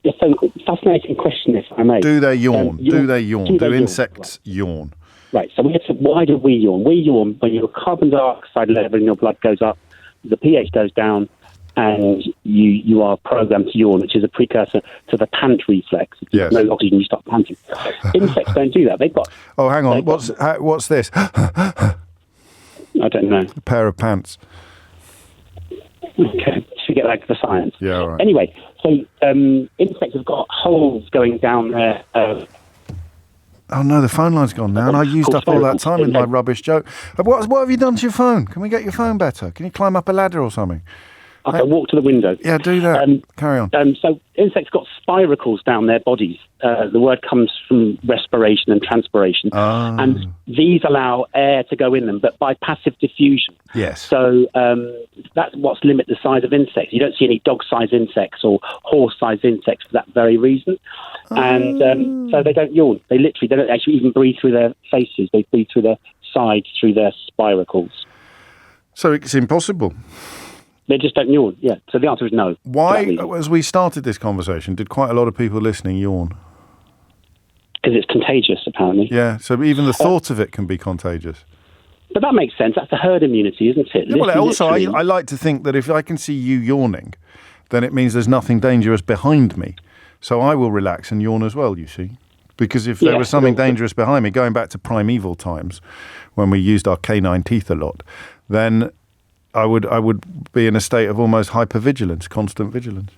Yes, so fascinating question, if I may. Do they yawn? Do they yawn? Do insects yawn? Right, so why do we yawn? We yawn when your carbon dioxide level in your blood goes up, the pH goes down, and you are programmed to yawn, which is a precursor to the pant reflex. If yes. There's no oxygen, you start panting. Insects don't do that. They've got... Oh, hang on. What's this? I don't know. A pair of pants. Okay, so get back to the science. Yeah, all right. Anyway, so insects have got holes going down there. Oh no, the phone line's gone now, and I used up all that time with my rubbish joke. What have you done to your phone? Can we get your phone better? Can you climb up a ladder or something? Okay, walk to the window. Yeah, do that. Carry on. So insects got spiracles down their bodies. The word comes from respiration and transpiration. And these allow air to go in them, but by passive diffusion. Yes. So that's what's limit the size of insects. You don't see any dog-sized insects or horse-sized insects for that very reason. And so they don't yawn. They don't actually even breathe through their faces. They breathe through their sides, through their spiracles. So it's impossible. They just don't yawn. Yeah. So the answer is no. Why, as we started this conversation, did quite a lot of people listening yawn? Because it's contagious, apparently. Yeah. So even the thought of it can be contagious. But that makes sense. That's the herd immunity, isn't it? Yeah, well, also, I like to think that if I can see you yawning, then it means there's nothing dangerous behind me. So I will relax and yawn as well, you see. Because if there was something dangerous behind me, going back to primeval times, when we used our canine teeth a lot, then I would be in a state of almost hypervigilance, constant vigilance.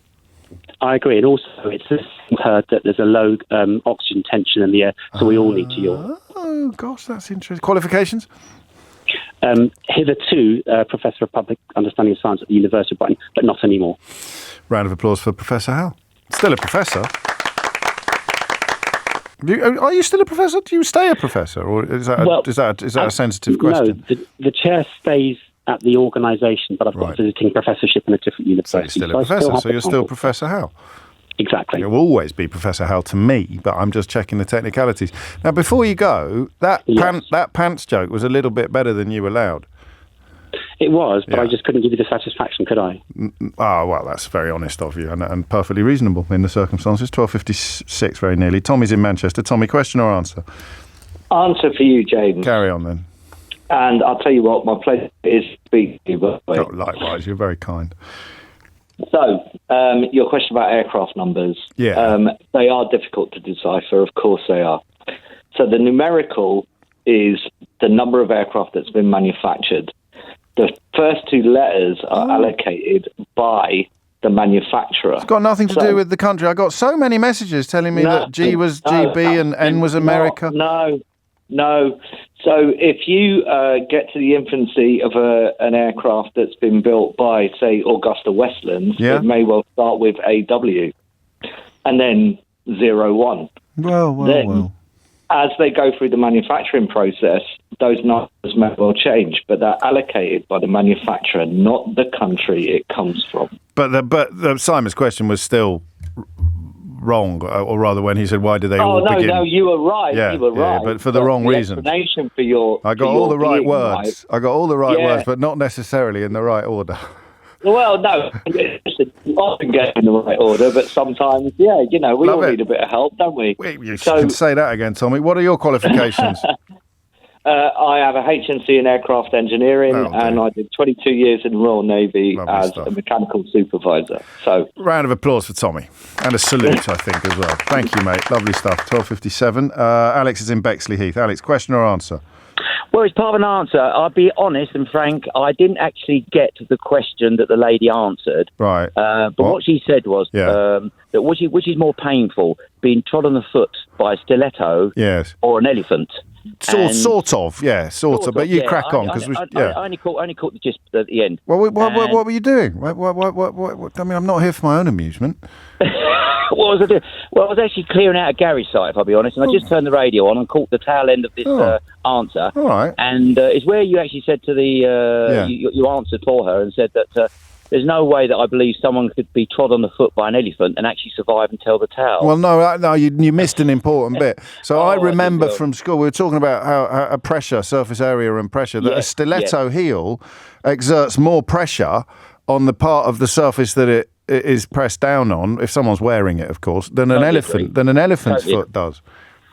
I agree. And also, it's heard that there's a low oxygen tension in the air, so we all need to yawn. Oh, gosh, that's interesting. Qualifications? Hitherto, Professor of Public Understanding of Science at the University of Brighton, but not anymore. Round of applause for Professor Hal. Still a professor. Are you still a professor? Do you stay a professor? Or is that a sensitive question? No, the chair stays at the organisation, but I've got a visiting professorship in a different university. So you're still a professor, so you're still Professor Hal. Exactly. You'll always be Professor Hal to me, but I'm just checking the technicalities. Now, before you go, that pants joke was a little bit better than you allowed. It was, but I just couldn't give you the satisfaction, could I? Well, that's very honest of you and perfectly reasonable in the circumstances. 12:56, very nearly. Tommy's in Manchester. Tommy, question or answer? Answer for you, James. Carry on, then. And I'll tell you what, my pleasure is to speak to you. Likewise, you're very kind. So, your question about aircraft numbers. Yeah. They are difficult to decipher, of course they are. So the numerical is the number of aircraft that's been manufactured. The first two letters are allocated by the manufacturer. It's got nothing to do with the country. I got so many messages telling me that G was GB and N was America. No. So if you get to the infancy of an aircraft that's been built by, say, Augusta Westlands, it may well start with AW and then 01. Well. As they go through the manufacturing process, those numbers may well change, but they're allocated by the manufacturer, not the country it comes from. But Simon's question was still wrong, or rather when he said, why do they all begin? No, you were right. You were right. But for the wrong reason. Explanation for your... I got all the right words. I got all the right words, but not necessarily in the right order. Well, no, you often get in the right order, but sometimes, we all need a bit of help, don't we? You can say that again, Tommy. What are your qualifications? I have a HNC in aircraft engineering, and I did 22 years in the Royal Navy as a mechanical supervisor. So, round of applause for Tommy, and a salute, I think, as well. Thank you, mate. Lovely stuff. 12:57. Alex is in Bexley Heath. Alex, question or answer? Well, it's part of an answer. I'll be honest and frank, I didn't actually get to the question that the lady answered. Right. But what she said was that which is more painful, being trod on the foot by a stiletto or an elephant? Sort of. But you crack on. I only caught the gist at the end. Well, what were you doing? What, I mean, I'm not here for my own amusement. What was I doing? Well, I was actually clearing out a garage site, if I'll be honest, and I just turned the radio on and caught the tail end of this answer. All right. And it's where you actually said to you answered for her and said that there's no way that I believe someone could be trod on the foot by an elephant and actually survive and tell the tale. Well, no, you missed an important bit. So I remember from school, we were talking about how pressure, surface area and pressure, that a stiletto heel exerts more pressure on the part of the surface that it is pressed down on, if someone's wearing it, of course, than an elephant's foot does.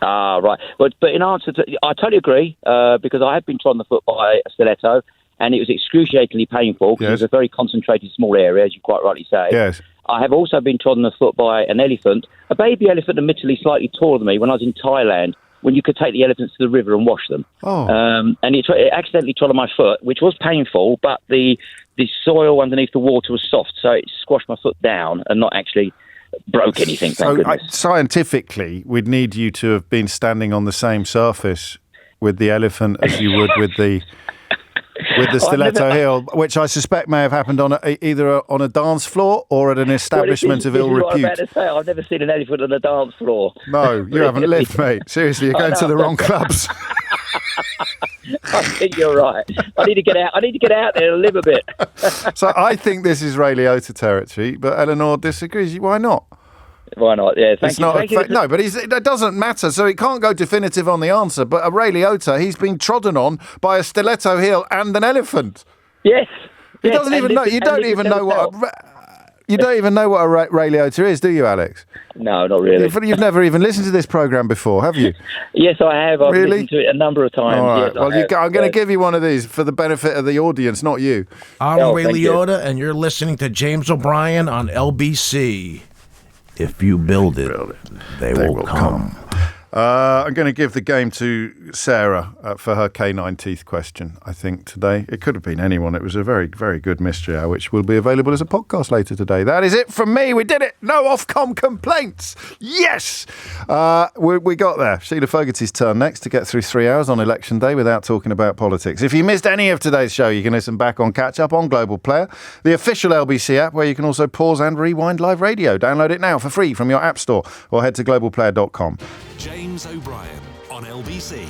Ah, right. But in answer to, I totally agree, because I have been trod on the foot by a stiletto, and it was excruciatingly painful because it was a very concentrated small area, as you quite rightly say. Yes. I have also been trod on the foot by an elephant, a baby elephant, admittedly slightly taller than me, when I was in Thailand, when you could take the elephants to the river and wash them. And it accidentally trod on my foot, which was painful, but the soil underneath the water was soft, so it squashed my foot down and not actually broke anything. So scientifically, we'd need you to have been standing on the same surface with the elephant as you would with the stiletto heel, which I suspect may have happened on either on a dance floor or at an establishment of ill repute. I've never seen an elephant on a dance floor. No, you haven't lived, mate. Seriously, you're going to the wrong clubs. I think you're right. I need to get out there and live a bit. So I think this is Ray Liotta territory, but Eleanor disagrees. Why not? Why not? Yeah, thank you. No, but that doesn't matter. So it can't go definitive on the answer. But Ray Liotta, he's been trodden on by a stiletto heel and an elephant. Yes. He doesn't even know. You don't even know what. You don't even know what a Ray Liotta is, do you, Alex? No, not really. You've never even listened to this programme before, have you? Yes, I have. I've listened to it a number of times. All right. Yes, well, I'm going to give you one of these for the benefit of the audience, not you. I'm Ray Liotta, and you're listening to James O'Brien on LBC. If you build it, they will come. I'm going to give the game to Sarah for her canine teeth question, I think, today. It could have been anyone. It was a very, very good mystery hour, which will be available as a podcast later today. That is it from me. We did it. No Ofcom complaints. Yes! We got there. Sheila Fogarty's turn next to get through 3 hours on Election Day without talking about politics. If you missed any of today's show, you can listen back on Catch Up on Global Player, the official LBC app, where you can also pause and rewind live radio. Download it now for free from your app store or head to globalplayer.com. James O'Brien on LBC.